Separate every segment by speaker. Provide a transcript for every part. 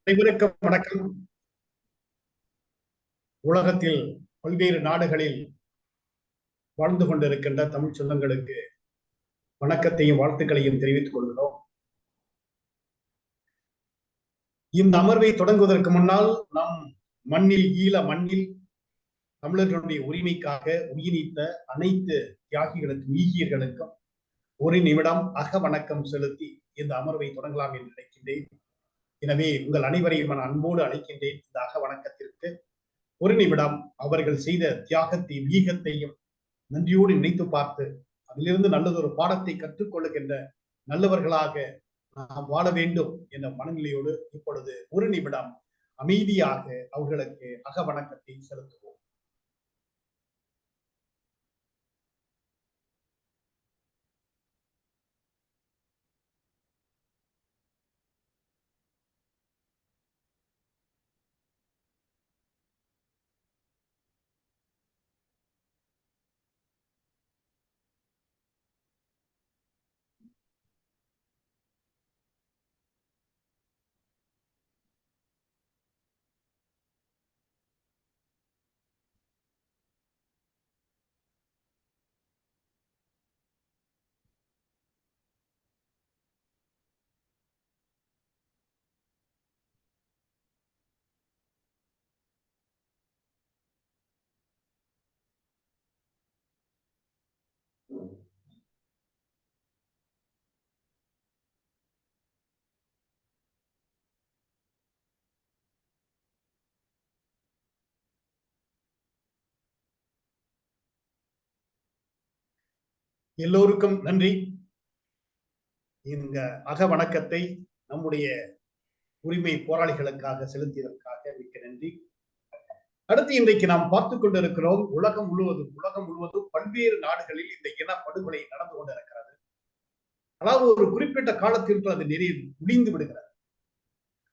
Speaker 1: அனைவருக்கும் வணக்கம். உலகத்தில் பல்வேறு நாடுகளில் வாழ்ந்து கொண்டிருக்கின்ற தமிழ் சொந்தங்களுக்கு வணக்கத்தையும் வாழ்த்துக்களையும் தெரிவித்துக் கொள்கிறோம். இந்த அமர்வை தொடங்குவதற்கு முன்னால் நம் ஈழ மண்ணில் தமிழர்களுடைய உரிமைக்காக உயிர்நீத்த அனைத்து தியாகிகளுக்கும் ஈகியர்களுக்கும் ஒரு நிமிடம் வணக்கம் செலுத்தி இந்த அமர்வை தொடங்கலாம் என்று நினைக்கின்றேன். எனவே உங்கள் அனைவரையும் நான் அன்போடு அழைக்கின்றேன். இந்த வணக்கத்திற்கு ஒரு நிமிடம் அவர்கள் செய்த தியாகத்தையும் ஈகத்தையும் நன்றியோடு நினைத்து பார்த்து அதிலிருந்து நல்லதொரு பாடத்தை கற்றுக்கொள்ளுகின்ற நல்லவர்களாக நாம் வாழ வேண்டும் என்ற மனநிலையோடு இப்பொழுது ஒரு நிமிடம் அமைதியாக அவர்களுக்கு வணக்கத்தை செலுத்துவோம். எல்லோருக்கும் நன்றி. இந்த வணக்கத்தை நம்முடைய உரிமை போராளிகளுக்காக செலுத்தியதற்காக மிக்க நன்றி. அடுத்து இன்றைக்கு நாம் பார்த்துக் கொண்டிருக்கிறோம், உலகம் முழுவதும் பல்வேறு நாடுகளில் இந்த இனப்படுகொலை நடந்து கொண்டிருக்கிறது. அதாவது ஒரு குறிப்பிட்ட காலத்திற்கு அது முடிந்து விடுகிறது.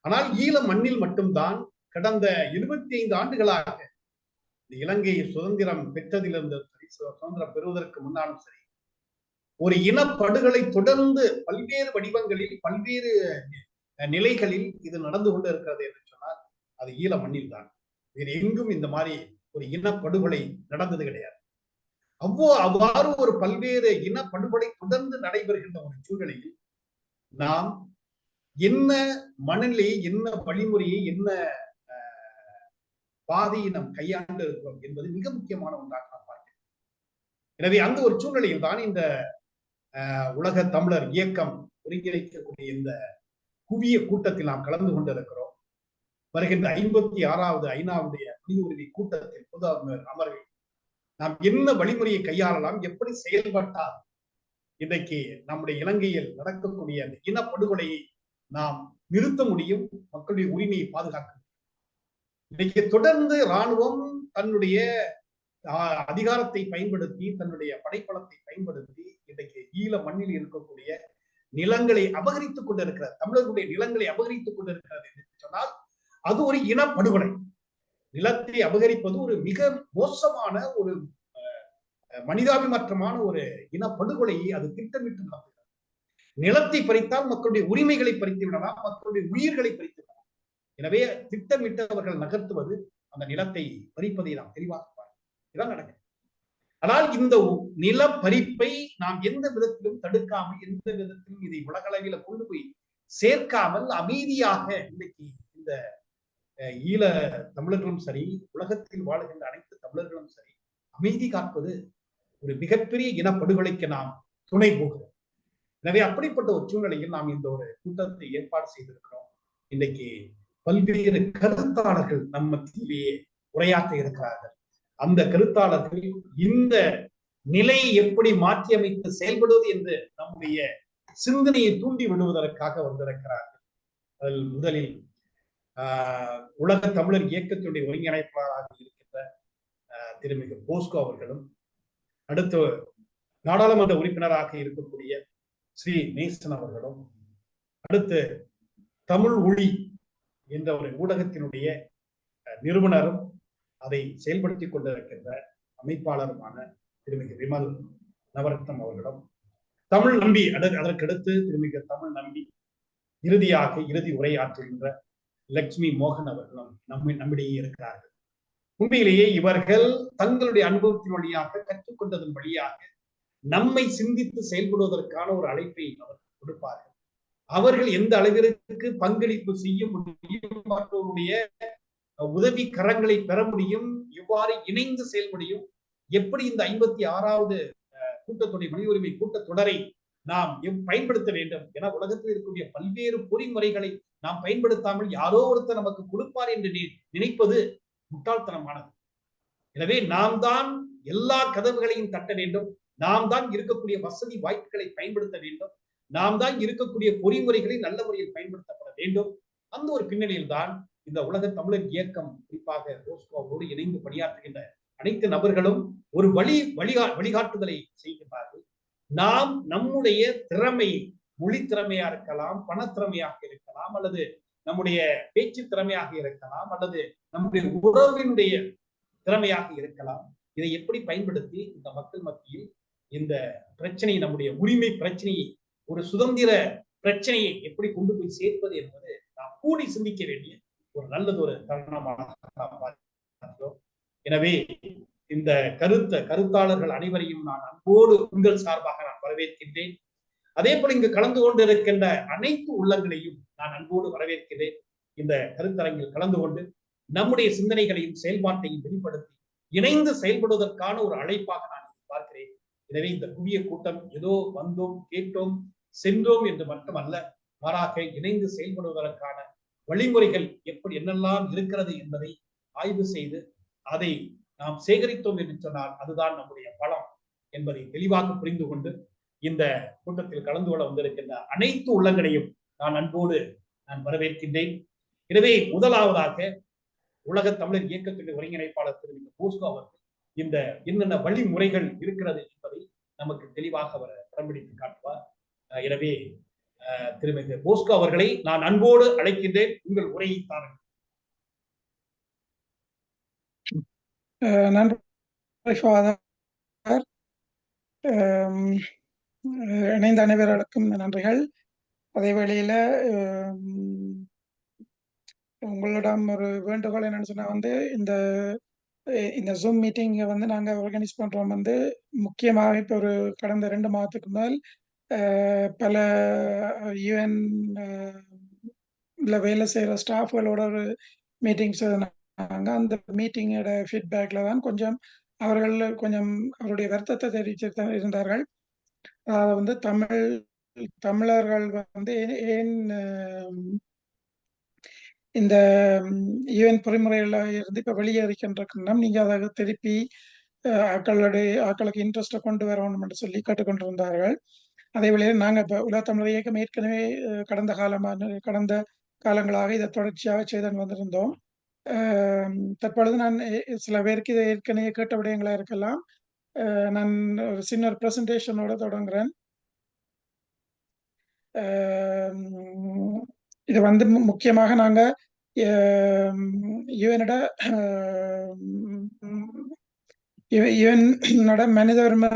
Speaker 1: ஆனால் ஈழ மண்ணில் மட்டும்தான் கடந்த 75 ஆண்டுகளாக இந்த இலங்கை சுதந்திரம் பெற்றதிலிருந்து சுதந்திரம் பெறுவதற்கு முன்னாலும் சரி, ஒரு இனப்படுகொலை தொடர்ந்து பல்வேறு வடிவங்களில் பல்வேறு நிலைகளில் இது நடந்து கொண்டு இருக்கிறது என்று சொன்னால் அது ஈழ மண்ணில் தான். வேறு எங்கும் இந்த மாதிரி ஒரு இனப்படுகொலை நடந்தது கிடையாது. அவ்வாறு ஒரு பல்வேறு இனப்படுகொலை தொடர்ந்து நடைபெறுகின்ற ஒரு சூழ்நிலையில் நாம் என்ன மனநிலையை, என்ன வழிமுறையை, என்ன பாதையை நாம் கையாண்டு இருக்கிறோம் என்பது மிக முக்கியமான ஒன்றாக நாம் பார்க்கிறோம். எனவே அந்த ஒரு சூழ்நிலையில் தான் இந்த உலக தமிழர் இயக்கம் ஒருங்கிணைக்கக்கூடிய இந்த குவிய கூட்டத்தில் நாம் கலந்து கொண்டிருக்கிறோம். வருகின்ற 56வது ஐநாவுடைய மனித உரிமை கூட்டத்தில் பொது அமர்வில் நாம் என்ன வழிமுறையை கையாளலாம், எப்படி செயல்பட்டால் இன்றைக்கு நம்முடைய இலங்கையில் நடக்கக்கூடிய அந்த இனப்படுகொலையை நாம் நிறுத்த முடியும், மக்களுடைய உரிமையை பாதுகாக்க முடியும். இன்றைக்கு தொடர்ந்து இராணுவம் தன்னுடைய அதிகாரத்தை பயன்படுத்தி, தன்னுடைய படைப்பலத்தை பயன்படுத்தி இன்றைக்கு ஈழ மண்ணில் இருக்கக்கூடிய நிலங்களை அபகரித்துக் கொண்டிருக்கிறது. தமிழர்களுடைய நிலங்களை அபகரித்துக் கொண்டிருக்கிறது என்று சொன்னால் அது ஒரு இனப்படுகொலை. நிலத்தை அபகரிப்பது ஒரு மிக மோசமான ஒரு மனிதாபிமாற்றமான ஒரு இனப்படுகொலையை அது திட்டமிட்டு நடத்துகிறது. நிலத்தை பறித்தால் மக்களுடைய உரிமைகளை பறித்து விடலாம், மக்களுடைய உயிர்களை பறித்து விடலாம். எனவே திட்டமிட்டு அவர்கள் நகர்த்துவது அந்த நிலத்தை பறிப்பதை நாம் தெளிவாக இதான் நடக்குது. ஆனால் இந்த நில பறிப்பை நாம் எந்த விதத்திலும் தடுக்காமல், எந்த விதத்திலும் இதை உலகளவில கொண்டு போய் சேர்க்காமல் அமைதியாக இன்னைக்கு இந்த ஈழ தமிழர்களும் சரி, உலகத்தில் வாழுகின்ற அனைத்து தமிழர்களும் சரி, அமைதி காப்பது ஒரு மிகப்பெரிய இனப்படுகொலைக்கு நாம் துணை போகிறோம். எனவே அப்படிப்பட்ட ஒரு சூழ்நிலையில் நாம் இந்த ஒரு கூட்டத்தை ஏற்பாடு செய்திருக்கிறோம். இன்னைக்கு பல்வேறு கருத்தாளர்கள் நம்ம மத்தியிலேயே உரையாற்ற இருக்கிறார்கள். அந்த கருத்தாளர்கள் இந்த நிலையை எப்படி மாற்றி அமைத்து செயல்படுவது என்று நம்முடைய சிந்தனையை தூண்டி விடுவதற்காக வந்திருக்கிறார்கள். அதில் முதலில் உலக தமிழர் இயக்கத்தினுடைய ஒருங்கிணைப்பாளராக இருக்கின்ற திருமிகு போஸ்கோ அவர்களும், அடுத்து நாடாளுமன்ற உறுப்பினராக இருக்கக்கூடிய ஸ்ரீ நேசன் அவர்களும், அடுத்து தமிழ் ஒளி என்ற ஒரு ஊடகத்தினுடைய நிறுவனரும் அதை செயல்படுத்திக் கொண்டிருக்கின்ற அமைப்பாளருமான திருமிகு விமல் நவரத்னம் அவர்களும், தமிழ் நம்பி அதற்கடுத்து திருமிகு தமிழ் நம்பி, இறுதியாக இறுதி உரையாற்றுகின்ற லட்சுமி மோகன் அவர்களும் நம்மிடையே இருக்கிறார்கள். உண்மையிலேயே இவர்கள் தங்களுடைய அனுபவத்தின் வழியாக கற்றுக்கொண்டதன் வழியாக நம்மை சிந்தித்து செயல்படுவதற்கான ஒரு அழைப்பை அவர் கொடுப்பார்கள். அவர்கள் எந்த அளவிற்கு பங்களிப்பு செய்ய முடியும், மற்றவருடைய உதவி கரங்களை பெற முடியும், எவ்வாறு இணைந்து செயல்படியும், எப்படி இந்த 56வது கூட்டத்தொடர் மனித உரிமை கூட்டத்தொடரை நாம் பயன்படுத்த வேண்டும் என உலகத்தில் இருக்கக்கூடிய பல்வேறு பொறிமுறைகளை நாம் பயன்படுத்தாமல் யாரோ ஒருத்தர் நமக்கு கொடுப்பார் என்று நினைப்பது முட்டாள்தனமானது. எனவே நாம் தான் எல்லா கதவுகளையும் தட்ட வேண்டும், நாம் தான் இருக்கக்கூடிய வசதி வாய்ப்புகளை பயன்படுத்த வேண்டும், நாம் தான் இருக்கக்கூடிய பொறிமுறைகளை நல்ல முறையில் பயன்படுத்தப்பட வேண்டும். அந்த ஒரு பின்னணியில் தான் இந்த உலக தமிழர் இயக்கம், குறிப்பாக போஸ்கோவோடு இணைந்து பணியாற்றுகின்ற அனைத்து நபர்களும் ஒரு வழிகாட்டுதலை செய்கின்றார்கள். நாம் நம்முடைய திறமை, மொழி திறமையா இருக்கலாம், பணத்திறமையாக இருக்கலாம், அல்லது நம்முடைய பேச்சு திறமையாக இருக்கலாம், அல்லது நம்முடைய உறவினுடைய திறமையாக இருக்கலாம். இதை எப்படி பயன்படுத்தி இந்த மக்கள் மத்தியில் இந்த பிரச்சனை, நம்முடைய உரிமை பிரச்சனையை, ஒரு சுதந்திர பிரச்சனையை எப்படி கொண்டு போய் சேர்ப்பது என்பது நாம் கூடி சிந்திக்க வேண்டிய ஒரு நல்லதொரு தருணமாக. எனவே இந்த கருத்தாளர்கள் அனைவரையும் நான் அன்போடு உங்கள் சார்பாக நான் வரவேற்கின்றேன். அதே போல இங்கு கலந்து கொண்டிருக்கின்ற அனைத்து உள்ளங்களையும் நான் அன்போடு வரவேற்கிறேன். இந்த கருத்தரங்கில் கலந்து கொண்டு நம்முடைய சிந்தனைகளையும் செயல்பாட்டையும் வெளிப்படுத்தி இணைந்து செயல்படுவதற்கான ஒரு அழைப்பாக நான் பார்க்கிறேன். எனவே இந்த குவிய கூட்டம் ஏதோ வந்தோம், கேட்டோம், சென்றோம் என்று மட்டுமல்ல, மாறாக இணைந்து செயல்படுவதற்கான வழிமுறைகள் எப்படி என்னெல்லாம் இருக்கிறது என்பதை ஆய்வு செய்து அதை நாம் சேகரித்தோம் என்று சொன்னால் அதுதான் நம்முடைய பலம் என்பதை தெளிவாக புரிந்து கொண்டு இந்த கூட்டத்தில் கலந்து கொள்ள வந்திருக்கின்ற அனைத்து உள்ளங்களையும் நான் அன்போடு நான் வரவேற்கின்றேன். எனவே முதலாவதாக உலக தமிழர் இயக்கத்தின் ஒருங்கிணைப்பாளர் திரு போஸ்கோ அவர்கள் இந்த என்னென்ன வழிமுறைகள் இருக்கிறது என்பதை நமக்கு தெளிவாக அவர் படம் பிடித்து காட்டுவார். எனவே திருமதி போஸ்கோ அவர்களை நான் அன்போடு அழைக்கின்றேன். உங்கள் உரையை தாருங்கள்.
Speaker 2: நன்றி. இணைந்த அனைவர்களுக்கும் நன்றிகள். அதே வேளையில உங்களிடம் ஒரு வேண்டுகோள் என்னன்னு சொன்னா இந்த ஜூம் மீட்டிங்கை நாங்கள் ஆர்கனைஸ் பண்றோம் முக்கியமாக இப்போ ஒரு கடந்த 2 மாதத்துக்கு மேல் பல யூஎன் வேலை செய்கிற ஸ்டாஃப்களோட ஒரு மீட்டிங்ஸ் அந்த மீட்டிங்கோட ஃபீட்பேக்ல தான் கொஞ்சம் அவர்கள் அவருடைய வருத்தத்தை தெரிவித்து இருந்தார்கள். அதாவது தமிழர்கள் ஏன் இந்த யூஎன் பொறிமுறையில இருந்து இப்ப வெளியேறிக்கின்றோம், நீங்க அதை திருப்பி ஆக்களுக்கு இன்ட்ரெஸ்ட்டை கொண்டு வரணும் என்று சொல்லி கேட்டுக்கொண்டிருந்தார்கள். அதே வேளையில் நாங்கள் இப்போ உலக தமிழர் இயக்கம் ஏற்கனவே கடந்த காலங்களாக இதை தொடர்ச்சியாக செய்து வந்திருந்தோம். தற்பொழுது நான் சில பேருக்கு இதை ஏற்கனவே கேட்ட விடயங்களா இருக்கலாம். நான் ஒரு சின்ன பிரசன்டேஷனோட தொடங்குறேன். இது முக்கியமாக நாங்க யுஎனோட மனித உரிமை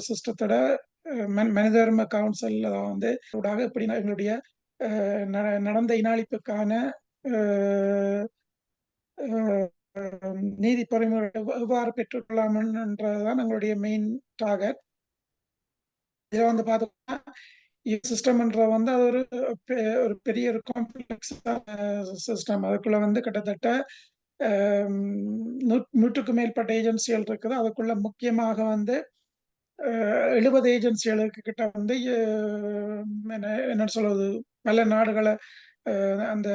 Speaker 2: சிஸ்டத்தோட மனித உரிமை கவுன்சில் இப்படி எங்களுடைய நடந்த இனாளிப்புக்கான நீதி பொறிமுறை எவ்வாறு பெற்றுக்கொள்ளலாம் என்றதுதான் எங்களுடைய மெயின் டார்கெட். இதை பார்த்தோம்னா சிஸ்டம்ன்ற அது ஒரு பெரிய ஒரு காம்ப்ளெக்ஸ் சிஸ்டம். அதுக்குள்ள கிட்டத்தட்ட 100க்கும் மேற்பட்ட ஏஜென்சிகள் இருக்குது. அதுக்குள்ள முக்கியமாக 70 ஏஜென்சிகளுக்கு கிட்ட என்ன சொல்வது, பல நாடுகளை அந்த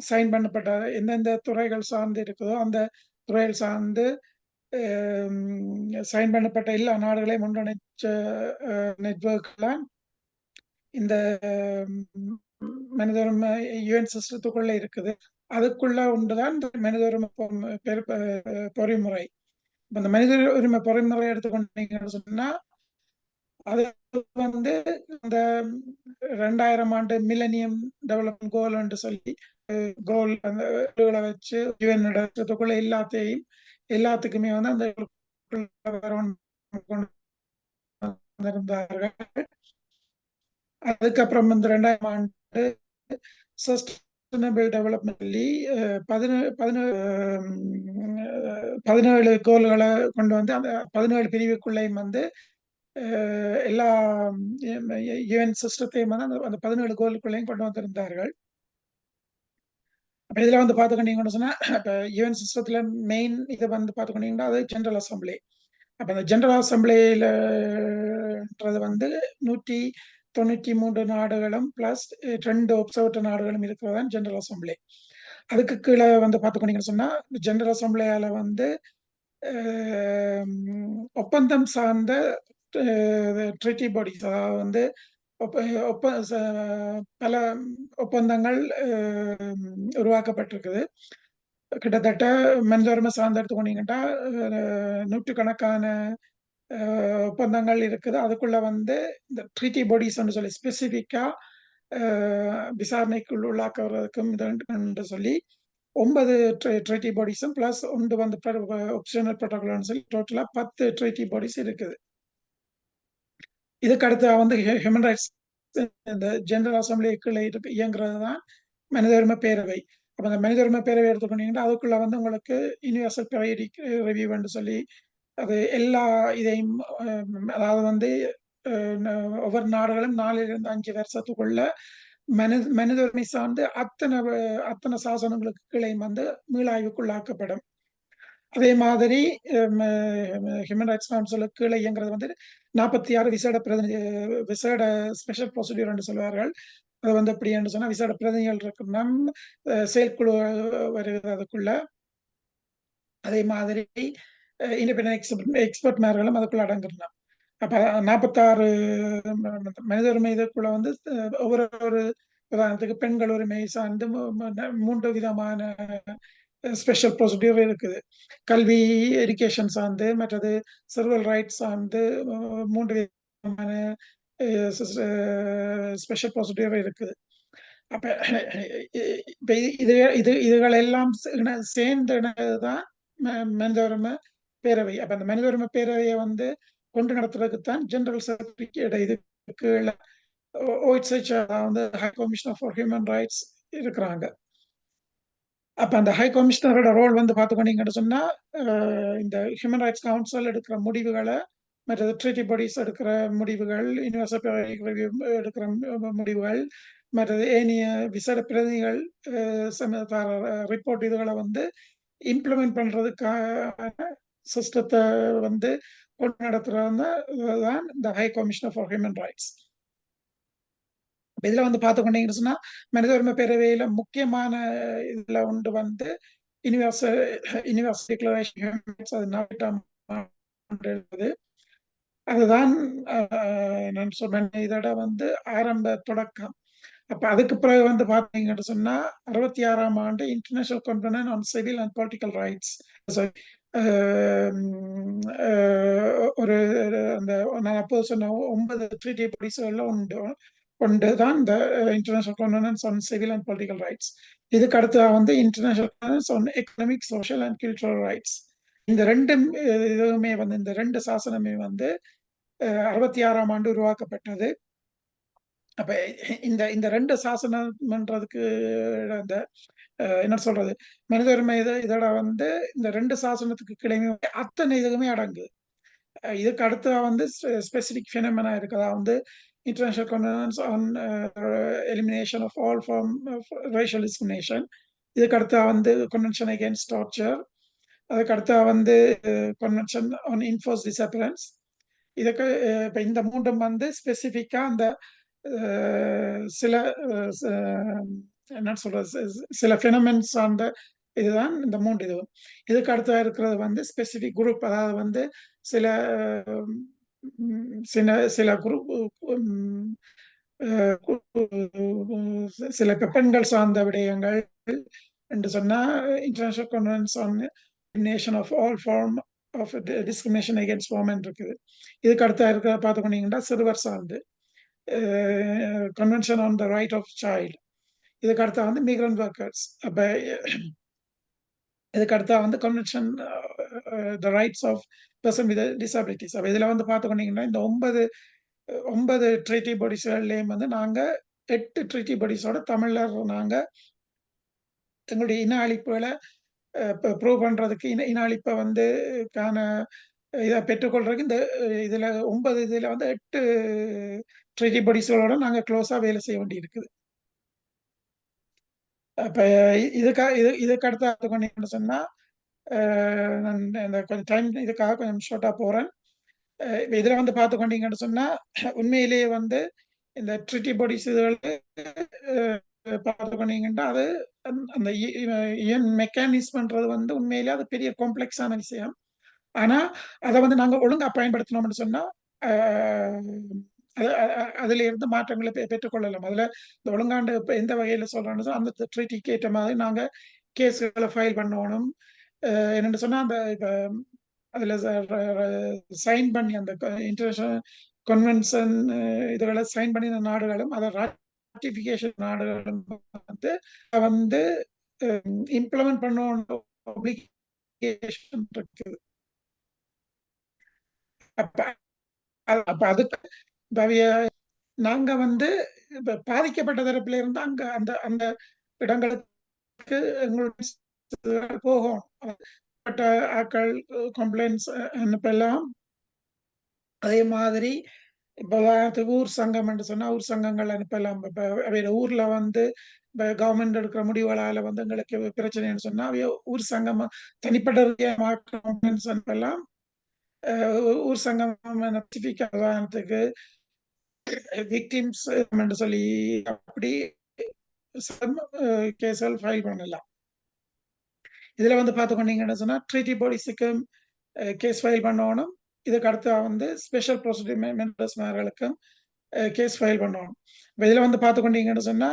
Speaker 2: சைன் பண்ணப்பட்ட எந்தெந்த துறைகள் சார்ந்து இருக்குதோ அந்த துறைகள் சார்ந்து சைன் பண்ணப்பட்ட எல்லா நாடுகளையும் ஒன்றிணைச்ச நெட்வொர்க்லாம் இந்த மனித உரிமை யூஎன் சிஸ்டத்துக்குள்ள இருக்குது. அதுக்குள்ள ஒன்றுதான் இந்த மனித உரிமை பொறிமுறை. இந்த மனித உரிமை பொறிமுறை எடுத்துக்கொண்டீங்கன்னு சொன்னா அது இந்த 2000 ஆண்டு மில்லனியம் டெவலப்மெண்ட் கோல் என்று சொல்லி கோல் அந்த வச்சு யூஎன் இடத்துக்குள்ள எல்லாத்துக்குமே அந்த இருந்தார்கள். அதுக்கப்புறம் வந்து 2000 ஆண்டு சஸ்டைனபிள் டெவலப்மெண்ட் சொல்லி 17 கோல்களை கொண்டு வந்து அந்த 17 பிரிவுக்குள்ளேயும் வந்து எல்லா யுஎன் சிஸ்டத்தையும் வந்து அந்த 17 கோலுக்குள்ளேயும் கொண்டு வந்திருந்தார்கள். அப்ப இதுல வந்து பாத்துக்கிட்டீங்கன்னு சொன்னா இப்ப யுஎன் சிஸ்டத்துல மெயின் இதை வந்து பாத்துக்கிட்டீங்கன்னா அது ஜெனரல் அசம்பிளி. அப்ப அந்த ஜெனரல் அசம்பிளின்றது வந்து 193 நாடுகளும் பிளஸ் 2 ஒப்சர்வேட்டர் நாடுகளும் இருக்கிறதான் ஜெனரல் அசம்பிளி. அதுக்கு கீழே வந்து பாத்துக்கிட்டீங்கன்னு சொன்னா ஜெனரல் அசம்பிளியால வந்து ஒப்பந்தம் சார்ந்த ட்ரிட்டி பாடிஸ், அதாவது வந்து பல ஒப்பந்தங்கள் உருவாக்கப்பட்டிருக்குது. கிட்டத்தட்ட மனித உரிமை சார்ந்த எடுத்துக்கொண்டீங்கன்னா நூற்றுக்கணக்கான ஒப்பந்தங்கள் இருக்குது. அதுக்குள்ள வந்து இந்த ட்ரீட்டி பாடிஸ் சொல்லி ஸ்பெசிஃபிக்கா விசாரணைக்குள் உள்ளாக்குறதுக்கும் என்று சொல்லி 9 ட்ரீட்டி பாடிஸும் பிளஸ் ஒன்று வந்து ஆப்ஷனல் ப்ரோட்டோகால்னு சொல்லி டோட்டலா 10 ட்ரீட்டி பாடிஸ் இருக்குது. இதுக்கு அடுத்து வந்து ஹியூமன் ரைட்ஸ் இந்த ஜெனரல் அசம்பிளிக்குள்ள இயங்குறது தான் மனித உரிமை பேரவை. அப்ப அந்த மனித உரிமை பேரவை எடுத்துக்கொண்டீங்கன்னா அதுக்குள்ள வந்து உங்களுக்கு யூனிவர்சல் பீரியாடிக் ரிவ்யூன்னு சொல்லி அது எல்லா இதையும் அதாவது வந்து ஒவ்வொரு நாடுகளும் 4 to 5 வருஷத்துக்குள்ள மனித உரிமை சார்ந்து அத்தனை சாசனங்களுக்கு கீழே வந்து மீளாய்வுக்குள்ளாக்கப்படும். அதே மாதிரி ஹியூமன் ரைட்ஸ் கவுன்சிலுக்கு கீழே இயங்குறது வந்து 46 விசேட ஸ்பெஷல் ப்ரொசீடியூர் சொல்வார்கள். அது வந்து எப்படி என்று சொன்னா விசேட பிரதிநிதிகள் இருக்கணும், செயற்குழு வருகிறதுக்குள்ள. அதே மாதிரி இண்டிபெண்டன்ட் எக்ஸ்பர்ட்மார்களும் அதுக்குள்ள அடங்கிடலாம். அப்ப 46 மனித உரிமை இதுக்குள்ள வந்து ஒவ்வொரு உதாரணத்துக்கு பெண்கள் உரிமை சார்ந்து 3 விதமான ஸ்பெஷல் ப்ரொசீடியூர் இருக்குது. கல்வி எஜுகேஷன் சார்ந்து, மற்றது சிவில் ரைட்ஸ் சார்ந்து 3 விதமான ஸ்பெஷல் ப்ரொசீடியூர் இருக்குது. அப்ப இதுகள் எல்லாம் சேர்ந்ததான் மனித உரிமை பேரவை. அப்ப அந்த மனித உரிமை பேரவையை வந்து கொண்டு நடத்துறதுக்குத்தான் ஜெனரல் செக்ரட்டரி இதுக்கு OHCHR, அதாவது high commissioner for human rights இருக்கிறாங்க. அப்ப அந்த ஹை கமிஷனரோட ரோல் வந்து பாத்துக்கிட்டீங்கன்னு சொன்னா இந்த ஹியூமன் ரைட்ஸ் கவுன்சில் எடுக்கிற முடிவுகளை, மற்றது ட்ரீட்டி பாடிஸ் எடுக்கிற முடிவுகள், யூனிவர்சல் பீரியாடிக் ரிவ்யூ எடுக்கிற முடிவுகள், மற்றது ஏனைய விசேட பிரதிநிதிகள் ரிப்போர்ட் இதுகளை வந்து இம்ப்ளிமெண்ட் பண்றதுக்கான சிஸ்டத்தை வந்து கொண்டு நடத்துறது தான் இந்த high commissioner for human rights. இதுல வந்து பார்த்துக்கொண்டீங்கன்னு சொன்னா மனித உரிமை பேரவையில முக்கியமான இதுல ஒன்று வந்து யூனிவர்சல் டிக்ளரேஷன் அது 48ஆம் ஆண்டு. அதுதான் நான் சொன்ன இதோட வந்து ஆரம்ப தொடக்கம். அப்ப அதுக்கு பிறகு வந்து பாத்தீங்கன்னு சொன்னா 66ஆம் ஆண்டு international convention on civil and political rights, ஒரு அந்த நான் அப்போது சொன்ன 9 ட்ரீட்டி பாடிஸ்ல ஒன்றுதான் இந்த international convention on civil and political rights. இதுக்கு அடுத்து வந்து international convention on economic, social and cultural rights. இந்த ரெண்டும் இதுவுமே வந்து இந்த 2 சாசனமே வந்து 66ஆம் ஆண்டு உருவாக்கப்பட்டது. அப்ப இந்த 2 சாசனம்ன்றதுக்கு அந்த என்ன சொல்றது மனித உரிமை இதோட வந்து இந்த 2 சாசனத்துக்கு கிடைமே அத்தனை இதுவுமே அடங்கு. இதுக்கு அடுத்து வந்து ஸ்பெசிபிக் ஃபினமெனா இருக்குதா வந்து international convention on elimination of all form of racial discrimination. இதுக்கு அடுத்தா வந்து கன்வென்ஷன் அகேன்ஸ்ட் டார்ச்சர். அதுக்கு அடுத்தா வந்து கன்வென்ஷன் ஆன் இன்ஃபோர்ஸ் டிஸ்அப்பியரன்ஸ். இதுக்கு இப்போ இந்த மூன்றும் வந்து ஸ்பெசிஃபிக்கா அந்த சில என்ன சொல்றது சில ஃபினமென்ஸ் அந்த இதுதான் இந்த 3 இதுவும். இதுக்கு அடுத்தா இருக்கிறது வந்து ஸ்பெசிபிக் குரூப், அதாவது வந்து சில சில குரூப் சில பெண்கள் சார்ந்த விடயங்கள் என்று சொன்னா international convention on elimination of all form of discrimination against women இருக்குது. இதுக்கு அடுத்தா இருக்கிற பார்த்துக்கிட்டீங்கன்னா சிறுவர் சார்ந்து convention on the right of child. இதுக்கு அடுத்தா வந்து மிக்ரண்ட் ஒர்க்கர்ஸ். அப்ப இதுக்கு அடுத்தா வந்து convention the rights of person with disabilities. அப்ப இதுல வந்து பார்த்துக்கிட்டீங்கன்னா இந்த 9 9 ட்ரீட்டி பாடிஸ்கள்லேயும் வந்து நாங்க 8 ட்ரீட்டி பாடிஸோட தமிழர் நாங்க எங்களுடைய இன அழிப்புகளை ப்ரூவ் பண்றதுக்கு இன அழிப்பை வந்து காண இதை பெற்றுக்கொள்றதுக்கு இந்த இதுல 9 இதுல வந்து 8 ட்ரீட்டி பாடிஸ்களோட நாங்க க்ளோஸா வேலை செய்ய வேண்டி இருக்குது. அப்ப இதுக்கு அடுத்து எடுத்துக்கொண்டீங்கன்னு சொன்னா நான் இந்த கொஞ்சம் டைம் இதுக்காக கொஞ்சம் ஷார்ட்டா போறேன். இதுல வந்து பார்த்துக்கொண்டீங்கன்னு சொன்னா உண்மையிலேயே வந்து இந்த ட்ரிட்டி பாடிஸ் இதுகள் பார்த்துக்கொண்டீங்கன்னா அது அந்த மெக்கானிசம்ன்றது வந்து உண்மையிலேயே அது பெரிய காம்ப்ளெக்ஸான விஷயம். ஆனா அதை வந்து நாங்க ஒழுங்கா பயன்படுத்தினோம்னு சொன்னா அதுல இருந்து மாற்றங்களை பெற்றுக்கொள்ளலாம். அதுல இந்த ஒழுங்காண்டு இப்ப எந்த வகையில சொல்றோம்னு அந்த ட்ரீட்டிக்கு ஏற்ற மாதிரி நாங்க கேஸ்களை ஃபைல் பண்ணணும். என்னென்னு சொன்னா அந்த இப்ப அதுல சைன் பண்ணி அந்த இன்டர்நேஷனல் கன்வென்ஷன் இதுகளை சைன் பண்ணின நாடுகளும் அதை ராட்டிபிகேஷன் நாடுகளும் வந்து வந்து இம்ப்ளிமெண்ட் பண்ண ஒப்ளிகேஷன் இருக்குது. அப்ப அதுக்கு நாங்க வந்து இப்ப பாதிக்கப்பட்ட தரப்புல இருந்து அங்க அந்த அந்த இடங்களுக்கு எங்களுடைய போகும் ஆக்கள் கம்ப்ளைண்ட்ஸ் அனுப்பலாம். அதே மாதிரி இப்ப ஊர் சங்கம் என்று சொன்னா ஊர் சங்கங்கள் அனுப்பலாம். இப்ப ஊர்ல வந்து இப்ப கவர்மெண்ட் எடுக்கிற முடிவுகளால வந்து எங்களுக்கு பிரச்சனைன்னு சொன்னா ஊர் சங்கம் தனிப்பட்ட கம்ப்ளைண்ட்ஸ் அனுப்பலாம். ஊர் சங்கம் உதாரணத்துக்கு விக்டிம்ஸ் என்று சொல்லி அப்படி கேஸ்கள் ஃபைல் பண்ணலாம். இதுல வந்து பார்த்துக்கொண்டீங்கன்னு சொன்னா ட்ரீட்டி பாடிஸுக்கு கேஸ் ஃபைல் பண்ணணும். இதுக்கு அடுத்து வந்து ஸ்பெஷல் ப்ரொசீஜர் மெம்பர்ஸ்மார்களுக்கும் கேஸ் ஃபைல் பண்ணணும். இதுல வந்து பார்த்துக்கொண்டீங்கன்னு சொன்னா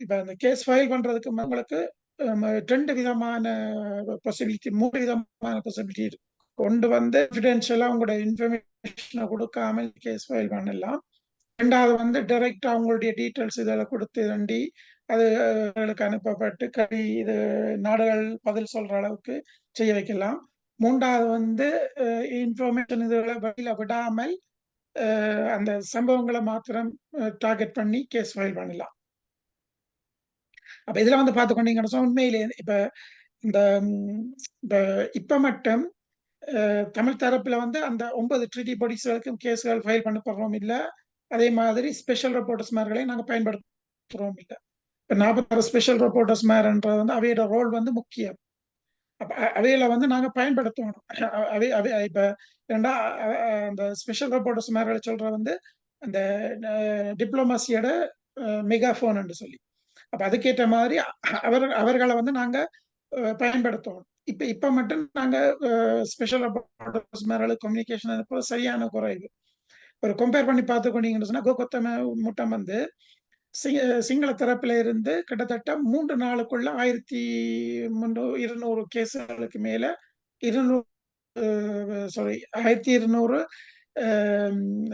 Speaker 2: இப்ப இந்த கேஸ் ஃபைல் பண்றதுக்கு உங்களுக்கு 2 விதமான பாசிபிலிட்டி 3 விதமான பாசிபிலிட்டி இருக்கு. ஒன்று வந்து எவிடென்ஷியலா உங்களோட இன்ஃபர்மேஷனை கொடுக்காமல் கேஸ் ஃபைல் பண்ணலாம். ரெண்டாவது வந்து டைரக்டா அவங்களுடைய டீட்டெயில்ஸ் இதெல்லாம் கொடுத்து தண்டி அது அனுப்பப்பட்டு இது நாடுகள் பதில் சொல்ற அளவுக்கு செய்ய வைக்கலாம். மூன்றாவது வந்து இன்ஃபர்மேஷன் இதுகளை வெளியில விடாமல் அந்த சம்பவங்களை மாத்திரம் டார்கெட் பண்ணி கேஸ் ஃபைல் பண்ணலாம். அப்ப இதுல வந்து பார்த்துக்கொண்டீங்கன்னு உண்மையிலே இப்ப இந்த இப்ப மட்டும் தமிழ் தரப்புல வந்து அந்த 9 ட்ரீட்டி பாடிஸ்களுக்கும் கேஸ்கள் ஃபைல் பண்ணப்படுறோம் இல்லை. அதே மாதிரி ஸ்பெஷல் ரிப்போர்ட்டர்ஸ்மார்களையும் நாங்கள் பயன்படுத்துறோம் இல்லை. இப்போ 46 ஸ்பெஷல் ரிப்போர்ட்டர்ஸ்மார்ன்றது வந்து அவையோட ரோல் வந்து முக்கியம். அப்போ அவையில வந்து நாங்கள் பயன்படுத்தணும். இப்போ ரெண்டா அந்த ஸ்பெஷல் ரிப்போர்ட்டர்ஸ்மார்களை சொல்ற வந்து அந்த டிப்ளமசியோட மெகாஃபோன் என்று சொல்லி அப்போ அதுக்கேற்ற மாதிரி அவர்களை வந்து நாங்கள் பயன்படுத்தணும். இப்ப மட்டும் நாங்க ஸ்பெஷல் கம்யூனிகேஷன் அனுப்புறது சரியான குறைவு. ஒரு கம்பேர் பண்ணி பார்த்துக்கொண்டீங்கன்னு சொன்னா கோகொத்தம முட்டம் வந்து சிங்கள தரப்புல இருந்து கிட்டத்தட்ட 3 நாளுக்குள்ள 1200 கேசுகளுக்கு மேல 1200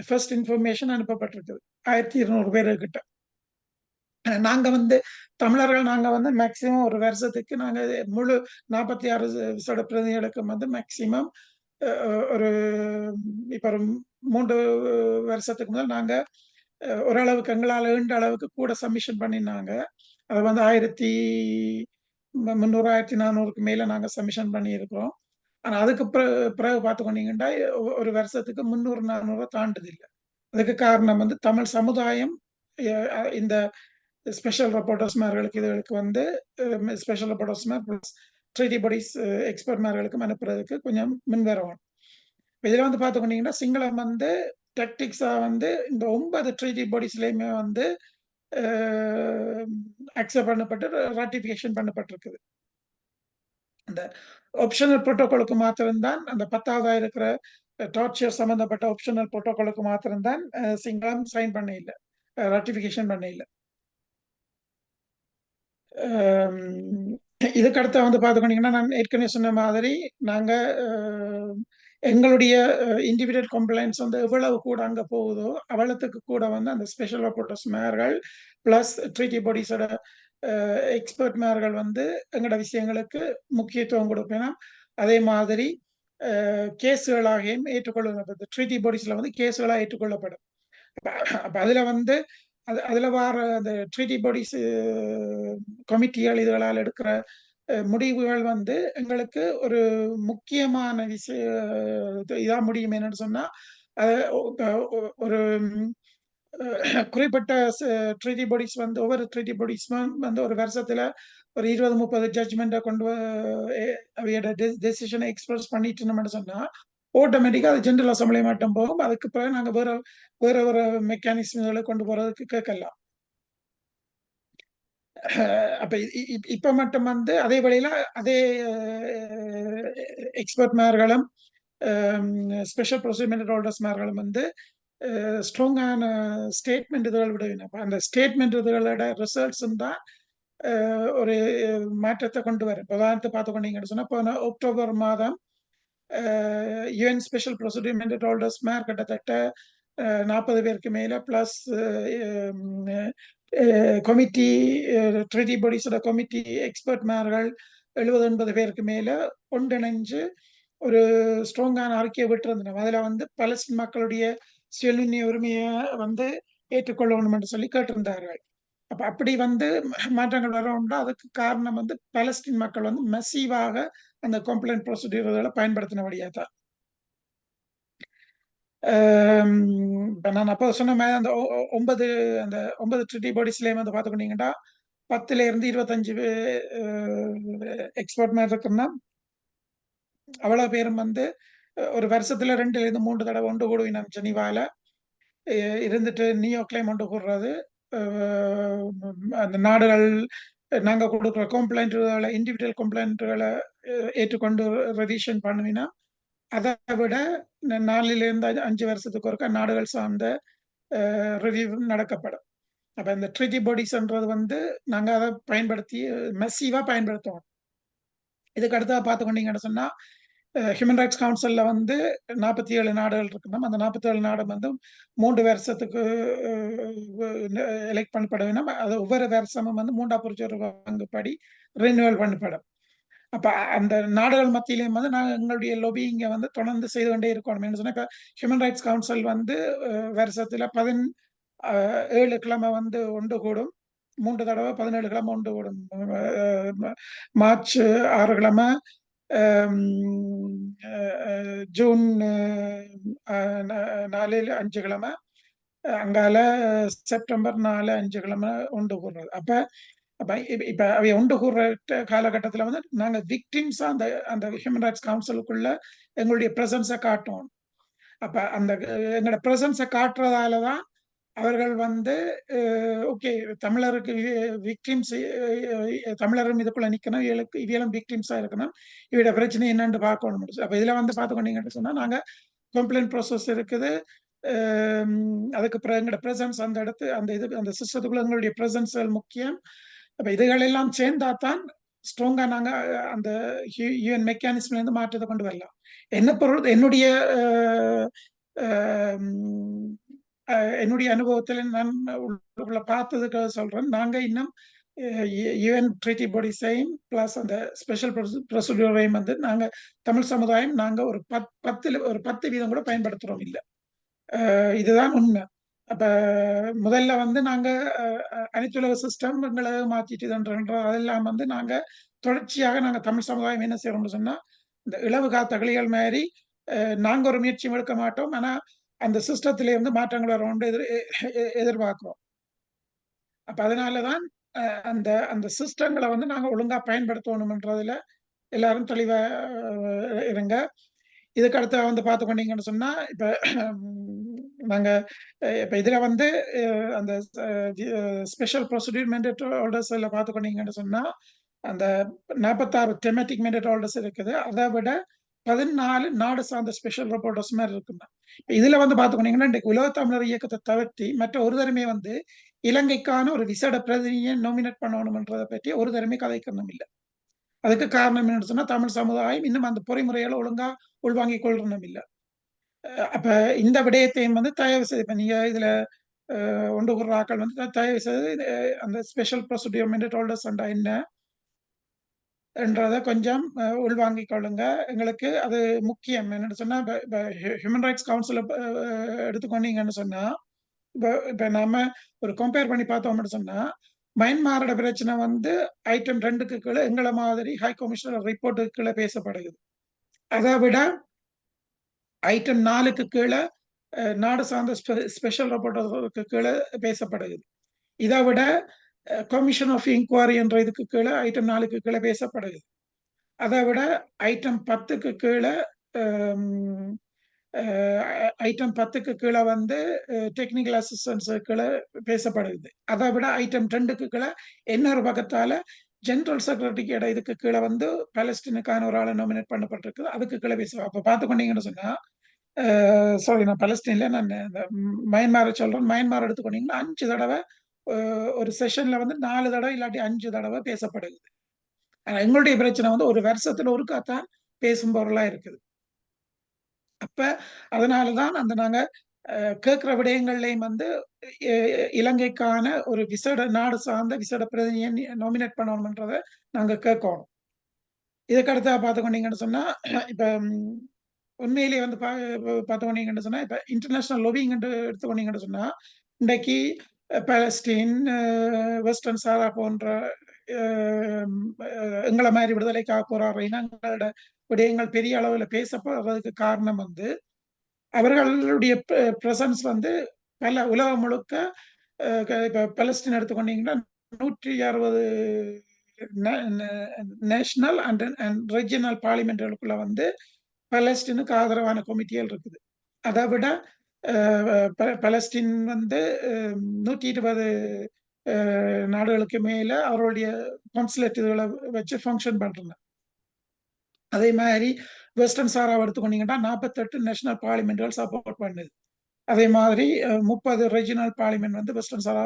Speaker 2: ஃபர்ஸ்ட் இன்ஃபர்மேஷன் அனுப்பப்பட்டிருக்குது 1200 பேருக்கிட்ட. நாங்க வந்து தமிழர்கள் நாங்க வந்து மேக்சிமம் ஒரு வருஷத்துக்கு நாங்க முழு 46 பிரதிகளுக்கு வந்து மேக்சிமம் ஒரு இப்ப ஒரு 3 வருஷத்துக்கு முதல் நாங்க ஓரளவுக்கு எங்களால் ஏண்ட அளவுக்கு கூட சப்மிஷன் பண்ணினாங்க. அது வந்து 1300 1400க்கு மேல நாங்க சப்மிஷன் பண்ணி இருக்கிறோம். ஆனா அதுக்கு பிறகு பார்த்துக்கொண்டீங்கன்னா ஒரு வருஷத்துக்கு 300 400 தாண்டது இல்லை. அதுக்கு காரணம் வந்து தமிழ் சமுதாயம் இந்த ஸ்பெஷல் ரிப்போர்ட்டர்ஸ்மார்களுக்கு இதுகளுக்கு வந்து ஸ்பெஷல் ரிப்போர்ட்டர்ஸ்மார் பிளஸ் ட்ரீட்டி பாடிஸ் எக்ஸ்பர்ட்மார்களுக்கும் அனுப்புறதுக்கு கொஞ்சம் முன்வரணும். இதில் வந்து பார்த்துக்கொண்டீங்கன்னா சிங்களம் வந்து டெக்டிக்ஸா வந்து இந்த 9 ட்ரீட்டி பாடிஸ்லையுமே வந்து அக்செப்ட் பண்ணப்பட்டு ராட்டிபிகேஷன் பண்ணப்பட்டிருக்குது. அந்த ஆப்ஷனல் புரோட்டோகாலுக்கு மாத்திரம்தான் அந்த 10ஆவதா இருக்கிற டார்ச்சர் சம்பந்தப்பட்ட ஆப்ஷனல் புரோட்டோகாலுக்கு மாத்திரம்தான் சிங்களம் சைன் பண்ண இல்லை, ராட்டிபிகேஷன் பண்ண இல்லை. இதுக்கு அடுத்து வந்து பார்த்துக்கிட்டீங்கன்னா நான் ஏற்கனவே சொன்ன மாதிரி நாங்கள் எங்களுடைய இண்டிவிஜுவல் கம்ப்ளைண்ட்ஸ் வந்து எவ்வளவு கூட அங்கே போகுதோ அவ்வளவுக்கு கூட வந்து அந்த ஸ்பெஷல் ரிப்போர்ட்டர்ஸ்மார்கள் பிளஸ் ட்ரீட்டி பாடிஸோட எக்ஸ்பர்ட்மார்கள் வந்து எங்களோட விஷயங்களுக்கு முக்கியத்துவம் கொடுப்பேன். அதே மாதிரி கேஸுகளாகவும் ஏற்றுக்கொள்ள ட்ரீட்டி பாடிஸ்ல வந்து கேஸுகளாக ஏற்றுக்கொள்ளப்படும். அப்ப அதுல வந்து அதுல வர அந்த ட்ரீட்டி பாடிஸ் கமிட்டிகள் இதுகளால் எடுக்கிற முடிவுகள் வந்து எங்களுக்கு ஒரு முக்கியமான இதா முடியும். என்னன்னு சொன்னா ஒரு குறிப்பிட்ட ட்ரீட்டி பாடிஸ் வந்து ஒவ்வொரு ட்ரீட்டி பாடிஸ்மும் வந்து ஒரு வருஷத்துல ஒரு 20-30 ஜட்ஜ்மெண்ட்டை கொண்டு அவையோட டெசிஷனை எக்ஸ்பிரஸ் பண்ணிட்டு சொன்னா ஆட்டோமேட்டிக்கா அது ஜெனரல் அசம்பிளி மட்டும் போகும். அதுக்கு பிறகு நாங்க வேற வேற ஒரு மெக்கானிசம்களை கொண்டு போறதுக்கு கேட்கலாம். அப்ப இப்ப மட்டும் வந்து அதே வழியில அதே எக்ஸ்பர்ட்மார்களும் ஸ்பெஷல் ப்ரொசீஜர் ஹோல்டர்ஸ்மார்களும் வந்து ஸ்ட்ராங்கான ஸ்டேட்மெண்ட் இதுகள் விடுவீங்க. அப்ப அந்த ஸ்டேட்மெண்ட் இதுகளோட ரிசல்ட்ஸும் தான் ஒரு மாற்றத்தை கொண்டு வரும். உதாரணத்தை பார்த்துக்கொண்டீங்கன்னு சொன்னா போன அக்டோபர் மாதம் யுஎன் ஸ்பெஷல் ப்ரொசீஜர் ஹோல்டர்ஸ்மார் கிட்டத்தட்ட 40 பேருக்கு மேல பிளஸ் கமிட்டி ட்ரீட்டி பாடிஸோட கமிட்டி எக்ஸ்பர்ட்மார்கள் 70-80 பேருக்கு மேல ஒன்றிணைஞ்சு ஒரு ஸ்ட்ராங்கான அறிக்கையை விட்டுருந்தோம். அதுல வந்து பலஸ்தீன் மக்களுடைய சுயநிர்ணய உரிமையை வந்து ஏற்றுக்கொள்ளணும் என்று சொல்லி கேட்டிருந்தார்கள். அப்ப அப்படி வந்து மாற்றங்கள் வரணும்னா அதுக்கு காரணம் வந்து பலஸ்தீன் மக்கள் வந்து மெசிவாக அந்த கம்ப்ளைண்ட் ப்ரொசீஜர்களை பயன்படுத்தினபடியா தான். நான் அப்போ சொன்ன மாதிரி அந்த 9 ட்ரீட்டி பாடிஸ்லயும் வந்து பார்த்துக்கிட்டீங்கன்னா 10ல இருந்து 25 எக்ஸ்பர்ட் மாதிரி இருக்குன்னா அவ்வளவு பேரும் வந்து ஒரு வருஷத்துல 2 இருந்து 3 தடவை ஒன்று கூடுவினம் ஜெனீவால இருந்துட்டு நியூயார்க்லயும் ஒன்று கூடுறது. அந்த நாடுகள் நாங்க கொடுக்குற கம்ப்ளைண்ட்டுகளை இண்டிவிஜுவல் கம்ப்ளைண்ட்டுகளை ஏற்றுக்கொண்டு ரெவிஷன் பண்ணுவீங்கன்னா அதை விட 4லிருந்து 5 வருஷத்துக்கு ஒருக்கா நாடுகள் சார்ந்த ரிவ்யூ நடக்கப்படும். அப்ப இந்த ட்ரீட்டி பாடிஸ்ன்றது வந்து நாங்க அதை பயன்படுத்தி மெசிவா பயன்படுத்துவோம். இதுக்கு அடுத்தா பார்த்துக்கொண்டீங்கன்னு சொன்னா ஹியூமன் ரைட்ஸ் கவுன்சில்ல வந்து 47 நாடுகள் இருக்குன்னா அந்த 47 நாடு வந்து 3 வருஷத்துக்கு எலெக்ட் பண்ணப்பட வேணும். அது ஒவ்வொரு வருஷமும் வந்து 3 பங்குப்படி ரினியூவல் பண்ணப்படும். அப்ப அந்த நாடுகள் மத்தியிலையும் வந்து நாங்கள் எங்களுடைய லொபிங்க வந்து தொடர்ந்து செய்து கொண்டே இருக்கணும். சொன்னா இப்ப ஹியூமன் ரைட்ஸ் கவுன்சில் வந்து வருஷத்துல 17 கிழமை வந்து ஒன்று கூடும். 3 தடவை 17 கிழமை ஒன்று கூடும். மார்ச் 6 கிழமை, ஜூன் 4 5 கிழமை, அங்கால செப்டம்பர் 4 5 கிழமை ஒன்று கூடுறது. அப்ப இப்ப அவை ஒன்று கூடுற காலகட்டத்தில் வந்து நாங்க விக்டிம்ஸா அந்த அந்த ஹியூமன் ரைட்ஸ் கவுன்சிலுக்குள்ள எங்களுடைய பிரசன்ஸை காட்டணும். அப்ப அந்த எங்களோட பிரசன்ஸை காட்டுறதாலதான் அவர்கள் வந்து ஓகே தமிழருக்கு விக்டிம்ஸ் தமிழரும் இதுக்குள்ள நிக்கணும், இவளும் விக்டிம்ஸா இருக்கணும், இவட பிரச்சனை என்னன்னு பார்க்கணும். அப்ப இதுல வந்து பார்த்துக்கொண்டீங்கன்னு சொன்னா நாங்க கம்ப்ளைண்ட் ப்ராசஸ் இருக்குது. அதுக்கு பிறகு எங்களோட பிரசன்ஸ் அந்த இடத்து அந்த சிஸ்டத்துக்குள்ள எங்களுடைய பிரசன்ஸ்கள் முக்கியம். அப்ப இதுகள் எல்லாம் சேர்ந்தா தான் ஸ்ட்ராங்கா நாங்க அந்த யூஎன் மெக்கானிசம்ல இருந்து மாற்றத்தை கொண்டு வரலாம். என்ன பொருள் என்னுடைய அனுபவத்தில் நான் உள்ள பார்த்ததுக்கு சொல்றேன். நாங்க இன்னும் யூஎன் ட்ரீட்டி பாடிஸையும் பிளஸ் அந்த ஸ்பெஷல் ப்ரொசீஜரையும் வந்து நாங்க தமிழ் சமுதாயம் நாங்க ஒரு 10% கூட பயன்படுத்துறோம் இல்லை. இதுதான் உண்மை. அப்ப முதல்ல வந்து நாங்க அனைத்துலக சிஸ்டம் எங்களை மாற்றிட்டு அதெல்லாம் வந்து நாங்க தொடர்ச்சியாக நாங்க தமிழ் சமுதாயம் என்ன செய்யறோம்னு சொன்னா இந்த இளவு காத்தகளிகள் மாதிரி நாங்க ஒரு முயற்சியும் எடுக்க மாட்டோம். ஆனா அந்த சிஸ்டத்திலே இருந்து மாற்றங்கள் வரும் எதிர்பார்க்கிறோம். அப்ப அதனாலதான் அந்த அந்த சிஸ்டங்களை வந்து நாங்க ஒழுங்கா பயன்படுத்தணும்ன்றதுல எல்லாரும் தெளிவா இருங்க. இதுக்கு அடுத்த வந்து பார்த்துக்கொண்டீங்கன்னு சொன்னா இப்ப நாங்க இப்ப இதுல வந்து அந்த ஸ்பெஷல் ப்ரொசீஜர் மேண்டேட் ஹோல்டர்ஸ் பார்த்துக்கொண்டீங்கன்னு சொன்னா அந்த 46 தெமேட்டிக் மேண்டேட் ஹோல்டர்ஸ் இருக்குது. அதை விட 14 நாடு சார்ந்த ஸ்பெஷல் ரிப்போர்ட்டர்ஸ் மாதிரி இருக்குங்க. இதுல வந்து பார்த்துக்கொண்டீங்கன்னா இன்றைக்கு உலக தமிழர் இயக்கத்தை தவிர்த்து மற்ற ஒரு தரமே வந்து இலங்கைக்கான ஒரு விசேட பிரதிநிதியை நாமினேட் பண்ணணும்ன்றதை பற்றி ஒரு தரமே கதைக்கணும் இல்லை. அதுக்கு காரணம் என்னன்னு சொன்னா தமிழ் சமுதாயம் இன்னும் அந்த பொறிமுறைகளை ஒழுங்கா உள்வாங்கிக் கொள்ளணும் இல்லை. அப்ப இந்த விடயத்தையும் வந்து தயவு செய்து இப்ப நீங்க இதுல ஒன்று கூற ஆக்கள் வந்து தயவு செய்து அந்த ஸ்பெஷல் ப்ரொசீஜர் மேண்டேட் ஹோல்டர்ஸ் என்ன என்றதை கொஞ்சம் உள்வாங்கிக் கொள்ளுங்க. எங்களுக்கு அது முக்கியம். என்னன்னு சொன்னா ஹியூமன் ரைட்ஸ் கவுன்சில் எடுத்துக்கொண்டீங்கன்னு சொன்னா இப்ப நாம ஒரு கம்பேர் பண்ணி பார்த்தோம்னு சொன்னா மயன்மாரோட பிரச்சனை வந்து ஐட்டம் 2க்கு கீழே எங்களை மாதிரி ஹை கமிஷனர் ரிப்போர்ட்டுக்கு கீழே பேசப்படுகிறது. அதை விட ஐட்டம் 4க்கு கீழே நாடு சார்ந்த ஸ்பெஷல் ரிப்போர்ட்டருக்கு கீழே பேசப்படுகிறது. இதை விட கமிஷன் ஆஃப் இன்குவரி என்ற இதுக்கு கீழே ஐட்டம் 4க்கு கீழே பேசப்படுகிறது. அதை விட ஐட்டம் 10க்கு கீழே ஐட்டம் 10க்கு கீழே வந்து டெக்னிக்கல் அசிஸ்டன்ஸ் கீழே பேசப்படுது. அதை விட ஐட்டம் 2க்கு கீழே இன்னொரு பக்கத்தால ஜெனரல் செக்ரட்டரிக்கு இதுக்கு கீழே வந்து பாலஸ்தீனுக்கான ஒரு ஆளை நாமினேட் பண்ணப்பட்டிருக்கு. அதுக்கு கீழே பேசுவோம். அப்போ பார்த்துக்கொண்டீங்கன்னு சொன்னா சாரி, நான் பலஸ்தீன்ல நான் மயன்மாரை சொல்றேன். மயன்மார் எடுத்துக்கொண்டீங்கன்னா 5 தடவை ஒரு செஷன்ல வந்து 4 தடவை இல்லாட்டி 5 தடவை பேசப்படுது. எங்களுடைய பிரச்சனை வந்து ஒரு வருஷத்துல ஒருக்காத்தான் பேசும் பொருளா இருக்குது. அப்ப அதனாலதான் அந்த நாங்க கேட்கிற விடயங்கள்லையும் வந்து இலங்கைக்கான ஒரு விசேட நாடு சார்ந்த விசேட பிரதிநிதியை நாமினேட் பண்ணணும்ன்றதை நாங்க கேட்கணும். இதுக்கு அடுத்தா பார்த்துக்கொண்டீங்கன்னு சொன்னா இப்ப உண்மையிலேயே வந்து பார்த்துக்கொண்டீங்கன்னு சொன்னா இப்ப இன்டர்நேஷனல் லொபிங் எடுத்துக்கொண்டீங்கன்னு சொன்னா இன்றைக்கு பாலஸ்தீன், வெஸ்டர்ன் சாரா போன்ற எங்களை மாதிரி விடுதலைக்காக போராடுற இனங்களோட விடயங்கள் பெரிய அளவில் பேசப்படுறதுக்கு காரணம் வந்து அவர்களுடைய பிரசன்ஸ் வந்து பல உலகம் முழுக்க இப்ப பலஸ்தீன் எடுத்துக்கொண்டீங்கன்னா 160 நேஷனல் அண்ட் ரீஜனல் பார்லிமெண்ட்களுக்குள்ள வந்து பலஸ்தீனுக்கு ஆதரவான கமிட்டிகள் இருக்குது. அதை விட பலஸ்தீன் வந்து 120 நாடுகளுக்கு மேல அவருடைய கான்சுலேட் இதுகளை வச்சு ஃபங்க்ஷன் பண்றாங்க. அதே மாதிரி வெஸ்டர்ன் சாரா எடுத்துக்கொண்டீங்கன்னா 48 நேஷனல் பார்லிமெண்ட்கள் சப்போர்ட் பண்ணுது. அதே மாதிரி 30 ரீஜனல் பார்லிமெண்ட் வந்து வெஸ்டர்ன் சாரா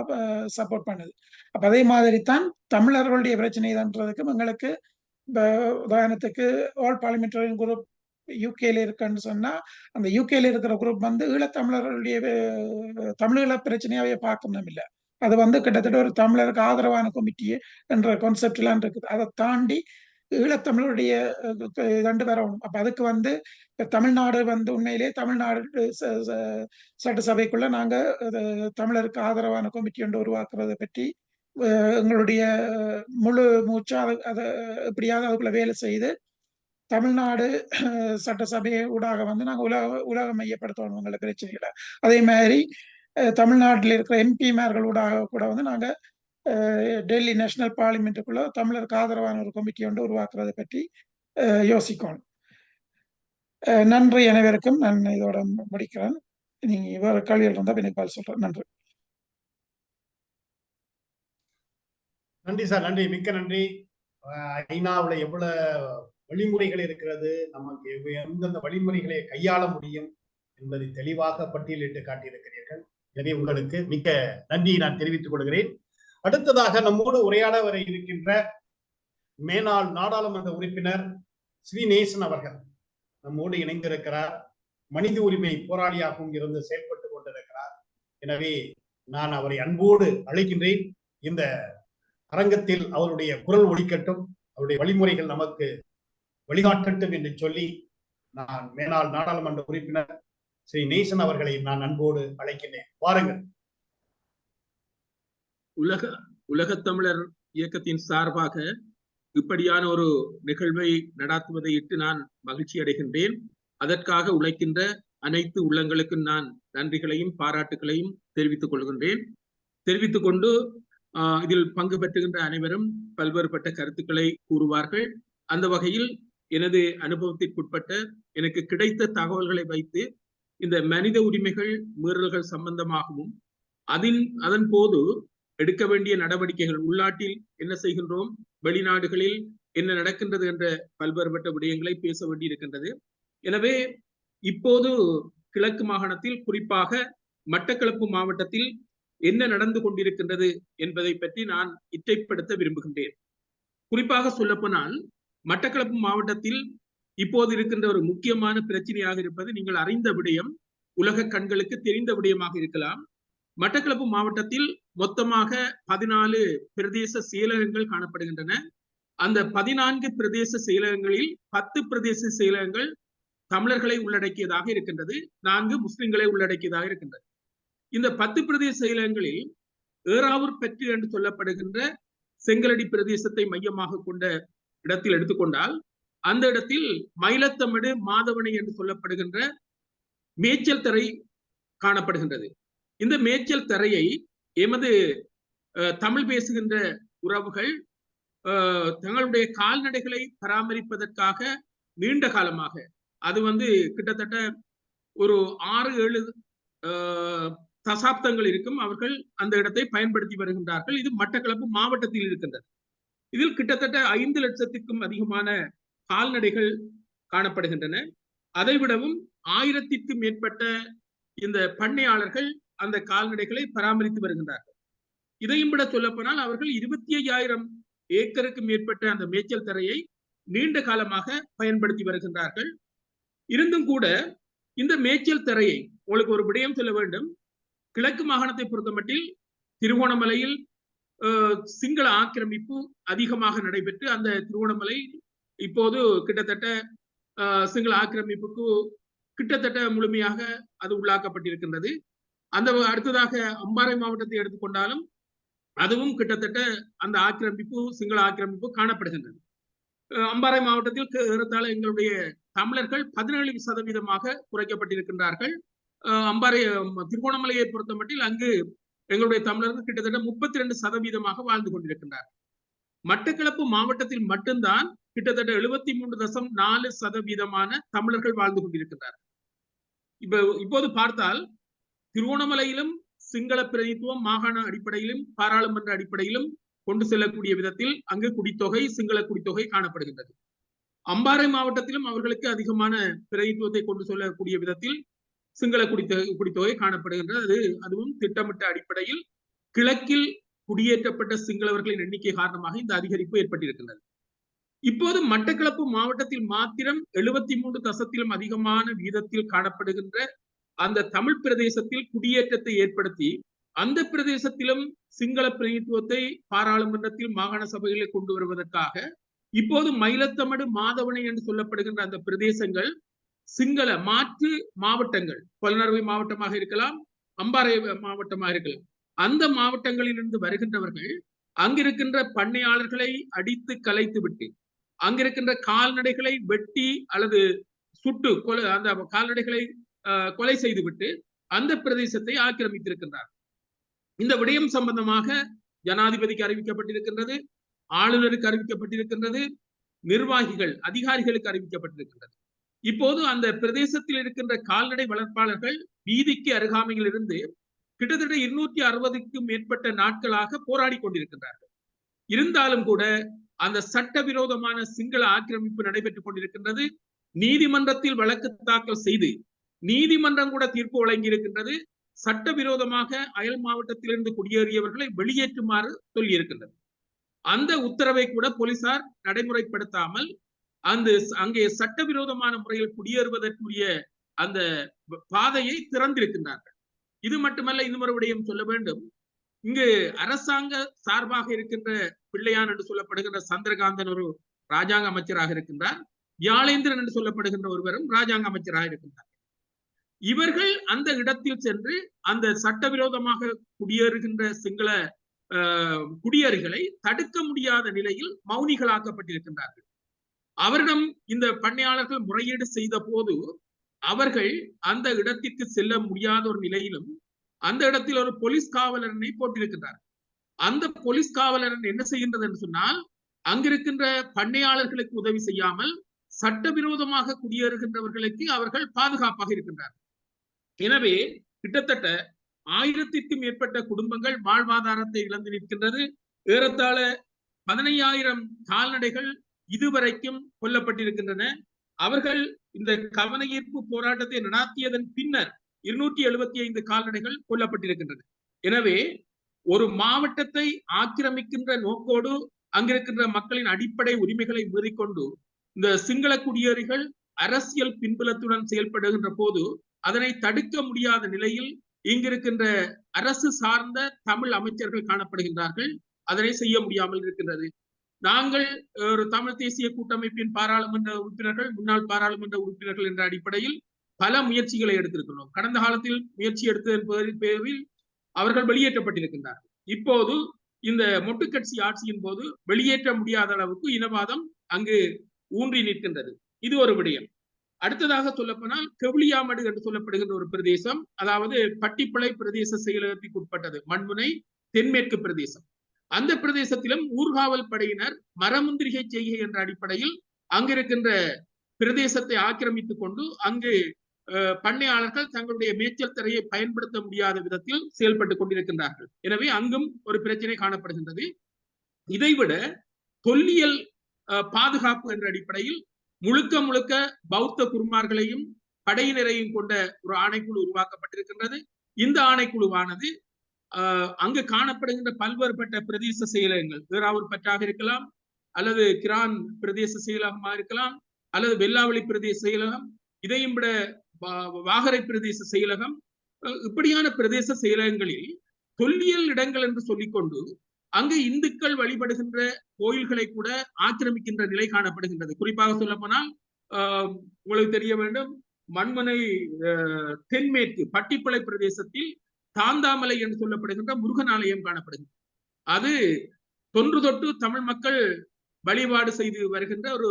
Speaker 2: சப்போர்ட் பண்ணுது. அப்ப அதே மாதிரி தான் தமிழர்களுடைய பிரச்சனை தான்றதுக்கும் எங்களுக்கு உதாரணத்துக்கு ஆல் பார்லிமெண்டரியன் குரூப் யூகேல இருக்குன்னு சொன்னா அந்த யூகேல இருக்கிற குரூப் வந்து ஈழத்தமிழர்களுடைய தமிழீழ பிரச்சனையாவே பார்க்கணும் இல்லை. அது வந்து கிட்டத்தட்ட ஒரு தமிழருக்கு ஆதரவான கமிட்டி என்ற கான்செப்ட் எல்லாம் இருக்குது. அதை தாண்டி ஈழத்தமிழருடைய ரெண்டு வரணும். அப்ப அதுக்கு வந்து தமிழ்நாடு வந்து உண்மையிலே தமிழ்நாடு சட்டசபைக்குள்ள நாங்க தமிழருக்கு ஆதரவான கமிட்டி ஒன்று உருவாக்குறதை பற்றி எங்களுடைய முழு மூச்சா அதை எப்படியாவது அதுக்குள்ள வேலை செய்து தமிழ்நாடு சட்டசபை ஊடாக வந்து நாங்கள் உலக மையப்படுத்தணும் எங்களை பிரச்சனைகளை. அதே மாதிரி தமிழ்நாட்டில் இருக்கிற எம்பிமார்கள் ஊடாக கூட வந்து நாங்கள் டெல்லி நேஷனல் பார்லிமெண்ட்டுக்குள்ள தமிழருக்கு ஆதரவான ஒரு கமிட்டி ஒன்று உருவாக்குறதை பற்றி யோசிக்கணும். நன்றி அனைவருக்கும். நான் இதோட முடிக்கிறேன். நீங்க வேற கேள்விகள் இருந்தா எனக்கு பால் சொல்றேன். நன்றி.
Speaker 1: நன்றி சார், நன்றி, மிக்க நன்றி. ஐநாவுல எவ்வளவு வழிமுறைகள் இருக்கிறது, நமக்கு எந்தெந்த வழிமுறைகளை கையாள முடியும் என்பதை தெளிவாக பட்டியலிட்டு காட்டியிருக்கிறீர்கள். எனவே உங்களுக்கு மிக்க நன்றியை நான் தெரிவித்துக் கொள்கிறேன். அடுத்ததாக நம்மோடு உரையாட வர இருக்கின்ற மேனாள் நாடாளுமன்ற உறுப்பினர் ஸ்ரீநேசன் அவர்கள் நம்மோடு இணைந்திருக்கிறார். மனித உரிமை போராளியாகவும் இருந்து செயல்பட்டு கொண்டிருக்கிறார். எனவே நான் அவரை அன்போடு அழைக்கின்றேன். இந்த அரங்கத்தில் அவருடைய குரல் ஒலிக்கட்டும், அவருடைய வழிமுறைகள் நமக்கு வழிகாட்டட்டும் என்று சொல்லி நான் மேனாள் நாடாளுமன்ற உறுப்பினர் ஸ்ரீ நேசன் அவர்களை நான் அன்போடு அழைக்கின்றேன். வாருங்கள்.
Speaker 3: உலகத் தமிழர் இயக்கத்தின் சார்பாக இப்படியான ஒரு நிகழ்வை நடாத்துவதை இட்டு நான் மகிழ்ச்சி அடைகின்றேன். அதற்காக உழைக்கின்ற அனைத்து உள்ளங்களுக்கும் நான் நன்றிகளையும் பாராட்டுகளையும் தெரிவித்துக் கொள்கின்றேன். தெரிவித்துக் கொண்டு இதில் பங்கு பெற்றுகின்ற அனைவரும் பல்வேறுபட்ட கருத்துக்களை கூறுவார்கள். அந்த வகையில் எனது அனுபவத்திற்குட்பட்ட எனக்கு கிடைத்த தகவல்களை வைத்து இந்த மனித உரிமைகள் மீறல்கள் சம்பந்தமாகவும் அதன் போது எடுக்க வேண்டிய நடவடிக்கைகள், உள்நாட்டில் என்ன செய்கின்றோம், வெளிநாடுகளில் என்ன நடக்கின்றது என்ற பல்வேறுபட்ட விடயங்களை பேச வேண்டியிருக்கின்றது. எனவே இப்போது கிழக்கு மாகாணத்தில், குறிப்பாக மட்டக்களப்பு மாவட்டத்தில் என்ன நடந்து கொண்டிருக்கின்றது என்பதை பற்றி நான் இற்றைப்படுத்த விரும்புகின்றேன். குறிப்பாக சொல்லப்போனால் மட்டக்களப்பு மாவட்டத்தில் இப்போது இருக்கின்ற ஒரு முக்கியமான பிரச்சனையாக இருப்பது நீங்கள் அறிந்த விடயம், உலக கண்களுக்கு தெரிந்த விடயமாக இருக்கலாம். மட்டக்களப்பு மாவட்டத்தில் மொத்தமாக 14 பிரதேச செயலகங்கள் காணப்படுகின்றன. அந்த 14 பிரதேச செயலகங்களில் 10 பிரதேச செயலகங்கள் தமிழர்களை உள்ளடக்கியதாக இருக்கின்றது, 4 முஸ்லிம்களை உள்ளடக்கியதாக இருக்கின்றது. இந்த 10 பிரதேச செயலகங்களில் ஏறாவூர் பெற்று என்று சொல்லப்படுகின்ற செங்கலடி பிரதேசத்தை மையமாக கொண்ட இடத்தில் எடுத்துக்கொண்டால், அந்த இடத்தில் மயிலத்தமடு மாதவனை என்று சொல்லப்படுகின்ற மேய்ச்சல் தரை காணப்படுகின்றது. இந்த மேய்ச்சல் தரையை எமது தமிழ் பேசுகின்ற உறவுகள் தங்களுடைய கால்நடைகளை பராமரிப்பதற்காக நீண்ட காலமாக, அது கிட்டத்தட்ட ஒரு 6-7 தசாப்தங்கள் இருக்கும், அவர்கள் அந்த இடத்தை பயன்படுத்தி வருகின்றார்கள். இது மட்டக்களப்பு மாவட்டத்தில் இருக்கின்றது. இதில் கிட்டத்தட்ட 5 லட்சத்திற்கும் அதிகமான கால்நடைகள் காணப்படுகின்றன. அதை விடவும் 1000த்திற்கும் மேற்பட்ட இந்த பண்ணையாளர்கள் அந்த கால்நடைகளை பராமரித்து வருகின்றார்கள். இதையும் விட சொல்லப்போனால் அவர்கள் 25,000 ஏக்கருக்கு மேற்பட்ட அந்த மேய்ச்சல் தரையை நீண்ட காலமாக பயன்படுத்தி வருகின்றார்கள். இருந்தும் கூட இந்த மேய்ச்சல் தரையை உங்களுக்கு ஒரு விடயம் சொல்ல வேண்டும். கிழக்கு மாகாணத்தை பொறுத்தமட்டில் திருகோணமலையில் சிங்கள ஆக்கிரமிப்பு அதிகமாக நடைபெற்று, அந்த திருகோணமலை இப்போது கிட்டத்தட்ட சிங்கள ஆக்கிரமிப்புக்கு கிட்டத்தட்ட முழுமையாக அது உள்ளாக்கப்பட்டிருக்கின்றது. அந்த அடுத்ததாக அம்பாறை மாவட்டத்தை எடுத்துக்கொண்டாலும் அதுவும் கிட்டத்தட்ட அந்த ஆக்கிரமிப்பு, சிங்கள ஆக்கிரமிப்பு காணப்படுகின்றது. அம்பாறை மாவட்டத்தில் ஏறத்தாழ எங்களுடைய தமிழர்கள் 17% குறைக்கப்பட்டிருக்கின்றார்கள். அம்பாறை திருகோணமலையை பொறுத்தமட்டில் அங்கு எங்களுடைய தமிழர்கள் கிட்டத்தட்ட 32% வாழ்ந்து கொண்டிருக்கின்றார்கள். மட்டக்களப்பு மாவட்டத்தில் மட்டும்தான் கிட்டத்தட்ட 73.4% தமிழர்கள் வாழ்ந்து கொண்டிருக்கின்றார்கள். இப்போது பார்த்தால் திருகோணமலையிலும் சிங்கள பிரதித்துவம் மாகாண அடிப்படையிலும் பாராளுமன்ற அடிப்படையிலும் கொண்டு செல்லக்கூடிய விதத்தில் அங்கு குடித்தொகை, சிங்கள குடித்தொகை காணப்படுகின்றது. அம்பாறை மாவட்டத்திலும் அவர்களுக்கு அதிகமான பிரதித்துவத்தை கொண்டு செல்லக்கூடிய விதத்தில் சிங்கள குடித்தொகை காணப்படுகின்றது. அதுவும் திட்டமிட்ட அடிப்படையில் கிழக்கில் குடியேற்றப்பட்ட சிங்களவர்களின் எண்ணிக்கை காரணமாக இந்த அதிகரிப்பு ஏற்பட்டிருக்கின்றது. இப்போது மட்டக்களப்பு மாவட்டத்தில் மாத்திரம் 73% அதிகமான வீதத்தில் காணப்படுகின்ற அந்த தமிழ் பிரதேசத்தில் குடியேற்றத்தை ஏற்படுத்தி, அந்த பிரதேசத்திலும் சிங்கள பிரதித்துவத்தை பாராளுமன்றத்தில் மாகாண சபைகளை கொண்டு வருவதற்காக இப்போது மயிலத்தமடு மாதவனை என்று சொல்லப்படுகின்ற அந்த பிரதேசங்கள் சிங்கள மாற்று மாவட்டங்கள், பொலனறுவை மாவட்டமாக இருக்கலாம், அம்பாறை மாவட்டமாக இருக்கலாம், அந்த மாவட்டங்களிலிருந்து வருகின்றவர்கள் அங்கிருக்கின்ற பண்ணையாளர்களை அடித்து கலைத்து விட்டு, அங்கிருக்கின்ற கால்நடைகளை வெட்டி அல்லது சுட்டு அந்த கால்நடைகளை கொலை செய்துவிட்டு அந்த பிரதேசத்தை ஆக்கிரமித்திருக்கின்றார். இந்த விடயம் சம்பந்தமாக ஜனாதிபதிக்கு அறிவிக்கப்பட்டிருக்கின்றது, ஆளுநருக்கு அறிவிக்கப்பட்டிருக்கின்றது, நிர்வாகிகள் அதிகாரிகளுக்கு அறிவிக்கப்பட்டிருக்கின்றது. இப்போது அந்த பிரதேசத்தில் இருக்கின்ற கால்நடை வளர்ப்பாளர்கள் வீதிக்கு அருகாமையில் இருந்து கிட்டத்தட்ட 260க்கும் மேற்பட்ட நாட்களாக போராடி கொண்டிருக்கின்றார்கள். இருந்தாலும் கூட அந்த சட்டவிரோதமான சிங்கள ஆக்கிரமிப்பு நடைபெற்றுக் கொண்டிருக்கின்றது. நீதிமன்றத்தில் வழக்கு தாக்கல் செய்து நீதிமன்றம் கூட தீர்ப்பு வழங்கி இருக்கின்றது. சட்டவிரோதமாக அயல் மாவட்டத்திலிருந்து குடியேறியவர்களை வெளியேற்றுமாறு சொல்லி இருக்கின்றது. அந்த உத்தரவை கூட போலீசார் நடைமுறைப்படுத்தாமல் அங்கே சட்டவிரோதமான முறையில் குடியேறுவதற்குரிய அந்த பாதையை திறந்திருக்கின்றார்கள். இது மட்டுமல்ல, இன்னொரு விடயம் சொல்ல வேண்டும். இங்கு அரசாங்க சார்பாக இருக்கின்ற பிள்ளையான் என்று சொல்லப்படுகின்ற சந்திரகாந்தன் ஒரு ராஜாங்க அமைச்சராக இருக்கின்றார். வியாழேந்திரன் என்று சொல்லப்படுகின்ற ஒருவரும் ராஜாங்க அமைச்சராக இருக்கின்றார். இவர்கள் அந்த இடத்தில் சென்று அந்த சட்டவிரோதமாக குடியேறுகின்ற சிங்கள குடியேறிகளை தடுக்க முடியாத நிலையில் மௌனிகளாக்கப்பட்டிருக்கின்றார்கள். அவரிடம் இந்த பண்ணையாளர்கள் முறையீடு செய்த போது அவர்கள் அந்த இடத்திற்கு செல்ல முடியாத ஒரு நிலையிலும் அந்த இடத்தில் ஒரு போலீஸ் காவலரனை போட்டிருக்கின்றார். அந்த போலீஸ் காவலரன் என்ன செய்கின்றது என்று சொன்னால், அங்கிருக்கின்ற பண்ணையாளர்களுக்கு உதவி செய்யாமல் சட்டவிரோதமாக குடியேறுகின்றவர்களுக்கு அவர்கள் பாதுகாப்பாக இருக்கின்றார்கள். எனவே கிட்டத்தட்ட 1000க்கும் மேற்பட்ட குடும்பங்கள் வாழ்வாதாரத்தை இழந்து நிற்கின்றது. ஏறத்தாழ 15,000 கால்நடைகள் இதுவரைக்கும் கொல்லப்பட்டிருக்கின்றன. அவர்கள் இந்த கவன ஈர்ப்பு போராட்டத்தை நடாத்தியதன் பின்னர் 275 கால்நடைகள் கொல்லப்பட்டிருக்கின்றன. எனவே ஒரு மாவட்டத்தை ஆக்கிரமிக்கின்ற நோக்கோடு அங்கிருக்கின்ற மக்களின் அடிப்படை உரிமைகளை மீறிக்கொண்டு இந்த சிங்கள குடியேறிகள் அரசியல் பின்புலத்துடன் செயல்படுகின்ற போது அதனை தடுக்க முடியாத நிலையில் இங்கிருக்கின்ற அரசு சார்ந்த தமிழ் அமைச்சர்கள் காணப்படுகின்றார்கள். அதனை செய்ய முடியாமல் இருக்கின்றது. நாங்கள் ஒரு தமிழ் தேசிய கூட்டமைப்பின் பாராளுமன்ற உறுப்பினர்கள், முன்னாள் பாராளுமன்ற உறுப்பினர்கள் என்ற அடிப்படையில் பல முயற்சிகளை எடுத்திருக்கிறோம். கடந்த காலத்தில் முயற்சி எடுத்ததன் பேரில் அவர்கள் வெளியேற்றப்பட்டிருக்கின்றார்கள். இப்போது இந்த மொட்டு கட்சி ஆட்சியின் போது வெளியேற்ற முடியாத அளவுக்கு இனவாதம் அங்கு ஊன்றி நிற்கின்றது. இது ஒரு விடயம். அடுத்ததாக சொல்லப்போனால் கெவிலியாமடு என்று சொல்லப்படுகின்ற ஒரு பிரதேசம், அதாவது பட்டிப்பளை பிரதேச செயலகத்திற்கு உட்பட்டது, மண்முனை தென்மேற்கு பிரதேசம். அந்த பிரதேசத்திலும் ஊர்காவல் படையினர் மரமுந்திரிகை செய்கை என்ற அடிப்படையில் அங்கிருக்கின்ற பிரதேசத்தை ஆக்கிரமித்துக் கொண்டு அங்கு பண்ணையாளர்கள் தங்களுடைய மேய்ச்சல் தரையை பயன்படுத்த முடியாத விதத்தில் செயல்பட்டுக் கொண்டிருக்கின்றார்கள். எனவே அங்கும் ஒரு பிரச்சனை காணப்படுகின்றது. இதைவிட தொல்லியல் பாதுகாப்பு என்ற அடிப்படையில் முழுக்க முழுக்க பௌத்த குருமார்களையும் படையினரையும் கொண்ட ஒரு ஆணைக்குழு உருவாக்கப்பட்டிருக்கின்றது. இந்த ஆணைக்குழுவானது அங்கு காணப்படுகின்ற பல்வேறுபட்ட பிரதேச செயலகங்கள், வேறாவூர் பற்றாக இருக்கலாம், அல்லது கிரான் பிரதேச செயலகமாக இருக்கலாம், அல்லது வெள்ளாவளி பிரதேச செயலகம், இதையும் விட வாகரை பிரதேச செயலகம், இப்படியான பிரதேச செயலகங்களில் தொல்லியல் இடங்கள் என்று சொல்லிக்கொண்டு அங்கு இந்துக்கள் வழிபடுகின்ற கோயில்களை கூட ஆக்கிரமிக்கின்ற நிலை காணப்படுகின்றது. குறிப்பாக சொல்ல போனால் உங்களுக்கு தெரிய வேண்டும், மண்முனை தென்மேற்கு பட்டிப்பளை பிரதேசத்தில் தாந்தாமலை என்று சொல்லப்படுகின்ற முருகன் ஆலயம் காணப்படுகிறது. அது தொன்று தொட்டு தமிழ் மக்கள் வழிபாடு செய்து வருகின்ற ஒரு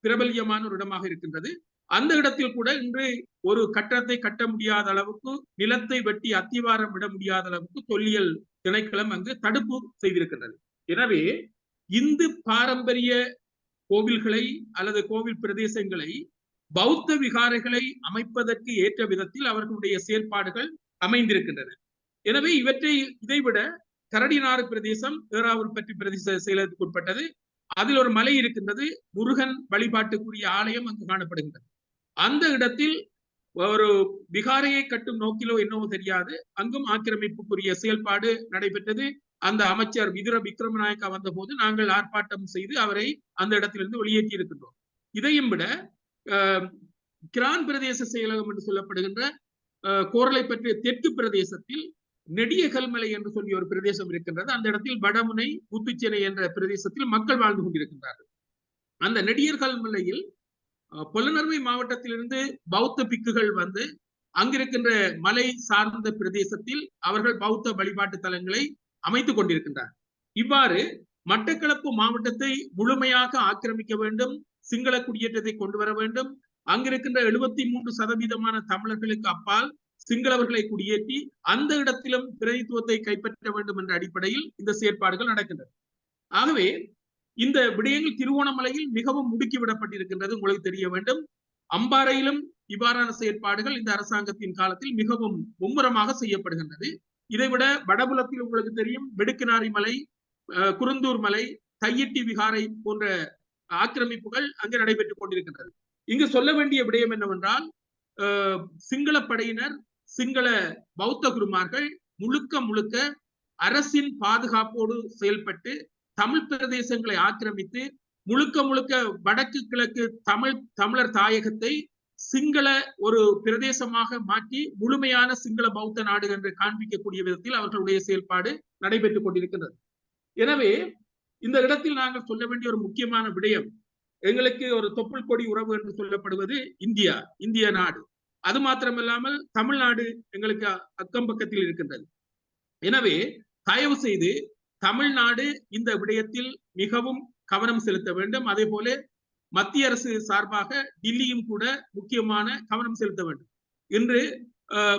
Speaker 3: பிரபல்யமான ஒரு இடமாக இருக்கின்றது. அந்த இடத்தில் கூட இன்று ஒரு கட்டடத்தை கட்ட முடியாத அளவுக்கு, நிலத்தை வெட்டி அத்திவாரம் விட முடியாத அளவுக்கு தொல்லியல் திணைக்களம் அங்கு தடுப்பு செய்திருக்கின்றது. எனவே இந்து பாரம்பரிய கோவில்களை அல்லது கோவில் பிரதேசங்களை பௌத்த விகாரைகளை அமைப்பதற்கு ஏற்ற விதத்தில் அவர்களுடைய செயல்பாடுகள் அமைந்திருக்கின்றன. எனவே இதைவிட கரடிநாடு பிரதேசம் வேறாவூர் பற்றி பிரதேச செயலகத்துக்கு உட்பட்டது. அதில் ஒரு மலை இருக்கின்றது, முருகன் வழிபாட்டுக்குரிய ஆலயம் அங்கு காணப்படுகின்றது. அந்த இடத்தில் ஒரு விகாரையை கட்டும் நோக்கிலோ என்னவோ தெரியாது, அங்கும் ஆக்கிரமிப்புக்குரிய செயல்பாடு நடைபெற்றது. அந்த அமைச்சர் விதுர விக்ரமநாயக்கா வந்த போது நாங்கள் ஆர்ப்பாட்டம் செய்து அவரை அந்த இடத்திலிருந்து வெளியேற்றி இருக்கின்றோம். இதையும் விட கிரான் பிரதேச செயலகம் என்று சொல்லப்படுகின்ற கோரளை பற்றிய தெற்கு பிரதேசத்தில் நெடியகல்மலை என்று சொல்லி ஒரு பிரதேசம் இருக்கின்றது. அந்த இடத்தில் வடமுனை புத்துச்சேனை என்ற பிரதேசத்தில் மக்கள் வாழ்ந்து கொண்டிருக்கின்றார்கள். அந்த நெடியகல்மலையில் பொலனறுவை மாவட்டத்திலிருந்து பௌத்த பிக்குகள் வந்து அங்கிருக்கின்ற மலை சார்ந்த பிரதேசத்தில் அவர்கள் பௌத்த வழிபாட்டு தலங்களை அமைத்துக் கொண்டிருக்கின்றார். இவ்வாறு மட்டக்களப்பு மாவட்டத்தை முழுமையாக ஆக்கிரமிக்க வேண்டும், சிங்கள குடியேற்றத்தை கொண்டு வர வேண்டும், அங்கிருக்கின்ற 73% தமிழர்களுக்கு அப்பால் சிங்களவர்களை குடியேற்றி அந்த இடத்திலும் பிரதித்துவத்தை கைப்பற்ற வேண்டும் என்ற அடிப்படையில் இந்த செயற்பாடுகள் நடக்கின்றன. ஆகவே இந்த விடயங்கள் திருவோணமலையில் மிகவும் முடுக்கி விடப்பட்டிருக்கின்றது. உங்களுக்கு தெரிய வேண்டும், அம்பாறையிலும் இவ்வாறான செயற்பாடுகள் இந்த அரசாங்கத்தின் காலத்தில் மிகவும் மும்முரமாக செய்யப்படுகின்றது. இதைவிட வடபுலத்தில் உங்களுக்கு தெரியும், வெடுக்குநாரி மலை, குருந்தூர் மலை, தையிட்டி விகாரை போன்ற ஆக்கிரமிப்புகள் அங்கு நடைபெற்றுக் கொண்டிருக்கின்றது. இங்கு சொல்ல வேண்டிய விடயம் என்னவென்றால், சிங்கள படையினர், சிங்கள பௌத்த குருமார்கள் முழுக்க முழுக்க அரசின் பாதுகாப்போடு செயல்பட்டு தமிழ் பிரதேசங்களை ஆக்கிரமித்து முழுக்க முழுக்க வடக்கு கிழக்கு தமிழர் தாயகத்தை சிங்கள ஒரு பிரதேசமாக மாற்றி முழுமையான சிங்கள பௌத்த நாடு என்று காண்பிக்கக்கூடிய விதத்தில் அவர்களுடைய செயல்பாடு நடைபெற்றுக் கொண்டிருக்கின்றது. எனவே இந்த இடத்தில் நாங்கள் சொல்ல வேண்டிய ஒரு முக்கியமான விடயம், எங்களுக்கு ஒரு தொப்புள் கொடி உறவு என்று சொல்லப்படுவது இந்திய நாடு. அது மாத்திரமில்லாமல் தமிழ்நாடு எங்களுக்கு அக்கம் பக்கத்தில் இருக்கின்றது. எனவே தயவு செய்து தமிழ்நாடு இந்த விடயத்தில் மிகவும் கவனம் செலுத்த வேண்டும். அதே போல மத்திய அரசு சார்பாக டில்லியும் கூட முக்கியமான கவனம் செலுத்த வேண்டும். இன்று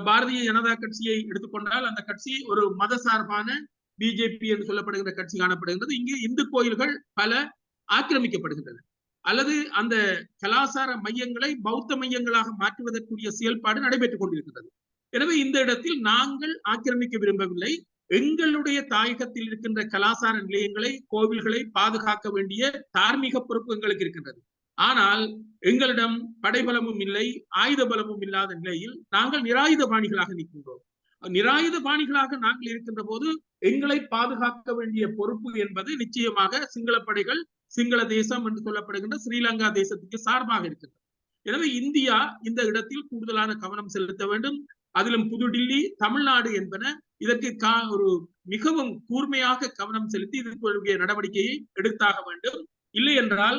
Speaker 3: பாரதிய ஜனதா கட்சியை எடுத்துக்கொண்டால் அந்த கட்சி ஒரு மத சார்பான பிஜேபி என்று சொல்லப்படுகின்ற கட்சி காணப்படுகின்றது. இங்கு இந்து கோயில்கள் பல ஆக்கிரமிக்கப்படுகின்றன, அல்லது அந்த கலாச்சார மையங்களை பௌத்த மையங்களாக மாற்றுவதற்குரிய செயல்பாடு நடைபெற்றுக் கொண்டிருக்கின்றது. எனவே இந்த இடத்தில் நாங்கள் ஆக்கிரமிக்க விரும்பவில்லை. எங்களுடைய தாயகத்தில் இருக்கின்ற கலாச்சார நிலையங்களை, கோவில்களை பாதுகாக்க வேண்டிய தார்மீக பொறுப்பு எங்களுக்கு இருக்கின்றது. ஆனால் எங்களிடம் படைபலமும் இல்லை, ஆயுத பலமும் இல்லாத நிலையில் நாங்கள் நிராயுத பாணிகளாக நிற்கின்றோம். நிராயுத பாணிகளாக நாங்கள் இருக்கின்ற போது எங்களை பாதுகாக்க வேண்டிய பொறுப்பு என்பது நிச்சயமாக சிங்கள படைகள், சிங்கள தேசம் என்று சொல்லப்படுகின்ற ஸ்ரீலங்கா தேசத்துக்கு சார்பாக இருக்கின்றது. எனவே இந்தியா இந்த இடத்தில் கூடுதலான கவனம் செலுத்த வேண்டும். அதிலும் புதுடில்லி, தமிழ்நாடு என்பன இதற்கு ஒரு மிகவும் கூர்மையாக கவனம் செலுத்தி இதற்குரிய நடவடிக்கையை எடுத்தாக வேண்டும். இல்லை என்றால்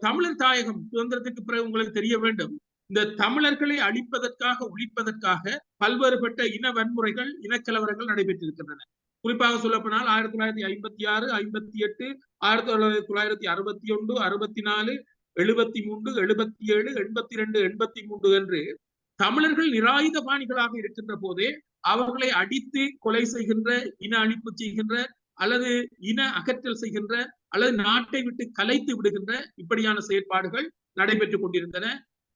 Speaker 3: தமிழர் தாயகம் சுதந்திரத்துக்கு பிறகு உங்களுக்கு தெரிய வேண்டும், இந்த தமிழர்களை அழிப்பதற்காக ஒழிப்பதற்காக பல்வேறுபட்ட இன வன்முறைகள் இனக்கலவரங்கள் நடைபெற்றிருக்கின்றன. குறிப்பாக சொல்லப்போனால் 1956, 58, 1961, 64, 73, 77, 82, 83 என்று தமிழர்கள் நிராயுத பாணிகளாக இருக்கின்ற போதே அவர்களை அடித்து கொலை செய்கின்ற, இன அழிப்பு செய்கின்ற, அல்லது இன அகற்றல் செய்கின்ற, அல்லது நாட்டை விட்டு கலைத்து விடுகின்ற இப்படியான செயற்பாடுகள் நடைபெற்றுக் கொண்டிருந்தன.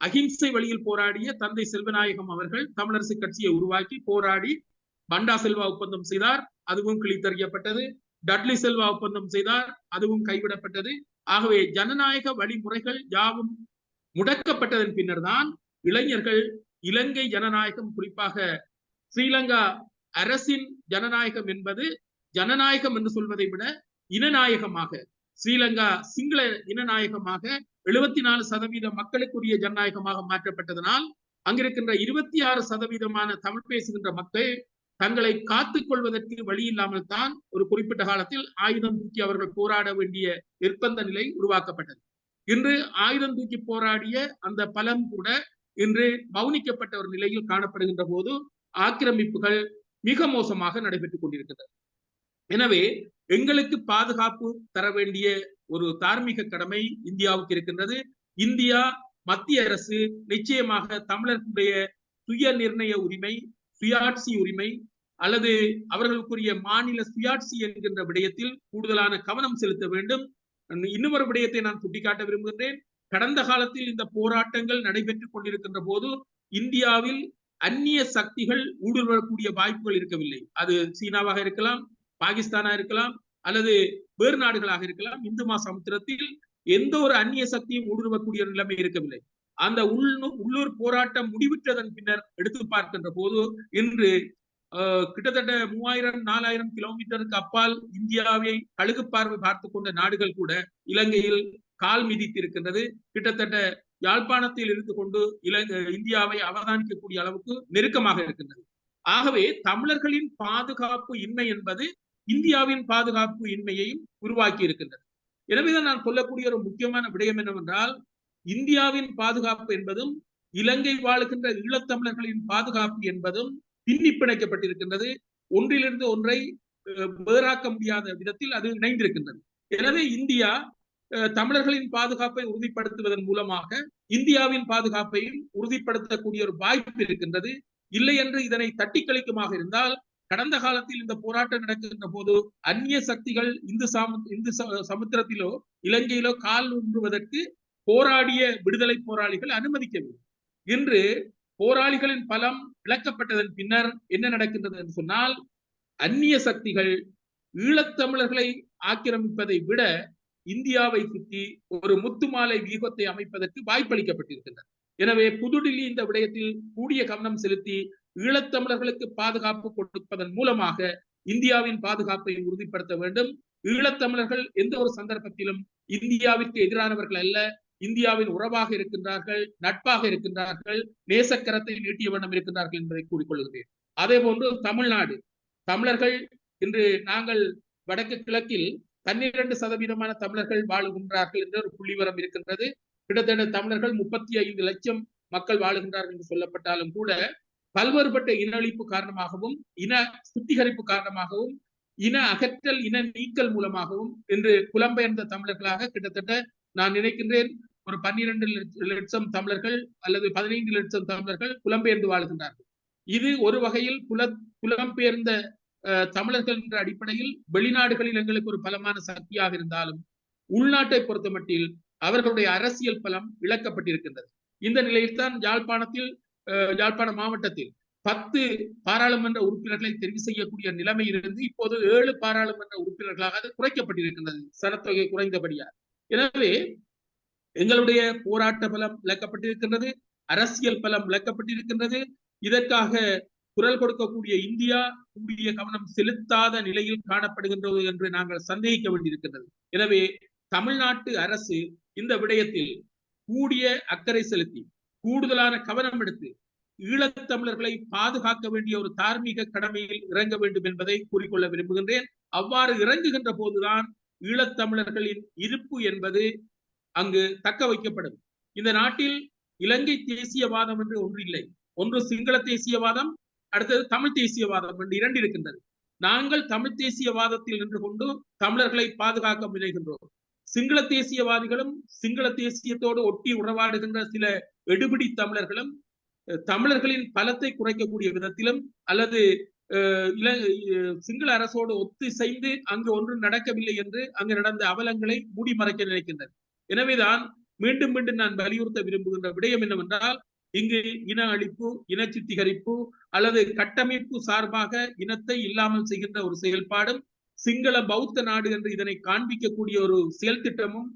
Speaker 3: அகிம்சை வழியில் போராடிய தந்தை செல்வநாயகம் அவர்கள் தமிழரசு கட்சியை உருவாக்கி போராடி பண்டா செல்வா ஒப்பந்தம் செய்தார், அதுவும் கிழித்தறியப்பட்டது. டட்லி செல்வா ஒப்பந்தம் செய்தார், அதுவும் கைவிடப்பட்டது. ஆகவே ஜனநாயக வழிமுறைகள் யாவும் முடக்கப்பட்டதன் பின்னர் தான் இளைஞர்கள் இலங்கை ஜனநாயகம், குறிப்பாக ஸ்ரீலங்கா அரசின் ஜனநாயகம் என்பது ஜனநாயகம் என்று சொல்வதை விட இனநாயகமாக, ஸ்ரீலங்கா சிங்கள இனநாயகமாக 74% மக்களுக்குரிய ஜனநாயகமாக மாற்றப்பட்டதனால் அங்கிருக்கின்ற 26% தமிழ் பேசுகின்ற மக்கள் தங்களை காத்துக் கொள்வதற்கு வழி இல்லாமல் தான் ஒரு குறிப்பிட்ட காலத்தில் ஆயுதம் தூக்கி அவர்கள் போராட வேண்டிய நிர்பந்த நிலை உருவாக்கப்பட்டது. இன்று ஆயுதம் தூக்கி போராடிய அந்த பலம் கூட இன்று மௌனிக்கப்பட்ட ஒரு நிலையில் காணப்படுகின்ற போது ஆக்கிரமிப்புகள் மிக மோசமாக நடைபெற்றுக் கொண்டிருக்கின்றன. எனவே எங்களுக்கு பாதுகாப்பு தர வேண்டிய ஒரு தார்மீக கடமை இந்தியாவுக்கு இருக்கின்றது. இந்தியா மத்திய அரசு நிச்சயமாக தமிழர்களுடைய சுய நிர்ணய உரிமை, சுயாட்சி உரிமை அல்லது அவர்களுக்குரிய மாநில சுயாட்சி என்கின்ற விடயத்தில் கூடுதலான கவனம் செலுத்த வேண்டும். இன்னொரு விடயத்தை நான் சுட்டிக்காட்ட விரும்புகின்றேன். கடந்த காலத்தில் இந்த போராட்டங்கள் நடைபெற்றுக் கொண்டிருக்கின்ற போது இந்தியாவில் அந்நிய சக்திகள் ஊடுருவக்கூடிய வாய்ப்புகள் இருக்கவில்லை. அது சீனாவாக இருக்கலாம், பாகிஸ்தானா இருக்கலாம், அல்லது வேறு நாடுகளாக இருக்கலாம். இந்து மகாசமுத்திரத்தில் எந்த ஒரு அந்நிய சக்தியும் ஊடுருவக்கூடிய நிலைமை இருக்கவில்லை. அந்த உள்ளூர் போராட்டம் முடிவுற்றதன் பின்னர் எடுத்து பார்க்கின்ற போது இன்று கிட்டத்தட்ட 3000-4000 கிலோமீட்டருக்கு அப்பால் இந்தியாவை கழுகு பார்வை பார்த்து கொண்ட நாடுகள் கூட இலங்கையில் கால் மிதித்திருக்கின்றது. கிட்டத்தட்ட யாழ்ப்பாணத்தில் இருந்து கொண்டு இந்தியாவை அவதானிக்கக்கூடிய அளவுக்கு நெருக்கமாக இருக்கின்றது. ஆகவே தமிழர்களின் பாதுகாப்பு இன்மை என்பது இந்தியாவின் பாதுகாப்பு இன்மையையும் உருவாக்கி இருக்கின்றது. எனவேதான் நான் சொல்லக்கூடிய ஒரு முக்கியமான விடயம் என்னவென்றால், இந்தியாவின் பாதுகாப்பு என்பதும் இலங்கை வாழுகின்ற ஈழத்தமிழர்களின் பாதுகாப்பு என்பதும் பின்னி பிணைக்கப்பட்டிருக்கின்றது. ஒன்றிலிருந்து ஒன்றை வேறாக்க முடியாத விதத்தில் அது இணைந்திருக்கின்றது. எனவே இந்தியா தமிழர்களின் பாதுகாப்பை உறுதிப்படுத்துவதன் மூலமாக இந்தியாவின் பாதுகாப்பையும் உறுதிப்படுத்தக்கூடிய ஒரு வாய்ப்பு இருக்கின்றது. இல்லை என்று இதனை தட்டி கழிக்குமாக இருந்தால், கடந்த காலத்தில் இந்த போராட்டம் நடக்கின்ற போது அந்நிய சக்திகள் இந்து சமுத்திரத்திலோ இலங்கையிலோ கால் ஊன்றுவதற்கு போராடிய விடுதலை போராளிகள் அனுமதிக்கவில்லை. இன்று போராளிகளின் பலம் இழக்கப்பட்டதன் பின்னர் என்ன நடக்கின்றது என்று சொன்னால், அந்நிய சக்திகள் ஈழத்தமிழர்களை ஆக்கிரமிப்பதை விட இந்தியாவை சுற்றி ஒரு முத்துமாலை வியூகத்தை அமைப்பதற்கு வாய்ப்பளிக்கப்பட்டிருக்கின்றன. எனவே புதுடில்லி இந்த விடயத்தில் கூடிய கவனம் செலுத்தி ஈழத்தமிழர்களுக்கு பாதுகாப்பு கொடுப்பதன் மூலமாக இந்தியாவின் பாதுகாப்பை உறுதிப்படுத்த வேண்டும். ஈழத்தமிழர்கள் எந்த ஒரு சந்தர்ப்பத்திலும் இந்தியாவிற்கு எதிரானவர்கள் அல்ல, இந்தியாவின் உறவாக இருக்கின்றார்கள், நட்பாக இருக்கின்றார்கள், நேசக்கரத்தை நீட்டிய வண்ணம் இருக்கின்றார்கள் என்பதை கூறிக்கொள்கிறேன். அதே போன்று தமிழ்நாடு, தமிழர்கள் இன்று நாங்கள் வடக்கு கிழக்கில் 12% தமிழர்கள் வாழுகின்றார்கள் என்ற ஒரு புள்ளிவரம் இருக்கின்றது. கிட்டத்தட்ட தமிழர்கள் 35 லட்சம் மக்கள் வாழுகின்றார்கள் என்று சொல்லப்பட்டாலும் கூட பல்வேறுபட்ட இன அழிப்பு காரணமாகவும், இன சுத்திகரிப்பு காரணமாகவும், இன அகற்றல், இன நீக்கல் மூலமாகவும் இன்று புலம்பெயர்ந்த தமிழர்களாக கிட்டத்தட்ட நான் நினைக்கின்றேன் ஒரு 12 லட்சம் தமிழர்கள் அல்லது 15 லட்சம் தமிழர்கள் புலம்பெயர்ந்து வாழுகின்றார்கள். இது ஒரு வகையில் புலம்பெயர்ந்த தமிழர்கள் என்ற அடிப்படையில் வெளிநாடுகளில் எங்களுக்கு ஒரு பலமான சக்தியாக இருந்தாலும், உள்நாட்டை பொறுத்தமட்டில் அவர்களுடைய அரசியல் பலம் இழக்கப்பட்டிருக்கின்றது. இந்த நிலையில்தான் யாழ்ப்பாண மாவட்டத்தில் 10 பாராளுமன்ற உறுப்பினர்களை தெரிவு செய்யக்கூடிய நிலைமை இருந்து இப்போது 7 பாராளுமன்ற உறுப்பினர்களாக அது குறைக்கப்பட்டிருக்கின்றது, சனத்தொகை குறைந்தபடியால். எனவே எங்களுடைய போராட்ட பலம் இழக்கப்பட்டிருக்கின்றது, அரசியல் பலம் இழக்கப்பட்டிருக்கின்றது. இதற்காக குரல் கொடுக்கக்கூடிய இந்தியா கூடிய கவனம் செலுத்தாத நிலையில் காணப்படுகின்றது என்று நாங்கள் சந்தேகிக்க வேண்டியிருக்கின்றது. எனவே தமிழ்நாட்டு அரசு இந்த விடயத்தில் கூடிய அக்கறை செலுத்தி கூடுதலான கவனம் எடுத்து ஈழத்தமிழர்களை பாதுகாக்க வேண்டிய ஒரு தார்மீக கடமையில் இறங்க வேண்டும் என்பதை கூறிக்கொள்ள விரும்புகின்றேன். அவ்வாறு இறங்குகின்ற போதுதான் ஈழத்தமிழர்களின் இருப்பு என்பது அங்கு தக்க வைக்கப்படும். இந்த நாட்டில் இலங்கை தேசியவாதம் என்று ஒன்று இல்லை. ஒன்று சிங்கள தேசியவாதம், அடுத்தது தமிழ் தேசியவாதம் என்று இரண்டு இருக்கின்றது. நாங்கள் தமிழ் தேசியவாதத்தில் நின்று கொண்டு தமிழர்களை பாதுகாக்க முனைகின்றோம். சிங்கள தேசியவாதிகளும் சிங்கள தேசியத்தோடு ஒட்டி உறவாடுகின்ற சில எடுபிடி தமிழர்களும் தமிழர்களின் பலத்தை குறைக்கக்கூடிய விதத்திலும் அல்லது சிங்கள அரசோடு ஒத்திசைந்து அங்கு ஒன்றும் நடக்கவில்லை என்று அங்கு நடந்த அவலங்களை மூடி மறைக்க நினைக்கின்றனர். எனவேதான் மீண்டும் மீண்டும் நான் வலியுறுத்த விரும்புகின்ற விடயம் என்னவென்றால், இங்கு இன அழிப்பு, இன சுத்திகரிப்பு அல்லது கட்டமைப்பு சார்பாக இனத்தை இல்லாமல் செய்கின்ற ஒரு செயல்பாடும், சிங்கள பௌத்த நாடு என்று இதனை காண்பிக்கக்கூடிய ஒரு செயல் திட்டமும்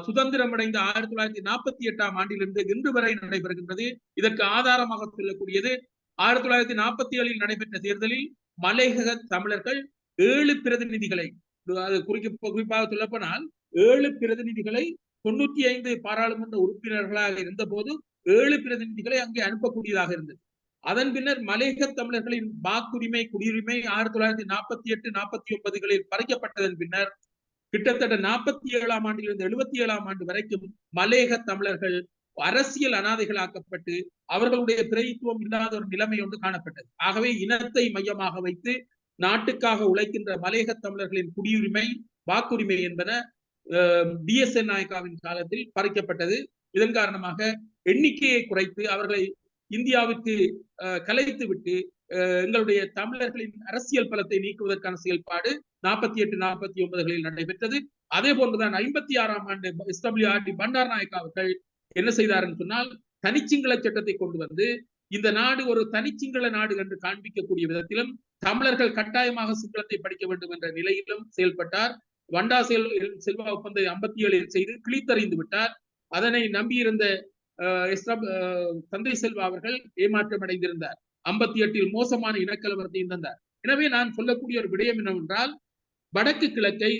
Speaker 3: சுதந்திரம் அடைந்த 1948ஆம் ஆண்டிலிருந்து இன்று வரை நடைபெறுகின்றது. இதற்கு ஆதாரமாக சொல்லக்கூடியது 1947 நடைபெற்ற தேர்தலில் மலையக தமிழர்கள் 7 பிரதிநிதிகளை, குறிப்பாக சொல்லப்போனால் 7 பிரதிநிதிகளை 95 பாராளுமன்ற உறுப்பினர்களாக இருந்த போது 7 பிரதிநிதிகளை அங்கே அனுப்பக்கூடியதாக இருந்தது. அதன் பின்னர் மலையக தமிழர்களின் வாக்குரிமை, குடியுரிமை 1948-49களில் பறிக்கப்பட்டதன் பின்னர் கிட்டத்தட்ட 47ஆம் ஆண்டிலிருந்து 77ஆம் ஆண்டு வரைக்கும் மலையக தமிழர்கள் அரசியல் அனாதைகளாக்கப்பட்டு அவர்களுடைய பிரதித்துவம் இல்லாத ஒரு நிலைமை ஒன்று காணப்பட்டது. ஆகவே இனத்தை மையமாக வைத்து நாட்டுக்காக உழைக்கின்ற மலையக தமிழர்களின் குடியுரிமை, வாக்குரிமை என்பன டிஎஸ்என் நாயக்காவின் காலத்தில் பறிக்கப்பட்டது. இதன் காரணமாக எண்ணிக்கையை குறைத்து அவர்களை இந்தியாவுக்கு கலைத்து விட்டு எங்களுடைய தமிழர்களின் அரசியல் பலத்தை நீக்குவதற்கான செயல்பாடு 48-49களில் நடைபெற்றது. அதே போன்றுதான் 56ஆம் ஆண்டு SWRD பண்டார் நாயக்கா அவர்கள் என்ன செய்தார்னு சொன்னால், தனிச்சிங்கள சட்டத்தை கொண்டு வந்து இந்த நாடு ஒரு தனிச்சிங்கள நாடு என்று காண்பிக்கக்கூடிய விதத்திலும் தமிழர்கள் கட்டாயமாக சிங்களத்தை படிக்க வேண்டும் என்ற நிலையிலும் செயல்பட்டார். வண்டா செல்வா ஒப்பந்தத்தை 57 செய்து கிழித்தறிந்து விட்டார். அதனை நம்பியிருந்த தந்தை செல்வா அவர்கள் ஏமாற்றம் அடைந்திருந்தார். 58 மோசமான இனக்கலவரத்தையும் தந்தார். எனவே நான் சொல்லக்கூடிய ஒரு விடயம் என்னவென்றால், வடக்கு கிழக்கை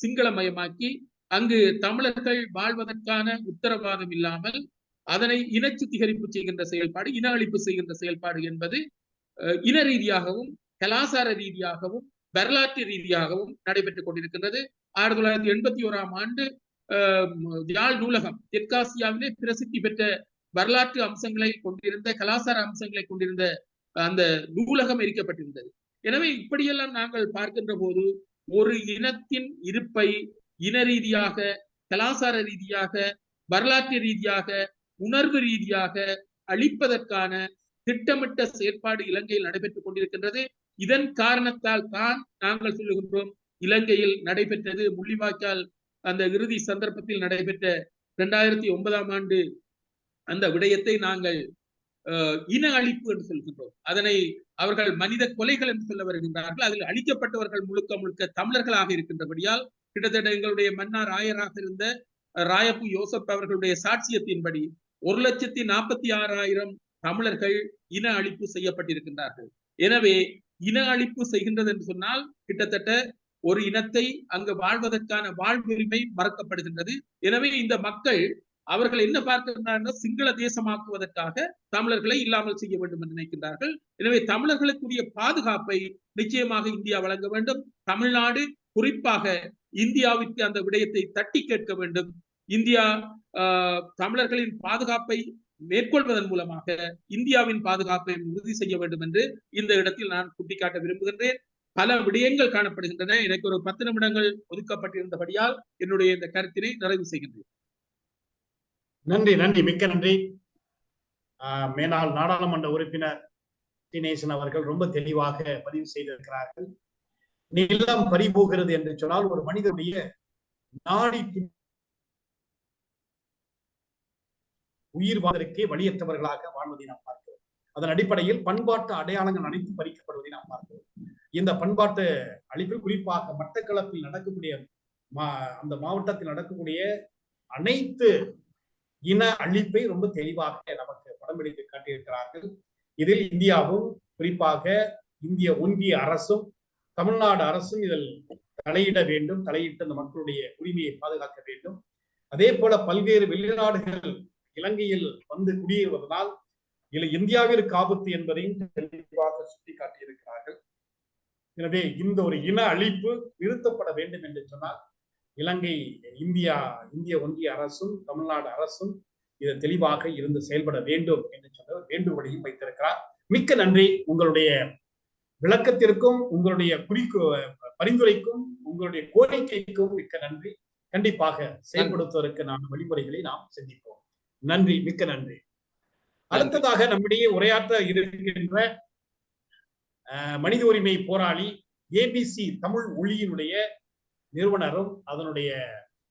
Speaker 3: சிங்களமயமாக்கி அங்கு தமிழர்கள் வாழ்வதற்கான உத்தரவாதம் இல்லாமல் அதனை இன சுத்திகரிப்பு செய்கின்ற செயல்பாடு, இன அழிப்பு செய்கின்ற செயல்பாடு என்பது இன ரீதியாகவும் கலாச்சார ரீதியாகவும் வரலாற்று ரீதியாகவும் நடைபெற்றுக் கொண்டிருக்கின்றது. 1981ஆம் ஆண்டு யாழ் நூலகம் தெற்காசியாவிலே பிரசித்தி பெற்ற வரலாற்று அம்சங்களை கொண்டிருந்த, கலாச்சார அம்சங்களை கொண்டிருந்த அந்த நூலகம் எரிக்கப்பட்டிருந்தது. எனவே இப்படியெல்லாம் நாங்கள் பார்க்கின்ற போது ஒரு இனத்தின் இருப்பை இன ரீதியாக, கலாச்சார ரீதியாக, வரலாற்று ரீதியாக, உணர்வு ரீதியாக அழிப்பதற்கான திட்டமிட்ட செயற்பாடு இலங்கையில் நடைபெற்றுக் கொண்டிருக்கின்றது. இதன் காரணத்தால் தான் நாங்கள் சொல்லுகின்றோம், இலங்கையில் நடைபெற்றது முள்ளிவாய்க்கால் அந்த இறுதி சந்தர்ப்பத்தில் நடைபெற்ற 2009ஆம் ஆண்டு அந்த விடயத்தை நாங்கள் இன அழிப்பு என்று சொல்கின்றோம். அதனை அவர்கள் மனித கொலைகள் என்று சொல்ல வருகின்றார்கள். அதில் அழிக்கப்பட்டவர்கள் முழுக்க முழுக்க தமிழர்களாக இருக்கின்றபடியால் கிட்டத்தட்ட எங்களுடைய மன்னார் ஆயராக இருந்த ராயப்பு யோசப் அவர்களுடைய சாட்சியத்தின்படி 1,46,000 தமிழர்கள் இன அழிப்பு செய்யப்பட்டிருக்கின்றார்கள். எனவே இன அழிப்பு செய்கின்றது என்று சொன்னால் கிட்டத்தட்ட ஒரு இனத்தை அங்கு வாழ்வதற்கான வாழ்வுரிமை மறக்கப்படுகின்றது. எனவே இந்த மக்கள் அவர்கள் என்ன பார்க்கின்றார்கள், சிங்கள தேசமாக்குவதற்காக தமிழர்களை இல்லாமல் செய்ய வேண்டும் என்று நினைக்கின்றார்கள். எனவே தமிழர்களுக்குரிய பாதுகாப்பை நிச்சயமாக இந்தியா வழங்க வேண்டும். தமிழ்நாடு குறிப்பாக இந்தியாவிற்கு அந்த விடயத்தை தட்டி கேட்க வேண்டும். இந்தியா தமிழர்களின் பாதுகாப்பை மேற்கொள்வதன் மூலமாக இந்தியாவின் பாதுகாப்பை உறுதி செய்ய வேண்டும் என்று இந்த இடத்தில் நான் சுட்டிக்காட்ட விரும்புகின்றேன். பல விடயங்கள் காணப்படுகின்றன. எனக்கு ஒரு 10 நிமிடங்கள் ஒதுக்கப்பட்டிருந்தபடியால் என்னுடைய இந்த கருத்தினை நிறைவு செய்கின்றேன்.
Speaker 1: நன்றி, மிக்க நன்றி. மேலாள் நாடாளுமன்ற உறுப்பினர் தினேசன் அவர்கள் ரொம்ப தெளிவாக பதிவு செய்திருக்கிறார்கள். நிலம் பறிபோகிறது என்று சொன்னால் ஒரு மனிதனுடைய நாடி உயிர் வாழ்வதற்கே வழியற்றவர்களாக வாழ்வதை நாம் பார்க்கிறோம். அதன் அடிப்படையில் பண்பாட்டு அடையாளங்கள் அனைத்து பறிக்கப்படுவதை நாம் பார்க்கிறோம். இந்த பண்பாட்டு அழிப்பில் குறிப்பாக மட்டக்களப்பில் நடக்கக்கூடிய அந்த மாவட்டத்தில் நடக்கக்கூடிய அனைத்து இன அழிப்பை ரொம்ப தெளிவாக நமக்கு படம் பிடித்து காட்டியிருக்கிறார்கள். இதில் இந்தியாவும் குறிப்பாக இந்திய ஒன்றிய அரசும் தமிழ்நாடு அரசும் இதில் தலையிட வேண்டும். தலையிட்டு அந்த மக்களுடைய உரிமையை பாதுகாக்க வேண்டும். அதே போல பல்வேறு வெளிநாடுகள் இலங்கையில் வந்து குடியேறுவதனால் இந்தியாவிற்கு ஆபத்து என்பதையும் தெளிவாக சுட்டிக்காட்டியிருக்கிறார்கள். எனவே இந்த ஒரு இன அழிப்பு நிறுத்தப்பட வேண்டும் என்று சொன்னால் இலங்கை இந்திய ஒன்றிய அரசும் தமிழ்நாடு அரசும் இது தெளிவாக இருந்து செயல்பட வேண்டும் என்று சொன்ன வேண்டுகோளையும் வைத்திருக்கிறார். மிக்க நன்றி. உங்களுடைய விளக்கத்திற்கும் உங்களுடைய பரிந்துரைக்கும் உங்களுடைய கோரிக்கைக்கும் மிக்க நன்றி. கண்டிப்பாக செயல்படுத்துவதற்கு வழிமுறைகளை நாம் சிந்திப்போம். நன்றி, மிக்க நன்றி. அடுத்ததாக நம்மிடையே உரையாற்ற இருக்கின்ற மனித உரிமை போராளி ABC தமிழ் ஒளியினுடைய நிறுவனரும் அதனுடைய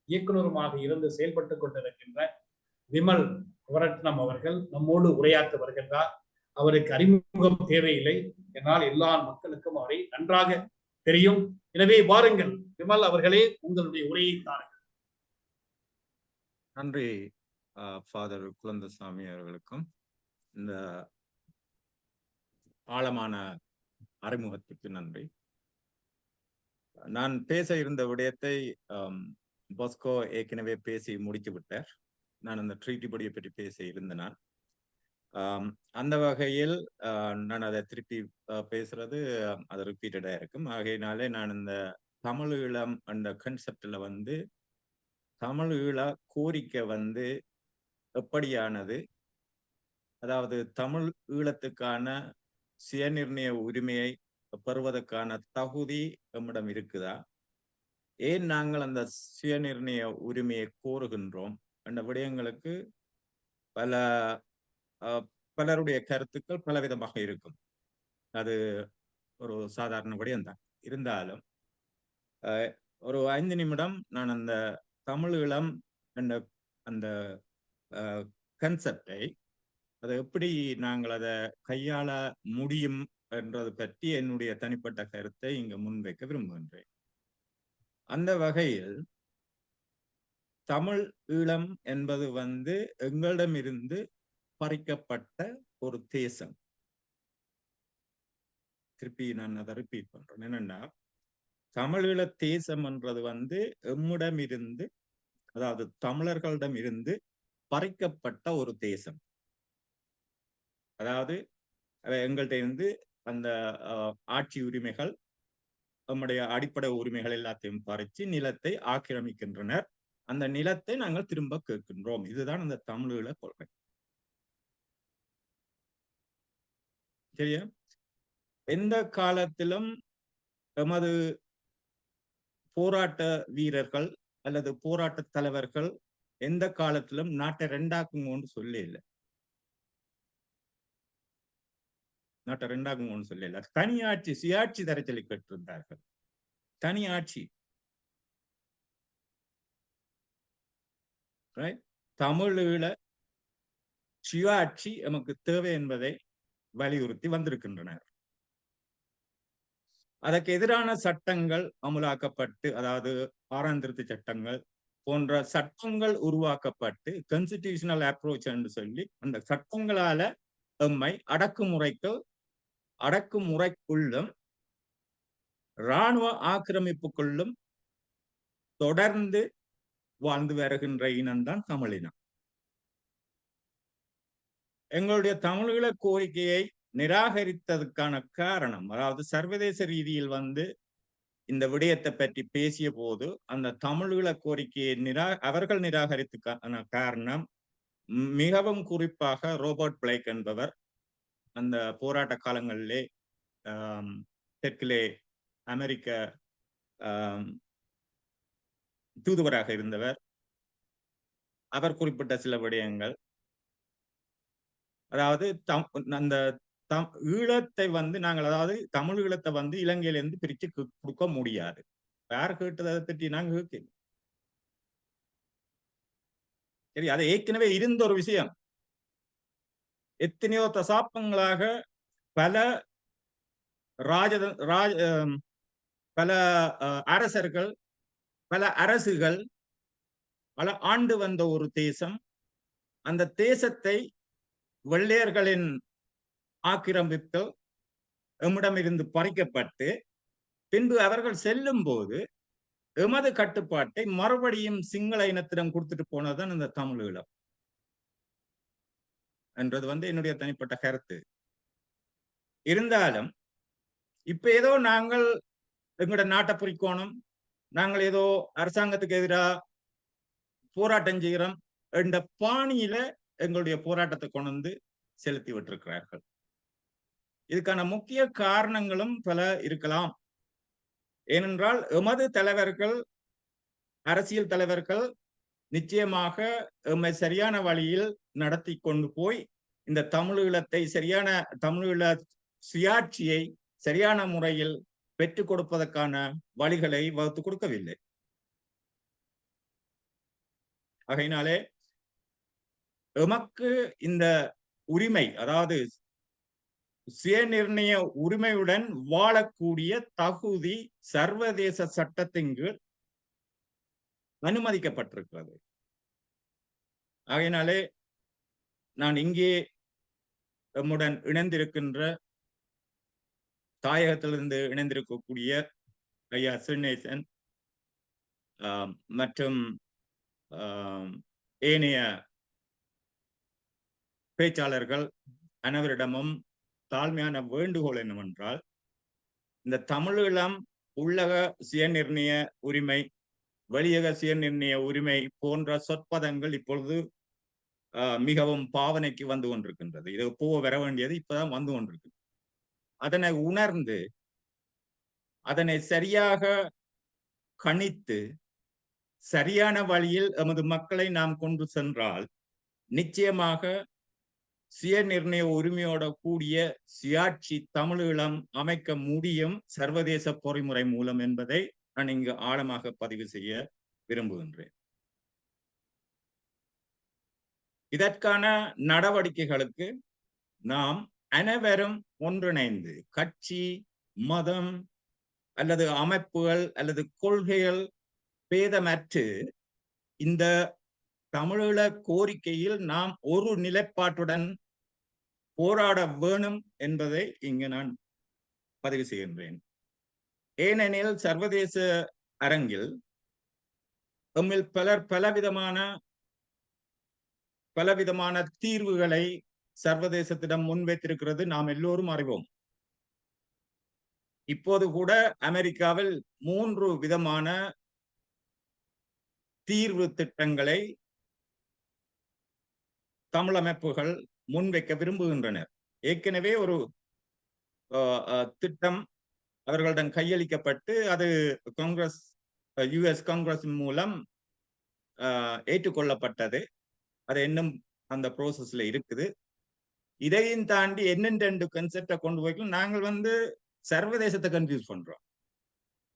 Speaker 1: இயக்குநருமாக இருந்து செயல்பட்டுக் கொண்டிருக்கின்ற விமல் குவரட்னம் அவர்கள் நம்மோடு உரையாற்ற வருகின்றார். அவருக்கு அறிமுகம் தேவையில்லை, என்னால் எல்லா மக்களுக்கும் அவரை நன்றாக தெரியும். எனவே வாருங்கள் விமல் அவர்களே, உங்களுடைய உரையை தாருங்கள்.
Speaker 4: நன்றி ஃபாதர் குழந்தசாமி அவர்களுக்கும் இந்த ஆழமான அறிமுகத்துக்கு நன்றி. நான் பேச இருந்த விடயத்தை பாஸ்கோ ஏற்கனவே பேசி முடித்து விட்டார். நான் அந்த ட்ரீட்டி படியை பற்றி பேச இருந்தேன். அந்த வகையில் நான் அதை திருப்பி பேசுறது அது ரிப்பீட்டடா இருக்கும். ஆகையினாலே நான் இந்த தமிழ் ஈழம் அந்த கன்செப்ட்ல தமிழ் ஈழ கோரிக்கை எப்படியானது, அதாவது தமிழ் ஈழத்துக்கான சுயநிர்ணய உரிமையை பெறுவதற்கான தகுதி நம்மிடம் இருக்குதா, ஏன் நாங்கள் அந்த சுயநிர்ணய உரிமையை கோருகின்றோம் என்ற விடயங்களுக்கு பலருடைய கருத்துக்கள் பலவிதமாக இருக்கும். அது ஒரு சாதாரண விடயம்தான். இருந்தாலும் ஒரு 5 நிமிடம் நான் அந்த தமிழ் ஈழம் என்ற அந்த கன்செப்டை அதை எப்படி நாங்கள் அதை கையாள முடியும் என்றது பற்றி என்னுடைய தனிப்பட்ட கருத்தை இங்கு முன்வைக்க விரும்புகின்றேன். அந்த வகையில் தமிழ் ஈழம் என்பது எங்களிடமிருந்து பறிக்கப்பட்ட ஒரு தேசம். திருப்பி நான் அதை ரிப்பீட் பண்றேன். என்னன்னா, தமிழீழ தேசம் என்றது எம்மிடமிருந்து, அதாவது தமிழர்களிடம் இருந்து பறிக்கப்பட்ட ஒரு தேசம். அதாவது எங்கள்கிட்ட இருந்து அந்த ஆட்சி உரிமைகள், நம்முடைய அடிப்படை உரிமைகள் எல்லாத்தையும் பறிச்சு நிலத்தை ஆக்கிரமிக்கின்றனர். அந்த நிலத்தை நாங்கள் திரும்ப கேட்கின்றோம். இதுதான் அந்த தமிழீழ கொள்கை. சரியா? எந்த காலத்திலும் எமது போராட்ட வீரர்கள் அல்லது போராட்ட தலைவர்கள் எந்த காலத்திலும் நாட்டை ரெண்டாக்குங்கன்னு சொல்ல இல்லை. நாட்டை ரெண்டாக்குங்கன்னு சொல்ல இல்லை. தனியாட்சி, சுயாட்சி தரச்சலை கேட்டிருந்தார்கள். தனியாட்சி, தமிழீழ சுயாட்சி நமக்கு தேவை என்பதை வலியுறுத்தி வந்திருக்கின்றனர். அதற்கு எதிரான சட்டங்கள் அமுலாக்கப்பட்டு, அதாவது 6ஆம் திருத்த சட்டங்கள் போன்ற சட்டங்கள் உருவாக்கப்பட்டு, கான்ஸ்டிடியூஷனல் அப்ரோச் என்று சொல்லி அந்த சட்டங்களால எம்மை அடக்குமுறைக்குள்ளும் இராணுவ ஆக்கிரமிப்புக்குள்ளும் தொடர்ந்து வாழ்ந்து வருகின்ற இனம்தான் தமிழினம். எங்களுடைய தமிழீழ கோரிக்கையை நிராகரித்ததுக்கான காரணம், அதாவது சர்வதேச ரீதியில் இந்த விடயத்தை பற்றி பேசிய போது அந்த தமிழீழ கோரிக்கையை அவர்கள் நிராகரித்ததுக்கான காரணம் மிகவும் குறிப்பாக ரோபர்ட் பிளேக் என்பவர் அந்த போராட்ட காலங்களிலே தெற்கிலே அமெரிக்க தூதுவராக இருந்தவர். அவர் குறிப்பிட்ட சில விடயங்கள், அதாவது அந்த ஈழத்தை நாங்கள், அதாவது தமிழ் ஈழத்தை இலங்கையிலிருந்து பிரிச்சு கொடுக்க முடியாது. யார் கேட்டதை பற்றி நாங்க கேட்கல. சரி, அது ஏற்கனவே இருந்த ஒரு விஷயம். எத்தனையோ தசாப்தங்களாக பல அரசர்கள், பல அரசுகள் பல ஆண்டு வந்த ஒரு தேசம். அந்த தேசத்தை வெள்ளையர்களின் ஆக்கிரமிப்பு எம்மிடமிருந்து பறிக்கப்பட்டு பின்பு அவர்கள் செல்லும் போது எமது கட்டுப்பாட்டை மறுபடியும் சிங்கள இனத்திடம் கொடுத்துட்டு போனதுதான் இந்த தமிழீழம். என்றது என்னுடைய தனிப்பட்ட கருத்து. இருந்தாலும் இப்ப ஏதோ நாங்கள் எங்களோட நாட்டை குறிக்கோணும், நாங்கள் ஏதோ அரசாங்கத்துக்கு எதிராக போராட்டம் செய்கிறோம் என்ற பாணியில எங்களுடைய போராட்டத்தை கொண்டு செலுத்தி விட்டிருக்கிறார்கள். இதுக்கான முக்கிய காரணங்களும் பல இருக்கலாம். ஏனென்றால் எமது தலைவர்கள், அரசியல் தலைவர்கள் நிச்சயமாக எம்மை சரியான வழியில் நடத்தி கொண்டு போய் இந்த தமிழீழத்தை சரியான தமிழீழ சுயாட்சியை சரியான முறையில் பெற்றுக் கொடுப்பதற்கான வழிகளை வகுத்து கொடுக்கவில்லை. ஆகையினாலே எமக்கு இந்த உரிமை, அதாவது சுயநிர்ணய உரிமையுடன் வாழக்கூடிய தகுதி சர்வதேச சட்டத்தின் கீழ் அனுமதிக்கப்பட்டிருக்கிறது. ஆகையினாலே நான் இங்கே நம்முடன் இணைந்திருக்கின்ற தாயகத்திலிருந்து இணைந்திருக்கக்கூடிய ஐயா சிறுநேசன் மற்றும் ஏனைய பேச்சாளர்கள் அனைவரிடமும் தாழ்மையான வேண்டுகோள் என்னவென்றால், இந்த தமிழீழம் உள்ளக சுயநிர்ணய உரிமை, வெளியக சுயநிர்ணய உரிமை போன்ற சொற்பதங்கள் இப்பொழுது மிகவும் பாவனைக்கு வந்து கொண்டிருக்கின்றது. இது வர வேண்டியது இப்பதான் வந்து கொண்டிருக்கு. அதனை உணர்ந்து அதனை சரியாக கணித்து சரியான வழியில் எமது மக்களை நாம் கொண்டு சென்றால் நிச்சயமாக சுயநிர்ணய உரிமையோட கூடிய சுயாட்சி தமிழீழம் அமைக்க முடியும் சர்வதேச பொறிமுறை மூலம் என்பதை நான் இங்கு ஆழமாக பதிவு செய்ய விரும்புகின்றேன். இதற்கான நடவடிக்கைகளுக்கு நாம் அனைவரும் ஒன்றிணைந்து கட்சி, மதம் அல்லது அமைப்புகள் அல்லது கொள்கைகள் பேதமற்று இந்த தமிழீழ கோரிக்கையில் நாம் ஒரு நிலைப்பாட்டுடன் போராட வேணும் என்பதை இங்கு நான் பதிவு செய்கின்றேன். ஏனெனில் சர்வதேச அரங்கில் நம்மில் பலர் பலவிதமான தீர்வுகளை சர்வதேசத்திடம் முன்வைத்திருக்கிறது நாம் எல்லோரும் அறிவோம். இப்போது கூட அமெரிக்காவில் 3 விதமான தீர்வு திட்டங்களை தமிழ் அமைப்புகள் முன்வைக்க விரும்புகின்றனர். ஏற்கனவே ஒரு திட்டம் அவர்களிடம் கையளிக்கப்பட்டு அது US காங்கிரஸ் மூலம் ஏற்றுக்கொள்ளப்பட்டது. அது இன்னும் அந்த ப்ரோசஸ்ல இருக்குது. இதையும் தாண்டி என்னென்று கன்செப்டை கொண்டு போய்க்கலாம். நாங்கள் சர்வதேசத்தை கன்ஃபியூஸ் பண்றோம்.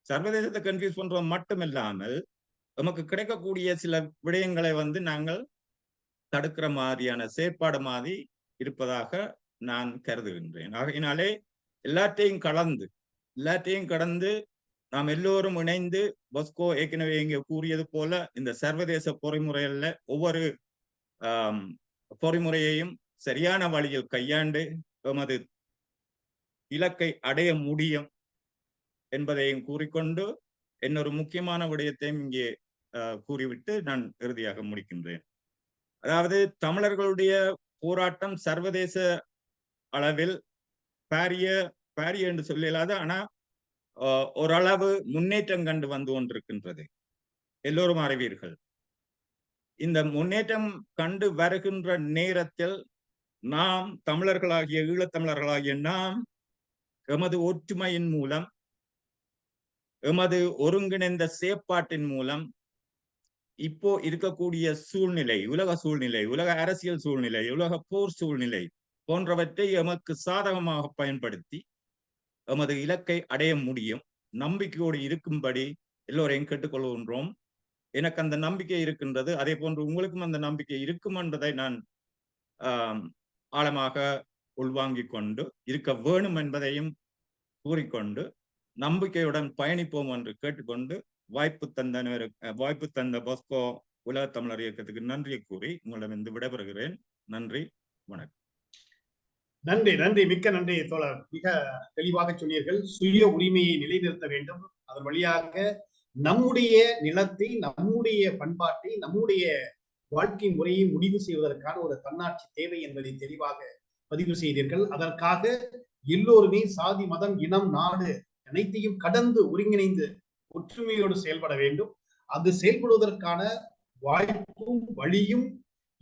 Speaker 4: சர்வதேசத்தை கன்ஃபியூஸ் பண்றோம் மட்டுமில்லாமல் நமக்கு கிடைக்கக்கூடிய சில விடயங்களை நாங்கள் தடுக்கிற மாதிரியான செயற்பாடு மாதிரி இருப்பதாக நான் கருதுகின்றேன். ஆகையினாலே எல்லாத்தையும் கடந்து நாம் எல்லோரும் இணைந்து பொஸ்கோ ஏற்கனவே இங்கே கூறியது போல இந்த சர்வதேச பொறிமுறைகள்ல ஒவ்வொரு பொறிமுறையையும் சரியான வழியில் கையாண்டு எமது இலக்கை அடைய முடியும் என்பதையும் கூறிக்கொண்டு இன்னொரு முக்கியமான விடயத்தையும் இங்கே கூறிவிட்டு நான் இறுதியாக முடிக்கின்றேன். அதாவது தமிழர்களுடைய போராட்டம் சர்வதேச அளவில் பாரிய என்று சொல்லலாது, ஆனா ஓரளவு முன்னேற்றம் கண்டு வந்து கொண்டிருக்கின்றது. எல்லோரும் அறிவீர்கள். இந்த முன்னேற்றம் கண்டு வருகின்ற நேரத்தில் நாம் தமிழர்களாகிய ஈழத்தமிழர்களாகிய நாம் எமது ஒற்றுமையின் மூலம், எமது ஒருங்கிணைந்த செயற்பாட்டின் மூலம் இப்போ இருக்கக்கூடிய சூழ்நிலை, உலக சூழ்நிலை, உலக அரசியல் சூழ்நிலை, உலக போர் சூழ்நிலை போன்றவற்றை எமக்கு சாதகமாக பயன்படுத்தி எமது இலக்கை அடைய முடியும். நம்பிக்கையோடு இருக்கும்படி எல்லோரையும் கேட்டுக்கொள்கின்றோம். எனக்கு அந்த நம்பிக்கை இருக்கின்றது. அதே போன்று உங்களுக்கும் அந்த நம்பிக்கை இருக்கும் என்பதை நான் ஆழமாக உள்வாங்கிக் கொண்டு இருக்க வேணும் என்பதையும் கூறிக்கொண்டு நம்பிக்கையுடன் பயணிப்போம் என்று கேட்டுக்கொண்டு வாய்ப்பு தந்த பொஸ்கோ உலக தமிழர் இயக்கத்துக்கு நன்றியை கூறி உங்களிடம் விடைபெறுகிறேன். நன்றி, வணக்கம்.
Speaker 1: நன்றி, மிக்க நன்றி தோழர். மிக தெளிவாக சொன்னீர்கள். சுய உரிமையை நிலைநிறுத்த வேண்டும். அதன் வழியாக நம்முடைய நிலத்தை, நம்முடைய பண்பாட்டை, நம்முடைய வாழ்க்கை முறையை முடிவு செய்வதற்கான ஒரு தன்னாட்சி தேவை என்பதை தெளிவாக பதிவு செய்தீர்கள். அதற்காக எல்லோருமே சாதி, மதம், இனம், நாடு அனைத்தையும் கடந்து ஒருங்கிணைந்து ஒற்றுமையோடு செயல்பட வேண்டும். அது செயல்படுவதற்கான வாய்ப்பும் வழியும்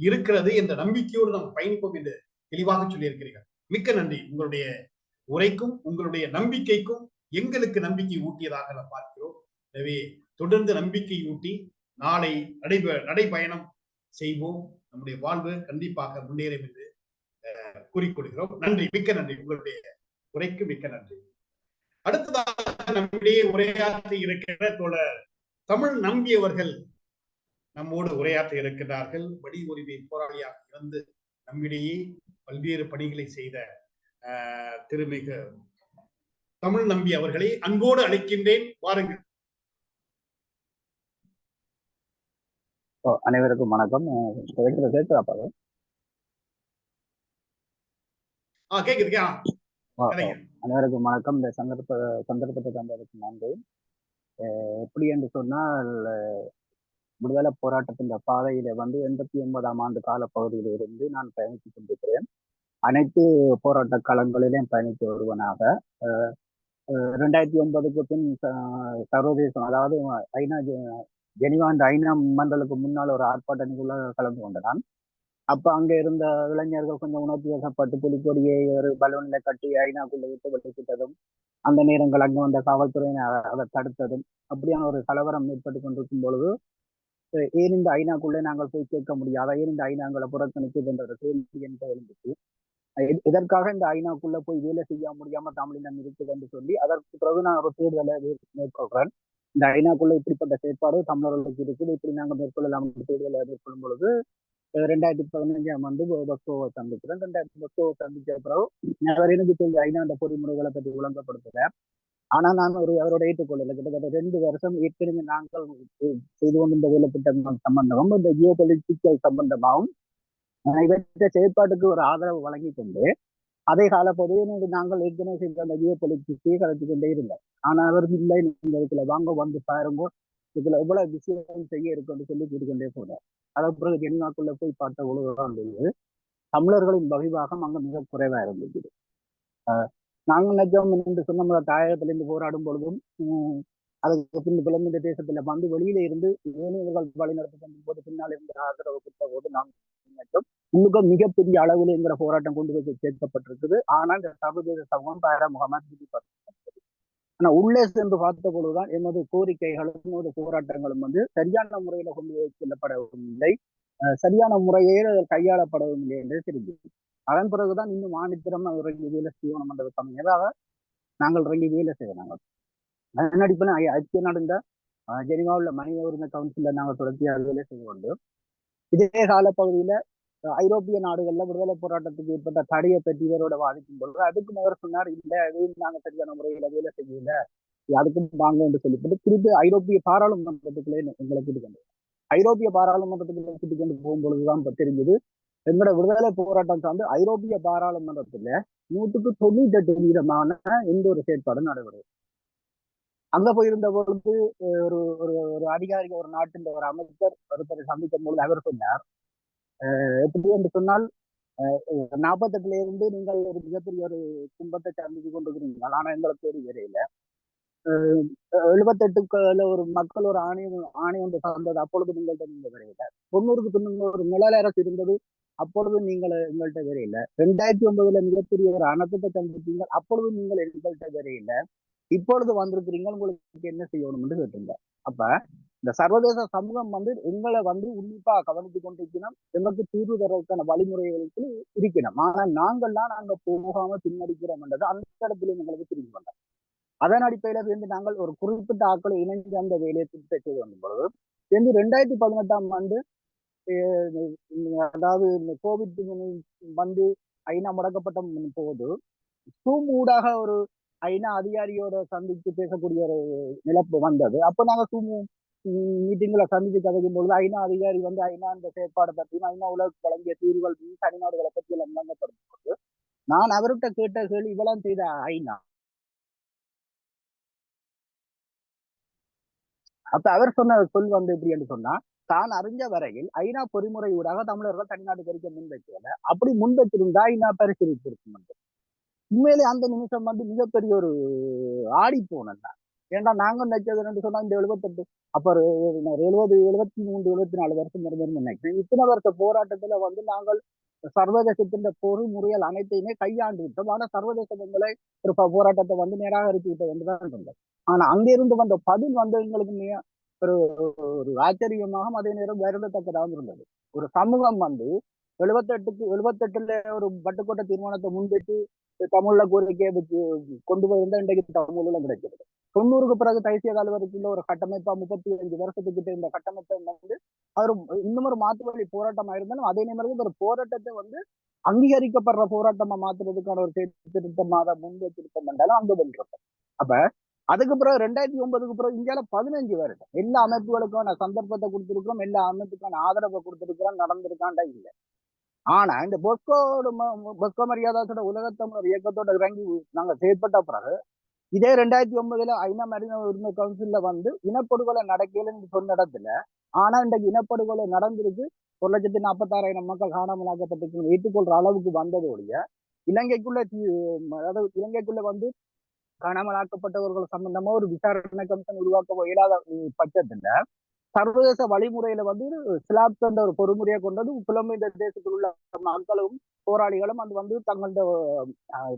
Speaker 1: இருக்கிறது என்ற நம்பிக்கையோடு நாம் பயணிப்போம் என்று தெளிவாக சொல்லியிருக்கிறீர்கள். மிக்க நன்றி. உங்களுடைய உரைக்கும் உங்களுடைய நம்பிக்கைக்கும் எங்களுக்கு நம்பிக்கை ஊட்டியதாக நாம் பார்க்கிறோம். எனவே தொடர்ந்து நம்பிக்கை ஊட்டி நாளை நடைபயணம் செய்வோம். நம்முடைய வாழ்வு கண்டிப்பாக முன்னேறும் என்று கூறிக்கொள்கிறோம். நன்றி, மிக்க நன்றி. உங்களுடைய உரைக்கு மிக்க நன்றி. அடுத்ததாக நம்மிடையே உரையாற்றி இருக்கிற தோழர் தமிழ் நம்பியவர்கள் நம்மோடு உரையாற்ற இருக்கிறார்கள். வடி உரிமை போராளியாக இருந்து நம்மிடையே பல்வேறு பணிகளை செய்த திருமிகு தமிழ் நம்பி அவர்களை அன்போடு அழைக்கின்றேன். வாருங்கள்.
Speaker 5: அனைவருக்கும் வணக்கம்.
Speaker 1: கேக்குது.
Speaker 5: அனைவருக்கும் வணக்கம். இந்த சந்தர்ப்பத்தை தந்ததுக்கு நன்றி. எப்படி என்று சொன்னால், விடுதலை போராட்டத்தின் பாதையில 89ஆம் ஆண்டு கால பகுதியில் இருந்து நான் பயணித்துக் கொண்டிருக்கிறேன். அனைத்து போராட்ட களங்களிலும் பயணித்த ஒருவனாக 2009க்கு பின் சர்வதேசம், அதாவது ஐநா ஜெனிவா ஐநா மண்டலுக்கு முன்னால் ஒரு ஆர்ப்பாட்ட நிகழ்வுல கலந்து கொண்டான். அப்ப அங்க இருந்த இளைஞர்கள் கொஞ்சம் உணர்ச்சி வசப்பட்டு புலிக்கொடியை ஒரு பலூன்ல கட்டி ஐநாக்குள்ள விட்டு வெளியிட்டதும், அந்த நேரங்கள் அங்க வந்த காவல்துறையினர் அதை தடுத்ததும், அப்படியான ஒரு கலவரம் ஏற்பட்டு கொண்டிருக்கும் பொழுது, ஏன் இந்த ஐநாக்குள்ளே நாங்கள் போய் கேட்க முடியாதா, ஏன் இந்த ஐநாங்களை புறக்கணிக்குது என்ற ஒரு கேள்வி என்கிட்ட எழுந்துச்சு. இதற்காக இந்த ஐநாக்குள்ள போய் வேலை செய்ய முடியாம தமிழினம் இருக்குது என்று சொல்லி அதற்கு பிறகு நான் ஒரு தேர்தலை மேற்கொள்றேன். இந்த ஐநாக்குள்ள இப்படிப்பட்ட செயற்பாடு தமிழர்களுக்கு இருக்குது, இப்படி நாங்கள் மேற்கொள்ளலாம் தேர்தலை மேற்கொள்ளும் பொழுது 2015ஆம் ஆண்டு பஸ்கோவை சந்திக்கிறேன். 2010 சந்திச்ச பிறகு அவர் எனக்கு தெரிஞ்ச ஐநா அந்த பொறிமுறைகளை பற்றி விளங்கப்படுத்துகிறார். ஆனா நான் அவரோட ஏற்றுக்கொள்ளல. கிட்டத்தட்ட 2 வருஷம் ஏற்கனவே நாங்கள் செய்து கொண்டிருந்த வேலை திட்டங்கள் சம்பந்தமும் இந்த ஜியோ பொலிட்டிக்கல் சம்பந்தமாகவும் இவற்றை செயற்பாட்டுக்கு ஒரு ஆதரவு வழங்கி கொண்டு அதே காலப்பகுதியில் நாங்கள் ஏற்கனவே செய்த அந்த ஜியோ பொலிட்டிக்ஸையே கலைச்சு கொண்டே இருந்தோம். ஆனா அவர் இல்லை, நீங்க இதுல வாங்க வந்து பாருங்க, இதுல எவ்வளவு விஷயம் செய்ய இருக்குன்னு சொல்லி கூட்டிக்கொண்டே போனார். அதற்கு பிறகு ஜெனிவாக்குள்ள போய் பார்த்த பொழுதுதான் இருந்தது தமிழர்களின் வகிவாகம் அங்க மிக குறைவா இருந்தது. நாங்கள் நினைச்சோம் என்று சொன்ன தாயகத்திலிருந்து போராடும் பொழுதும் அதுக்கு பின் பிளந்த தேசத்துல வெளியில இருந்து ஏனையவர்கள் வழிநடத்தி கொண்டு போது பின்னால் இருந்த ஆதரவு கொடுத்த போது நாங்கள் நினைச்சோம் இன்னும் மிகப்பெரிய அளவில் என்கிற போராட்டம் கொண்டு போய் சேர்க்கப்பட்டிருக்குது. ஆனால் இந்த சர்வதேச சமூகம் முகமாக ஆனா உள்ளே சென்று பார்த்த பொழுதுதான் எமது கோரிக்கைகளும் எமது போராட்டங்களும் சரியான முறையில கொண்டு போய் செல்லப்படவில்லை, சரியான முறையே கையாளப்படவும் இல்லை என்று தெரிஞ்சது. அதன் பிறகுதான் இன்னும் ஆணித்திரம் இறங்கி வேலை செய்யணும் என்ற சமயமாக நாங்கள் இறங்கி வேலை செய்யறாங்க. அதன் அடிப்படையில் ஐக்கிய நடந்த ஜெனிவாவுள்ள மனித உரிமை கவுன்சில நாங்கள் தொடர்ச்சியாக வேலை செய்து கொண்டு இதே காலப்பகுதியில ஐரோப்பிய நாடுகள்ல விடுதலை போராட்டத்துக்கு ஏற்பட்ட தடையை பற்றி இவரோட வாதிக்கும் பொழுது அதுக்கும் அவர் சொன்னார், இல்லை அதையும் நாங்கள் சரியான முறையில வேலை செய்யல, அதுக்கும் வாங்க என்று சொல்லிவிட்டு திருப்பி ஐரோப்பிய பாராளுமன்றத்துக்குள்ளே எங்களை கூட்டிக் கொண்டு ஐரோப்பிய பாராளுமன்றத்துக்குள்ளே கூட்டிக் கொண்டு போகும்பொழுதுதான் தெரிஞ்சது எங்களோட விடுதலை போராட்டம் சார்ந்து ஐரோப்பிய பாராளுமன்றத்துல 98% எந்த ஒரு செயற்பாடும் நடைபெறும். அங்க போயிருந்த பொழுது ஒரு ஒரு அதிகாரி, ஒரு நாட்டின் ஒரு அமைச்சர் ஒருத்தரை சந்திக்கும் பொழுது அவர் சொன்னார், எப்படி என்று சொன்னால் 48ல இருந்து நீங்கள் ஒரு மிகப்பெரிய ஒரு துன்பத்தை சந்தித்து கொண்டிருக்கிறீர்கள், ஆனா எங்களுக்கு ஒரு வரையில 78ல ஒரு மக்கள் ஒரு ஆணை ஒன்று சார்ந்தது, அப்பொழுது நீங்கள்கிட்ட நீங்க வரையில 90க்கு பின்ன ஒரு நிழல் அரசு இருந்தது, அப்பொழுது நீங்கள் எங்கள்கிட்ட வரையில 2009ல மிகப்பெரிய ஒரு அனர்த்தத்தை சந்தித்தீங்க, அப்பொழுது நீங்கள் எங்கள்கிட்ட வரையில இப்பொழுது வந்திருக்கிறீங்க, உங்களுக்கு என்ன செய்யணும் என்று கேட்டீங்க. அப்ப இந்த சர்வதேச சமூகம் எங்களை உன்னிப்பா கவனித்துக் கொண்டிருக்கணும், எங்களுக்கு தீர்வு தரவுக்கான வழிமுறைகளுக்கு இருக்கணும். ஆனா நாங்கள்லாம் நாங்க போகாம பின்னடிக்கிறோம் என்றது அந்த இடத்துல எங்களுக்கு திரும்பி வந்தோம். அதன் அடிப்படையில நாங்கள் ஒரு குறிப்பிட்ட ஆட்களை இணைந்து அந்த வேலையை திருத்த செய்து வந்த பொழுது 2018ஆம் ஆண்டு அதாவது இந்த கோவிட் ஐநா முடக்கப்பட்ட போது ஜூம் ஊடாக ஒரு ஐநா அதிகாரியோட சந்தித்து பேசக்கூடிய ஒரு நிலப்பு வந்தது. அப்ப நாங்க ஜூம் மீட்டிங்களை சந்தித்து கதைக்கும் பொழுது ஐநா அதிகாரி ஐநா இந்த செயற்பாடு பற்றியும் ஐநா உலக வழங்கிய தீர்வுகள் தனிநாடுகளை பற்றி எல்லாம் விளங்கப்படுத்தும் போது நான் அவர்கிட்ட கேட்ட கேள்வி, இவெல்லாம் செய்த ஐநா, அப்ப அவர் சொன்ன சொல் எப்படி என்று சொன்னா, தான் அறிஞ்ச வரையில் ஐநா பொறிமுறை ஊடாக தமிழர்கள் தனிநாட்டு அறிக்கை முன்வைக்கல. அப்படி முன்வைத்திருந்தா ஐநா பரிசீலித்திருக்கும். உண்மையிலே அந்த நிமிஷம் வந்து மிகப்பெரிய ஒரு ஆடி போனது. ஏன்னா நாங்க நினைச்சது சொன்னா இந்த 78 அப்ப 70 73 74 வருஷம் நினைக்கிறேன். இத்தனை வருஷ போராட்டத்துல வந்து நாங்கள் சர்வதேசத்தின் பொறிமுறைகள் அனைத்தையுமே கையாண்டு விட்டோம். ஆனா சர்வதேச எங்களை ஒரு போராட்டத்தை வந்து நிராகரித்து விட்டது என்றுதான் இருந்தது. ஆனா அங்கிருந்து வந்த பதில் வந்து எங்களுக்கு ஒரு ஒரு ஆச்சரியமாகவும் அதே நேரம் வருடத்தக்கதாக இருந்தது. ஒரு சமூகம் வந்து 78ல ஒரு பட்டுக்கோட்டை தீர்மானத்தை முன்வைத்து தமிழ்ல கோரிக்கையை வச்சு கொண்டு போயிருந்தா இன்றைக்கு தமிழ்ல கிடைக்கிறது. 90க்கு பிறகு தேசிய தலைவருக்குள்ள ஒரு கட்டமைப்பா 35 வருஷத்துக்கிட்ட இந்த கட்டமைப்பை வந்து அவர் இன்னும் ஒரு மாற்று வழி போராட்டமா இருந்தாலும் அதே நேரம் ஒரு போராட்டத்தை வந்து அங்கீகரிக்கப்படுற போராட்டமா மாத்துறதுக்கான ஒரு திருத்தமாக முன்வைத்திருத்தம் என்றாலும் அங்க வென்றிருக்கும். அப்ப அதுக்கு பிறகு 2009க்கு பிறகு இந்தியாவில 15 வருடம் எல்லா அமைப்புகளுக்கான சந்தர்ப்பத்தை கொடுத்திருக்கிறோம், எல்லா அமைப்புக்கான ஆதரவை கொடுத்திருக்கிறோம், நடந்திருக்காண்டா இல்லை. ஆனா இந்த பொஸ்கோ மரியாதாசோட உலகத்தமிழர் இயக்கத்தோட இறங்கி நாங்க செயற்பட்ட பிறகு இதே 2009ல ஐநா மனித உரிமை கவுன்சில்ல வந்து இனப்படுகொலை நடக்கலன்னு சொன்ன இடத்துல ஆனா இன்றைக்கு இனப்படுகொலை நடந்திருக்கு. 1,46,000 மக்கள் காணாமல் ஆக்கப்பட்டு ஏற்றுக்கொள்ற அளவுக்கு வந்ததோடைய இலங்கைக்குள்ள அதாவது இலங்கைக்குள்ள வந்து காணாமல் ஆக்கப்பட்டவர்கள் சம்பந்தமா ஒரு விசாரணை கமிஷன் உருவாக்க இயலாத பட்சத்துல சர்வதேச வழிமுறையில வந்து ஸ்லாப் என்ற ஒரு பொறுமுறையை கொண்டது புலம்பெயர்ந்த தேசத்தில் உள்ள மக்களும் போராளிகளும் அது வந்து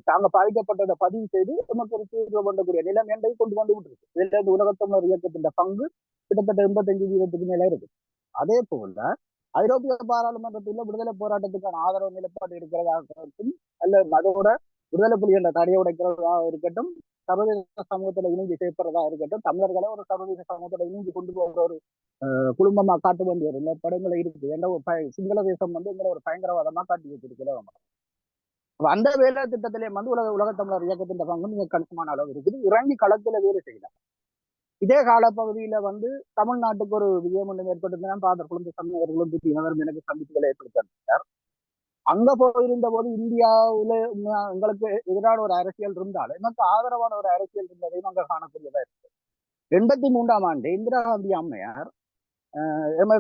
Speaker 5: தாங்க பாதிக்கப்பட்டதை பதிவு செய்து நமக்கு ஒரு தீர்வு கொண்டக்கூடிய நிலைமை என்பதை கொண்டு வந்து விட்டுருக்கு. இதுல இருந்து உலகத்தமிழர் இயக்கத்தின் பங்கு கிட்டத்தட்ட 85% மேல இருக்கு. அதே போல ஐரோப்பிய பாராளுமன்றத்தில் விடுதலை போராட்டத்துக்கான ஆதரவு நிலைப்பாடு இருக்கிறதாகட்டும் அல்ல அதோட விடுதலை புலி என்ற தடையை உடைக்கிறதா இருக்கட்டும், சர்வதேச சமூகத்துல இணைஞ்சு சேர்ப்பதா இருக்கட்டும், தமிழர்களை ஒரு சர்வதேச சமூகத்துல இணைஞ்சு கொண்டு போகிற ஒரு குடும்பமா காட்ட வேண்டிய ஒரு படங்களை இருக்கு. ஏன்னா சிங்கள தேசம் வந்து எங்களை ஒரு பயங்கரவாதமா காட்டி வச்சிருக்கிறோம். அந்த வேலை திட்டத்திலே வந்து உலக தமிழர் இயக்கத்தின் பங்கு மிக கணிசமான அளவு இருக்குது. இறங்கி களத்துல வேலை செய்யலாம். இதே காலப்பகுதியில வந்து தமிழ்நாட்டுக்கு ஒரு விஜயம் ஒன்று ஏற்பட்டிருந்தா பாதர் குழந்தை சமயர்களும் தினவரும் எனக்கு சந்திப்புகளை ஏற்படுத்தினார். அங்க போயிருந்த போது இந்தியாவில எங்களுக்கு எதிரான ஒரு அரசியல் இருந்தாலும் எனக்கு ஆதரவான ஒரு அரசியல் இருந்ததையும் அங்க காணக்கூடியதா இருக்கு. 83ஆம் ஆண்டு இந்திரா காந்தி அம்மையார்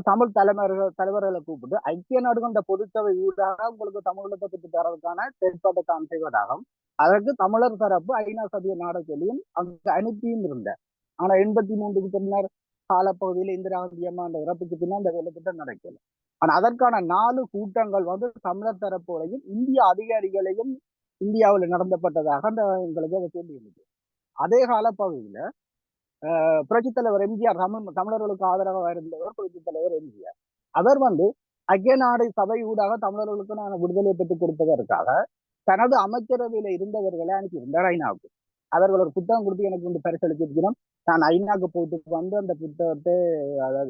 Speaker 5: தமிழ் தலைவர்களை கூப்பிட்டு ஐக்கிய நாடுகள் பொதுச்சபை ஊடாக உங்களுக்கு தமிழகத்தை பெற்று தரதுக்கான செயற்பாட்டை தான் செய்வதாகவும் அதற்கு தமிழர் தரப்பு ஐநா சபையை நாட சொல்லியும் அங்கு அனுப்பியும் இருந்தேன். ஆனா 83க்கு பின்னர் காலப்பகுதியில இந்திரா காந்தி அம்மா அந்த இறப்புக்கு பின்னர் அந்த வேலைத்திட்டம் நடக்கல. ஆனா அதற்கான 4 கூட்டங்கள் வந்து தமிழர் தரப்போடையும் இந்திய அதிகாரிகளையும் இந்தியாவில் நடத்தப்பட்டதாக அந்த எங்களுக்கு அதை சொல்லி இருந்தது. அதே காலப்பகுதியில புரட்சித் தலைவர் எம்ஜிஆர் தமிழர்களுக்கு ஆதரவாக இருந்தவர் புரட்சித் தலைவர் எம்ஜிஆர். அவர் வந்து ஐக்கிய நாடு சபை ஊடாக தமிழர்களுக்கு நான் விடுதலை பெற்றுக் கொடுப்பதற்காக தனது அமைச்சரவையில இருந்தவர்களை அனுப்பியிருந்தார் ஐநாவுக்கு. அவர்கள் ஒரு புத்தகம் கொடுத்து எனக்கு வந்து பரிசளிச்சிருக்கிறோம். நான் ஐநாவுக்கு போயிட்டு வந்து அந்த புத்தகத்தை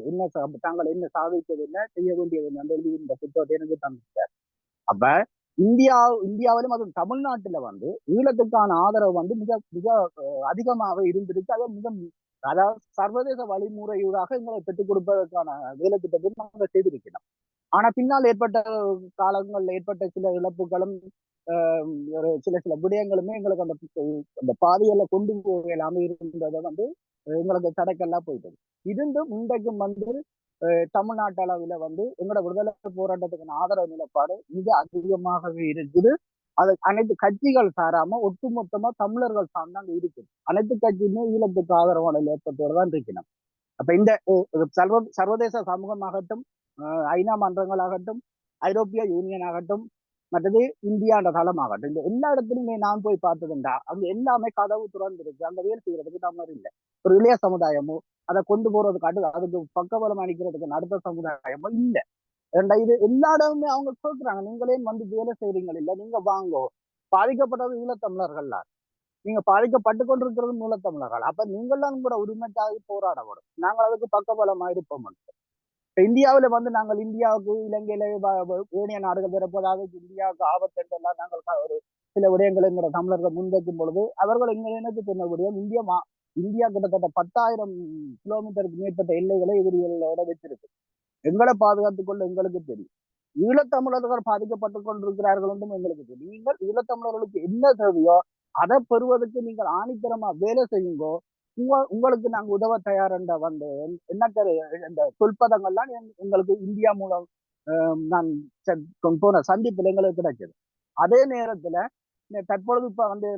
Speaker 5: என்ன தாங்கள் என்ன சாதித்தது என்ன செய்ய வேண்டியது அந்த எழுதி இந்த புத்தகத்தை எனக்கு தந்துட்டார். அப்ப இந்தியாவிலும் அது தமிழ்நாட்டுல வந்து ஈழத்துக்கான ஆதரவு வந்து மிக மிக அதிகமாக இருந்திருக்கு. அதை அதாவது சர்வதேச வழிமுறையூடாக எங்களை பெற்றுக் கொடுப்பதற்கான வேலை திட்டத்தை நாங்கள் செய்திருக்கிறோம். ஆனா பின்னால் ஏற்பட்ட காலங்களில் ஏற்பட்ட சில இழப்புகளும் சில விடயங்களுமே எங்களுக்கு அந்த பாதையில கொண்டு போக இல்லாம இருந்ததை வந்து எங்களுக்கு தடைக்கெல்லாம் போயிட்டது. இருந்தும் இன்றைக்கும் வந்து தமிழ்நாட்டு அளவில் வந்து எங்களோட விடுதலை போராட்டத்துக்கான ஆதரவு நிலைப்பாடு மிக அதிகமாகவே இருக்குது. அது அனைத்து கட்சிகள் சாராம ஒட்டுமொத்தமா தமிழர்கள் சார்ந்தாங்க இருக்குது. அனைத்து கட்சியுமே ஈழத்துக்கு ஆதரவான நிலைப்பாட்டோடு தான் இருக்கணும். அப்ப இந்த சர்வதேச சமூகமாகட்டும், ஐநா மன்றங்களாகட்டும், ஐரோப்பிய யூனியன் ஆகட்டும், மற்றது இந்தியாண்ட தளமாகட்டும், இந்த எல்லா இடத்துலையுமே நான் போய் பார்த்ததுண்டா அங்க எல்லாமே கதவு திறந்து இருக்கு. அங்க வேலை செய்யறதுக்கு தமிழர் இல்லை. ஒரு இளைய சமுதாயமோ அதை கொண்டு போறதுக்கு அதுக்கு பக்கபலம் அளிக்கிறதுக்கு அடுத்த சமுதாயமோ இல்லை. இது எல்லா இடமுமே அவங்க சொல்றாங்க, நீங்களே வந்து வேலை செய்றீங்க இல்ல, நீங்க வாங்கோ. பாதிக்கப்பட்டது ஈழத்தமிழர்கள், நீங்க பாதிக்கப்பட்டு கொண்டிருக்கிறது மூலத்தமிழர்கள். அப்ப நீங்கள்லாம் கூட உரிமைக்காக போராட வரும். நாங்கள் அதுக்கு பக்கபலமா இருப்போம். இந்தியாவில வந்து நாங்கள் இந்தியாவுக்கு இலங்கையில ஏனைய நாடுகள் பிறப்பதாக இந்தியாவுக்கு ஆபத்து என்றெல்லாம் நாங்கள் ஒரு சில விடயங்களை எங்களோட தமிழர்கள் முன்வைக்கும் பொழுது அவர்கள் எங்களுக்கு சொன்ன விடயம் இந்தியா கிட்டத்தட்ட 10,000 கிலோமீட்டருக்கு மேற்பட்ட எல்லைகளை எதிரிகளோட வச்சிருக்கு. எங்களை பாதுகாத்துக் கொள்ள எங்களுக்கு தெரியும். ஈழத்தமிழர்கள் பாதிக்கப்பட்டுக் கொண்டிருக்கிறார்கள் என்றும் எங்களுக்கு தெரியும். நீங்கள் ஈழத்தமிழர்களுக்கு என்ன தேவையோ அதை பெறுவதற்கு நீங்கள் ஆணித்தரமா வேலை செய்யுங்கோ. உங்களுக்கு நாங்க உதவ தயார் என்ற வந்து என்ன இந்த சொல்பதங்கள்லாம் எங்களுக்கு இந்தியா மூலம் நான் போன சந்திப்பில் எங்களுக்கு கிடைச்சது. அதே நேரத்துல தற்பொழுது இப்ப வந்து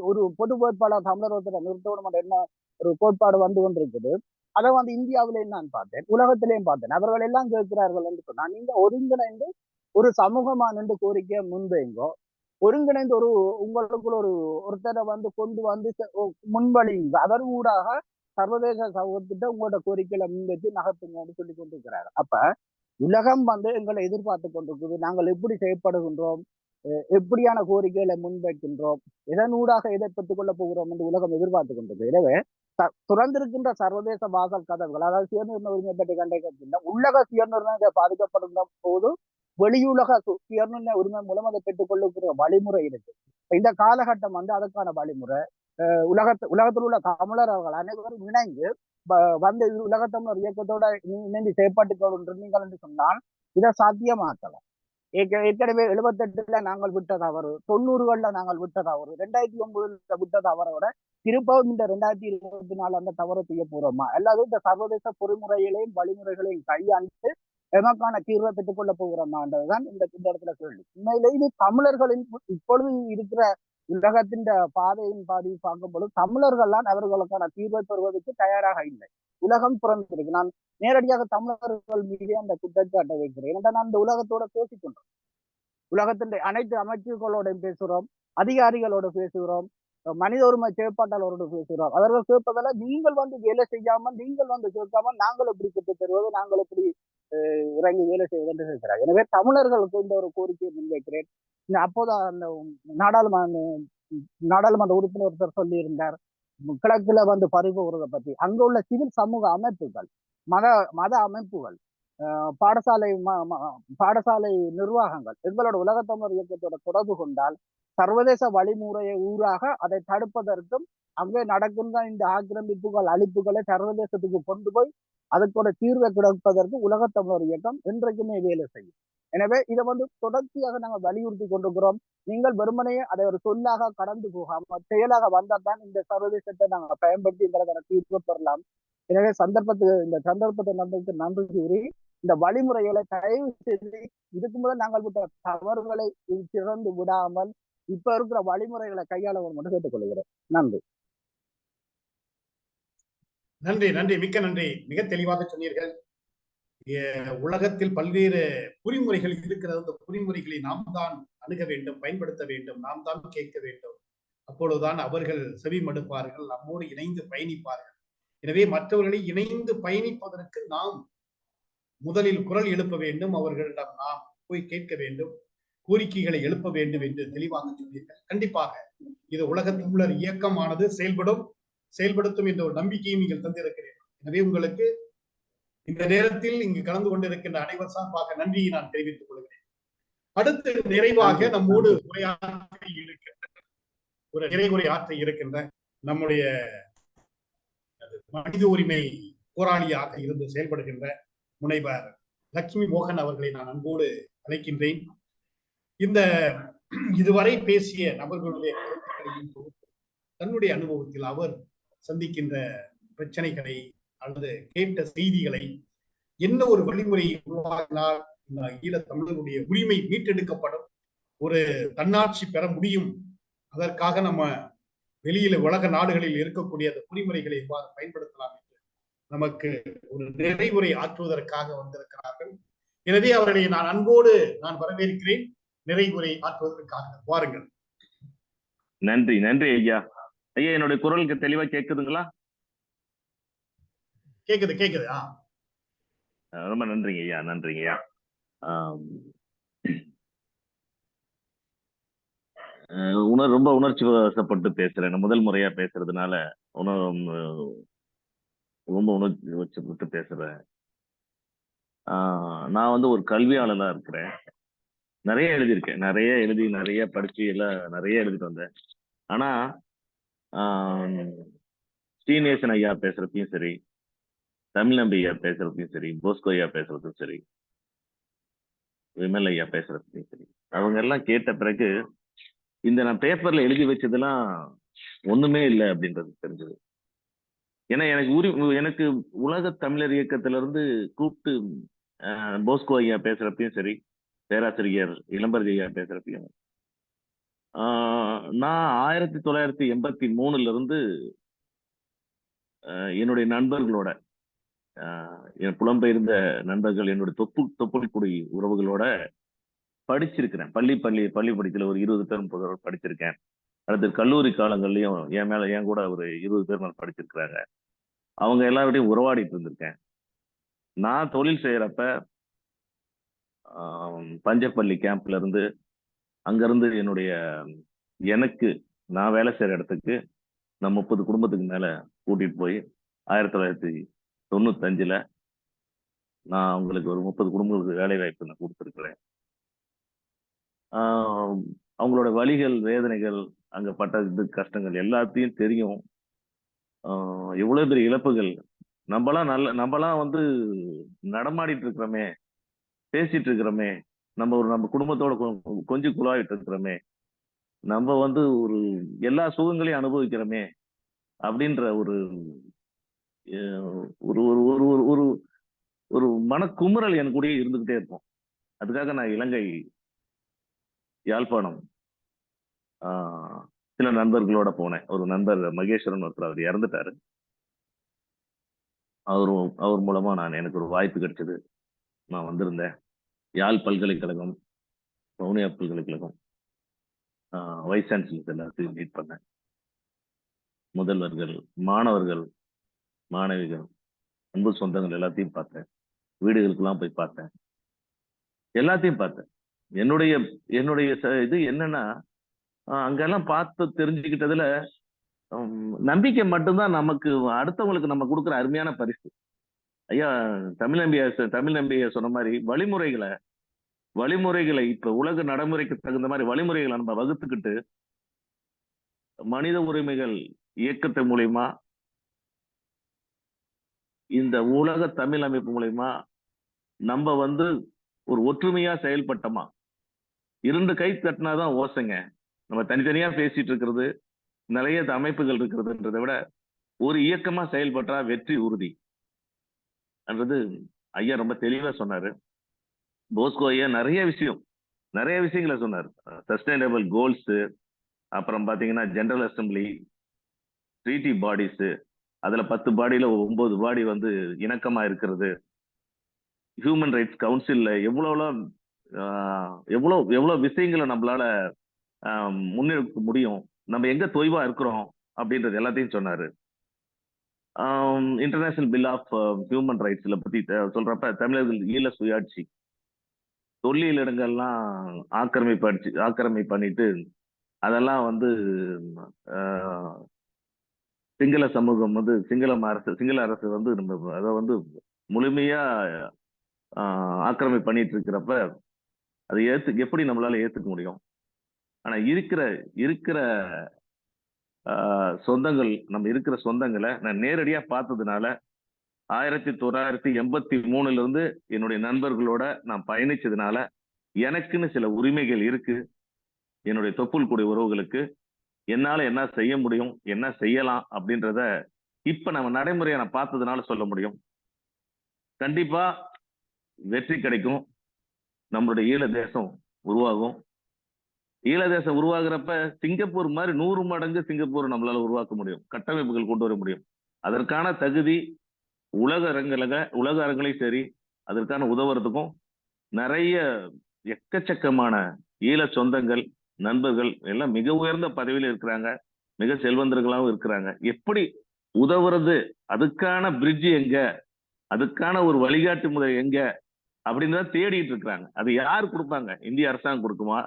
Speaker 5: ஒரு பொது கோட்பாடாக தமிழர் ஒருத்தர் நிறுத்தணும் என்ன ஒரு கோட்பாடு வந்து கொண்டிருக்குது. அதை வந்து இந்தியாவிலேயும் நான் பார்த்தேன், உலகத்திலேயும் பார்த்தேன். அவர்கள் எல்லாம் கேட்கிறார்கள் என்று சொன்னா, நீங்க ஒருங்கிணைந்து ஒரு சமூகமா நின்று கோரிக்கையை முன்வைங்கோ, ஒருங்கிணைந்து உங்களுக்குள்ள ஒருத்தரை வந்து கொண்டு வந்து முன்வழிங்க, அதன் ஊடாக சர்வதேச சமூகத்திட்ட உங்களோட கோரிக்கையில முன்வச்சு நகர்த்துங்கன்னு சொல்லி கொண்டிருக்கிறார். அப்ப உலகம் வந்து எங்களை எதிர்பார்த்து கொண்டிருக்குது. நாங்கள் எப்படி செயற்படுகின்றோம், எப்படியான கோரிக்கைகளை முன்வைக்கின்றோம், எதனூடாக எதை பெற்றுக் கொள்ள போகிறோம் என்று உலகம் எதிர்பார்த்து கொண்டது. எனவே துறந்திருக்கின்ற சர்வதேச வாசல் கதவுகள், அதாவது சுயநிர்ணய உரிமை பற்றி கண்டிக்கின்ற உலக சுயநிர்ணய பாதிக்கப்படுகின்ற போது வெளியுலக சுயநிர்ணய உரிமை மூலம் அதை பெற்றுக் கொள்ளுகிற வழிமுறை இருக்கு. இந்த காலகட்டம் வந்து அதற்கான வழிமுறை உலகத்தில் உள்ள தமிழர்கள் அனைவரும் இணைந்து வந்து உலகத்தமிழர் இயக்கத்தோட இணைந்து செயற்பட்டுக் கொண்டிருந்தீர்கள் என்று சொன்னால் இதை சாத்தியமாக்கலாம். ஏற்கனவே 78ல நாங்கள் விட்ட தவறு, 90கள்ல நாங்கள் விட்ட தவறு, 2009 விட்ட தவறோட திருப்பவும் இந்த 2024 அந்த தவறு செய்ய போறோமா, அல்லது இந்த சர்வதேச பொறிமுறைகளையும் வழிமுறைகளையும் கையாண்டு எமக்கான தீர்வை பெற்றுக் கொள்ள போகிறோமான்றதுதான் இந்த இடத்துல கேள்வி. உண்மையிலே இது தமிழர்களின் இப்பொழுது இருக்கிற உலகத்தின் பாதையின் பாதி பார்க்கும்போது தமிழர்கள்லாம் அவர்களுக்கான தீர்வை பெறுவதற்கு தயாராக இல்லை. உலகம் பிறந்திருக்கு. நான் நேரடியாக தமிழர்கள் மீது அந்த குற்றச்சாட்டை வைக்கிறேன். ஏன்னா நான் இந்த உலகத்தோட பேசிக்கொண்டோம், உலகத்தின் அனைத்து அமைப்புகளோட பேசுகிறோம், அதிகாரிகளோட பேசுகிறோம், மனித உரிமை செயற்பாட்டாளரோடு பேசுகிறோம். அவர்கள் கேட்பதால நீங்கள் வந்து வேலை செய்யாமல், நீங்கள் வந்து கேட்காம நாங்கள் எப்படி பெற்று தருவது, நாங்கள் எப்படி இறங்கி வேலை செய்வது என்று கேட்கிறார். எனவே தமிழர்களுக்கு இந்த ஒரு கோரிக்கையை முன்வைக்கிறேன். அப்போது அந்த நாடாளுமன்ற உறுப்பினர் ஒருத்தர் சொல்லி இருந்தார், கிழக்குல வந்து பறிபோகிறதை பற்றி. அங்க உள்ள சிவில் சமூக அமைப்புகள், மத அமைப்புகள், பாடசாலை நிர்வாகங்கள் எங்களோட உலகத்தமிழர் இயக்கத்தோட தொடர்பு கொண்டால் சர்வதேச வழிமுறையை ஊராக அதை தடுப்பதற்கும் அங்கே நடக்கின்ற இந்த ஆக்கிரமிப்புகள் அழிப்புகளை சர்வதேசத்துக்கு கொண்டு போய் அதுக்கோட தீர்வை கிடைப்பதற்கு உலகத்தமிழர் இயக்கம் இன்றைக்குமே வேலை செய்யும். எனவே இதை வந்து தொடர்ச்சியாக நாங்கள் வலியுறுத்தி கொண்டிருக்கிறோம். நீங்கள் வெறுமனையே அதை ஒரு சொல்லாக கடந்து போகாம செயலாக வந்தால் தான் இந்த சர்வதேசத்தை நாங்கள் பயன்படுத்தி எங்களை தீர்வு பெறலாம். எனவே இந்த சந்தர்ப்பத்தை நம்பிக்கை நன்றி கூறி இந்த வழிமுறைகளை தயவு செய்து இதுக்கு முதல் நாங்கள் விட்ட தவறுகளை திறந்து விடாமல் இப்ப இருக்கிற வழிமுறைகளை கையாள மட்டும் கேட்டுக் கொள்கிறேன். நன்றி.
Speaker 1: நன்றி நன்றி, மிக்க நன்றி. மிக தெளிவாக சொன்னீர்கள். உலகத்தில் பல்வேறு பொறிமுறைகள் இருக்கிறது. அந்த பொறிமுறைகளை நாம் தான் அணுக வேண்டும், பயன்படுத்த வேண்டும், நாம் தான் கேட்க வேண்டும். அப்பொழுதுதான் அவர்கள் செவி மடுப்பார்கள், நம்மோடு இணைந்து பயணிப்பார்கள். எனவே மற்றவர்களை இணைந்து பயணிப்பதற்கு நாம் முதலில் குரல் எழுப்ப வேண்டும், அவர்களிடம் நாம் போய் கேட்க வேண்டும், கோரிக்கைகளை எழுப்ப வேண்டும் என்று தெளிவாக சொன்னீர்கள். கண்டிப்பாக இது உலக தமிழர் இயக்கமானது செயல்படுத்தும் என்ற ஒரு நம்பிக்கையும் நீங்கள் தந்திருக்கிறீர்கள். எனவே உங்களுக்கு இந்த நேரத்தில் இங்கு கலந்து கொண்டிருக்கின்ற அனைவர் சார்பாக நன்றியை நான் தெரிவித்துக் கொள்கிறேன். அடுத்து நிறைவாக நம்மோடு ஒரு நிறைவுரை ஆற்ற இருக்கின்ற நம்முடைய மனித உரிமை போராளியாக இருந்து செயல்படுகின்ற முனைவர் லட்சுமி மோகன் அவர்களை நான் அன்போடு அழைக்கின்றேன். இந்த இதுவரை பேசிய நபர்களுடைய தன்னுடைய அனுபவத்தில் அவர் சந்திக்கின்ற பிரச்சனைகளை அல்லது கேட்ட செய்திகளை, என்ன ஒரு வழிமுறை உருவாக்கினால் இந்த ஈழத் தமிழருடைய உரிமை மீட்டெடுக்கப்படும், ஒரு தன்னாட்சி பெற முடியும், அதற்காக நம்ம வெளியில உலக நாடுகளில் இருக்கக்கூடிய அந்த பொறிமுறைகளை எவ்வாறு பயன்படுத்தலாம் என்று நமக்கு ஒரு நிறைவுரை ஆற்றுவதற்காக வந்திருக்கிறார்கள். எனவே அவர்களை நான் அன்போடு வரவேற்கிறேன் நிறைவுரை ஆற்றுவதற்காக. வாருங்கள்.
Speaker 6: நன்றி நன்றி ஐயா. ஐயா, என்னுடைய குரலுக்கு தெளிவா கேக்குதுங்களா?
Speaker 1: கேக்குது.
Speaker 6: ரொம்ப நன்றிங்க ஐயா, நன்றிங்க ஐயா. ரொம்ப உணர்ச்சி வசப்பட்டு பேசுறேன். முதல் முறையா பேசுறதுனால ரொம்ப உணர்ச்சி வசப்பட்டு பேசுறேன். நான் வந்து ஒரு கல்வியாளனா இருக்கிறேன். நிறைய எழுதியிருக்கேன், நிறைய படிச்சு எல்லாம் நிறைய எழுதிட்டு வந்தேன். ஆனா ஸ்ரீநேசன் ஐயா பேசுறதையும் சரி, தமிழ்நம்பி ஐயா பேசுறதையும் சரி, போஸ்கோ ஐயா பேசுறதும் சரி, விமல் ஐயா பேசுறதையும் சரி, அவங்க எல்லாம் கேட்ட பிறகு இந்த நான் பேப்பர்ல எழுதி வச்சதெல்லாம் ஒண்ணுமே இல்லை அப்படின்றது தெரிஞ்சது. ஏன்னா எனக்கு உலக தமிழர் இயக்கத்திலிருந்து கூப்பிட்டு போஸ்கோ ஐயா பேசுறப்பையும் சரி, பேராசிரியர் இளம்பரதி ஐயா பேசுறப்பையும் நான் 1983 இருந்து என்னுடைய நண்பர்களோட, என் புலம்பெயர்ந்த நண்பர்கள், என்னுடைய தொப்புள்குடி உறவுகளோட படிச்சிருக்கிறேன். பள்ளி படிக்கல ஒரு 20 பேர் படிச்சிருக்கேன். அடுத்து கல்லூரி காலங்கள்லயும் என் கூட ஒரு 20 பேர் மேல படிச்சிருக்கிறாங்க. அவங்க எல்லாரோடையும் உறவாடிட்டு இருந்திருக்கேன். நான் தொழில் செய்யறப்ப பஞ்சப்பள்ளி கேம்ப்ல இருந்து அங்கிருந்து எனக்கு நான் வேலை செய்யற இடத்துக்கு நான் 30 குடும்பத்துக்கு மேல கூட்டிட்டு போய் 1995 நான் அவங்களுக்கு ஒரு 30 குடும்பங்களுக்கு வேலை வாய்ப்பு நான் கொடுத்துருக்கிறேன். அவங்களோட வலிகள், வேதனைகள், அங்க பட்ட கஷ்டங்கள் எல்லாத்தையும் தெரியும். எவ்வளவு பெரிய இழப்புகள். நம்மலாம் வந்து நடமாடிட்டு இருக்கிறோமே, பேசிட்டு இருக்கிறோமே, நம்ம குடும்பத்தோட கொஞ்சம் குழாவிட்டு இருக்கிறோமே, நம்ம வந்து ஒரு எல்லா சுகங்களையும் அனுபவிக்கிறோமே அப்படின்ற ஒரு ஒரு ஒரு ஒரு ஒரு மனக்குமுறல் என் கூடயே இருந்துகிட்டே இருக்கும். அதுக்காக நான் இலங்கை, யாழ்ப்பாணம் சில நண்பர்களோட போனேன். ஒரு நண்பர் மகேஸ்வரன் ஒருத்தர், அவர் இறந்துட்டாரு. அவர் மூலமா எனக்கு ஒரு வாய்ப்பு கிடைச்சது. நான் வந்திருந்தேன். யாழ் பல்கலைக்கழகம், வவுனியா பல்கலைக்கழகம் வைஸ் சான்சலர்ஸ் எல்லாத்தையும் மீட் பண்ணேன். முதல்வர்கள், மாணவர்கள், மாணவிகள், அன்பு சொந்தங்கள் எல்லாத்தையும் பார்த்தேன். வீடுகளுக்கெல்லாம் போய் பார்த்தேன். எல்லாத்தையும் பார்த்தேன். என்னுடைய இது என்னன்னா, அங்கெல்லாம் பார்த்து தெரிஞ்சுக்கிட்டதுல நம்பிக்கை மட்டும்தான் நமக்கு, அடுத்தவங்களுக்கு நம்ம கொடுக்குற அருமையான பரிசு. ஐயா தமிழ் நம்பியை சொன்ன மாதிரி வழிமுறைகளை இப்ப உலக நடைமுறைக்கு தகுந்த மாதிரி வழிமுறைகளை நம்ம வகுத்துக்கிட்டு மனித உரிமைகள் இயக்கத்தை மூலயமா, இந்த உலக தமிழ் அமைப்பு மூலயமா நம்ம வந்து ஒரு ஒற்றுமையா செயல்பட்டோமா, 2 கை தட்டினாதான் ஓசைங்க. நம்ம தனித்தனியா பேசிட்டு இருக்கிறது, நிறைய அமைப்புகள் இருக்கிறதுன்றதை விட ஒரு இயக்கமா செயல்பட்டா வெற்றி உறுதி என்றது ஐயா ரொம்ப தெளிவா சொன்னாரு. போஸ்கோ ஐயா நிறைய விஷயங்களை சொன்னார். சஸ்டைனபிள் கோல்ஸ், அப்புறம் பாத்தீங்கன்னா ஜெனரல் அசம்பிளி, ட்ரீட்டி பாடிஸ், அதுல 10 பாடியில 9 பாடி வந்து இணக்கமா இருக்கிறது. ஹியூமன் ரைட்ஸ் கவுன்சில்ல எவ்வளவு விஷயங்களை நம்மளால முன்னெடுக்க முடியும், நம்ம எங்க தொய்வா இருக்கிறோம் அப்படின்றது எல்லாத்தையும் சொன்னாரு. இன்டர்நேஷனல் பில் ஆஃப் ஹியூமன் ரைட்ஸ்ல பத்தி சொல்றப்ப தமிழர்கள் ஈழ சுயாட்சி, தொல்லியல் இடங்கள்லாம் ஆக்கிரமி பண்ணிட்டு அதெல்லாம் வந்து சிங்கள சமூகம் வந்து சிங்கள அரசு வந்து நம்ம அதை வந்து முழுமையா ஆக்கிரமி பண்ணிட்டு இருக்கிறப்ப அதை எப்படி நம்மளால ஏத்துக்க முடியும்? ஆனா இருக்கிற சொந்தங்கள், நம்ம இருக்கிற சொந்தங்களை நான் நேரடியா பார்த்ததுனால 1983 இருந்து என்னுடைய நண்பர்களோட நான் பயணிச்சதுனால எனக்குன்னு சில உரிமைகள் இருக்கு. என்னுடைய தொப்புள்குடி உறவுகளுக்கு என்னால என்ன செய்ய முடியும், என்ன செய்யலாம் அப்படின்றத இப்ப நம்ம நடைமுறையை நான் பார்த்ததுனால சொல்ல முடியும். கண்டிப்பா வெற்றி கிடைக்கும். நம்மளுடைய ஈழ தேசம் உருவாகும். ஈழ தேசம் உருவாகிறப்ப சிங்கப்பூர் மாதிரி 100 மடங்கு சிங்கப்பூர் நம்மளால உருவாக்க முடியும், கட்டமைப்புகள் கொண்டு வர முடியும். அதற்கான தகுதி உலக அரங்களையும் சரி, அதற்கான உதவுறதுக்கும் நிறைய எக்கச்சக்கமான ஈழ சொந்தங்கள், நண்பர்கள் எல்லாம் மிக உயர்ந்த பதவியில இருக்கிறாங்க, மிக செல்வந்தர்களாகவும் இருக்கிறாங்க. எப்படி உதவுறது, அதுக்கான பிரிட்ஜ் எங்க, அதுக்கான ஒரு வழிகாட்டு முறை எங்க அப்படின்னு தான் தேடிட்டு இருக்கிறாங்க. அது யார் கொடுப்பாங்க? இந்திய அரசாங்கம் கொடுக்குமா,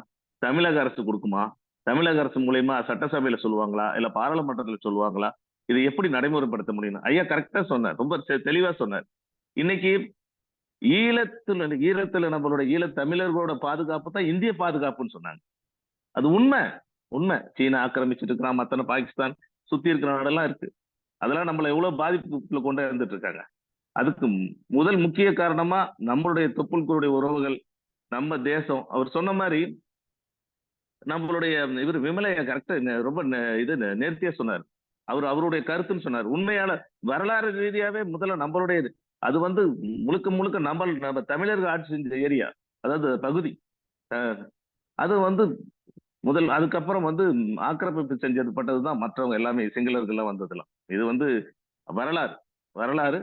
Speaker 6: தமிழக அரசு கொடுக்குமா? தமிழக அரசு மூலயமா சட்டசபையில சொல்லுவாங்களா, இல்ல பாராளுமன்றத்துல சொல்லுவாங்களா? இதை எப்படி நடைமுறைப்படுத்த முடியும்? ஐயா கரெக்டா சொன்னார், ரொம்ப தெளிவா சொன்னார். இன்னைக்கு ஈழத்துல நம்மளோட ஈழ தமிழர்களோட பாதுகாப்பு தான் இந்திய பாதுகாப்புன்னு சொன்னாங்க. அது உண்மை. சீனா ஆக்கிரமிச்சுட்டு இருக்கிறான், மத்தன பாகிஸ்தான் சுத்தி இருக்கிற நாடெல்லாம் இருக்கு. அதெல்லாம் நம்மள எவ்வளவு பாதிப்புக்குள்ள கொண்டு வந்துட்டு இருக்காங்க. அதுக்கு முதல் முக்கிய காரணமா நம்மளுடைய தொப்புள்குடியுடைய உறவுகள், நம்ம தேசம். அவர் சொன்ன மாதிரி நம்மளுடைய இவர் விமலையா கரெக்டா ரொம்ப நேர்த்தியா சொன்னார். அவருடைய கருத்துன்னு சொன்னார். உண்மையான வரலாறு ரீதியாவே முதல்ல நம்மளுடைய அது வந்து முழுக்க முழுக்க நம்ம தமிழர்கள் ஆட்சி செஞ்ச ஏரியா, அதாவது பகுதி. அது வந்து முதல் அதுக்கப்புறம் வந்து ஆக்கிரமிப்பு செஞ்சது பட்டதுதான் மற்றவங்க எல்லாமே சிங்களர்கள் வந்ததெல்லாம். இது வந்து வரலாறு.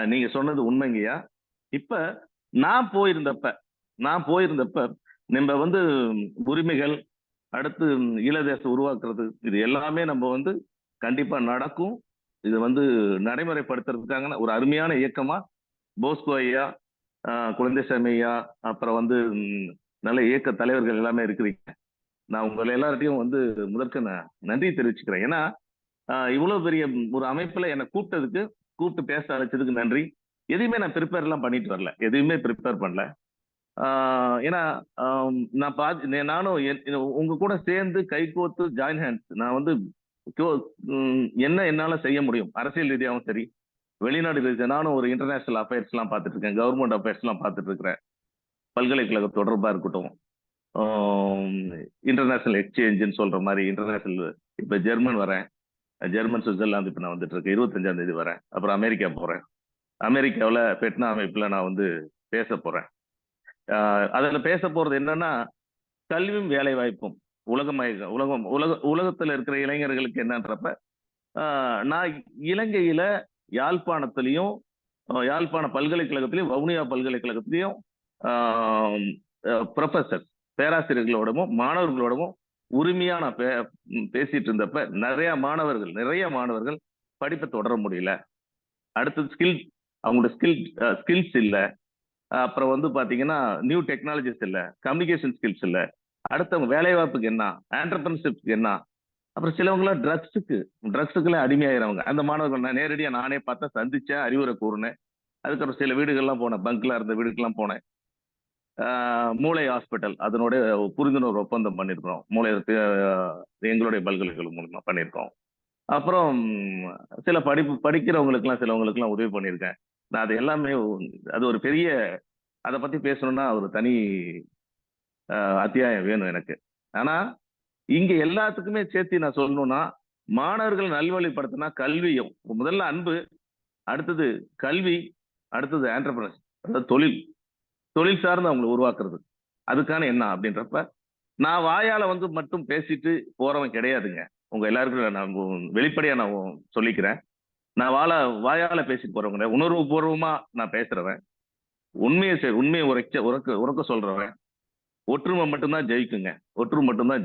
Speaker 6: நீங்க சொன்னது உண்மைங்கய்யா. இப்ப நான் போயிருந்தப்ப நம்ம வந்து உரிமைகள், அடுத்து ஈழதேசம் உருவாக்குறது, இது எல்லாமே நம்ம வந்து கண்டிப்பா நடக்கும். இது வந்து நடைமுறைப்படுத்துறதுக்காக ஒரு அருமையான இயக்கமா போஸ்கோ ஐயா, குழந்தைசாமி ஐயா, அப்புறம் வந்து நல்ல இயக்க தலைவர்கள் எல்லாமே இருக்கிறீங்க. நான் உங்களை எல்லார்ட்டையும் வந்து முதற்க நான் நன்றி தெரிவிச்சுக்கிறேன். ஏன்னா இவ்வளவு பெரிய ஒரு அமைப்புல என்னை கூப்பிட்டு பேச அழைச்சதுக்கு நன்றி. எதையுமே நான் ப்ரிப்பேர் எல்லாம் பண்ணிட்டு வரல, எதுவுமே ப்ரிப்பேர் பண்ணல. ஏன்னா நானும் உங்க கூட சேர்ந்து கைகோத்து ஜாயின் ஹேண்ட்ஸ் நான் வந்து என்ன என்னால செய்ய முடியும், அரசியல் ரீதியாகவும் சரி, வெளிநாடு ரீதியாக நானும் ஒரு இன்டர்நேஷனல் அஃபேர்ஸ் எல்லாம் பார்த்துட்டு இருக்கேன், கவர்மெண்ட் அஃபேர்ஸ் எல்லாம் பார்த்துட்டு இருக்கிறேன், பல்கலைக்கழக தொடர்பா இருக்கட்டும், இன்டர்நேஷனல் எக்ஸ்சேஞ்சுன்னு சொல்ற மாதிரி இன்டர்நேஷனல். இப்ப ஜெர்மன் சுவிட்சர்லாந்து இப்ப நான் வந்துட்டு இருக்கேன், 25ஆம் தேதி வரேன். அப்புறம் அமெரிக்கா போறேன். அமெரிக்காவில் பெட்னா அமைப்புல நான் வந்து பேச போறேன். அதுல பேச போறது என்னன்னா, கல்வியும் வேலை வாய்ப்பும் உலகத்துல இருக்கிற இளைஞர்களுக்கு என்னன்றப்ப, நான் இலங்கையில யாழ்ப்பாணத்திலையும், யாழ்ப்பாண பல்கலைக்கழகத்திலையும், வவுனியா பல்கலைக்கழகத்திலையும் ப்ரொஃபசர் பேராசிரியர்களோடவும் மாணவர்களோடவும் உரிமையா நான் பேசிட்டு இருந்தப்ப நிறைய மாணவர்கள் படிப்பை தொடர முடியல. அடுத்தது அவங்களோட ஸ்கில்ஸ் இல்ல, அப்புறம் வந்து பாத்தீங்கன்னா நியூ டெக்னாலஜிஸ் இல்ல, கம்யூனிகேஷன் ஸ்கில்ஸ் இல்ல, அடுத்தவங்க வேலை வாய்ப்புக்கு என்ன, ஆண்டர்பிரினர்ஷிப்க்கு என்ன, அப்புறம் சிலவங்களாம் ட்ரக்ஸுக்குலாம் அடிமையாயிரவங்க. அந்த மாணவர்கள் நான் நேரடியா நானே பார்த்தா சந்திச்சேன், அறிவுரை கூறினேன். அதுக்கப்புறம் சில வீடுகள்லாம் போனேன், பங்க்ல இருந்த வீடுக்கெல்லாம் போனேன். மூளை ஹாஸ்பிட்டல் அதனுடைய புரிந்துணர்வு ஒப்பந்தம் பண்ணியிருக்கிறோம், எங்களுடைய பல்கலைக்கழகம் மூலமா பண்ணியிருக்கோம். அப்புறம் சில படிக்கிறவங்களுக்குலாம் சிலவங்களுக்குலாம் உதவி பண்ணியிருக்கேன். நான் அது எல்லாமே அது ஒரு பெரிய, அதை பத்தி பேசணும்னா ஒரு தனி அத்தியாயம் வேணும் எனக்கு. ஆனா இங்க எல்லாத்துக்குமே சேர்த்து நான் சொல்லணும்னா, மாணவர்கள் நல்வழிப்படுத்தினா கல்வியும் முதல்ல அன்பு, அடுத்தது கல்வி, அடுத்தது ஆண்டர்பிரினர், அதாவது தொழில் சார்ந்து அவங்களை உருவாக்குறது. அதுக்கான என்ன அப்படின்றப்ப நான் வாயால வந்து மட்டும் பேசிட்டு போறவன் கிடையாதுங்க. உங்க எல்லாருக்கும் நான் வெளிப்படையா நான் சொல்லிக்கிறேன். நான் வாயால பேசிட்டு போறவங்க, உணர்வு பூர்வமா நான் பேசுறவன், உண்மையை உறக்க சொல்றவன். ஒற்றுமை மட்டும்தான்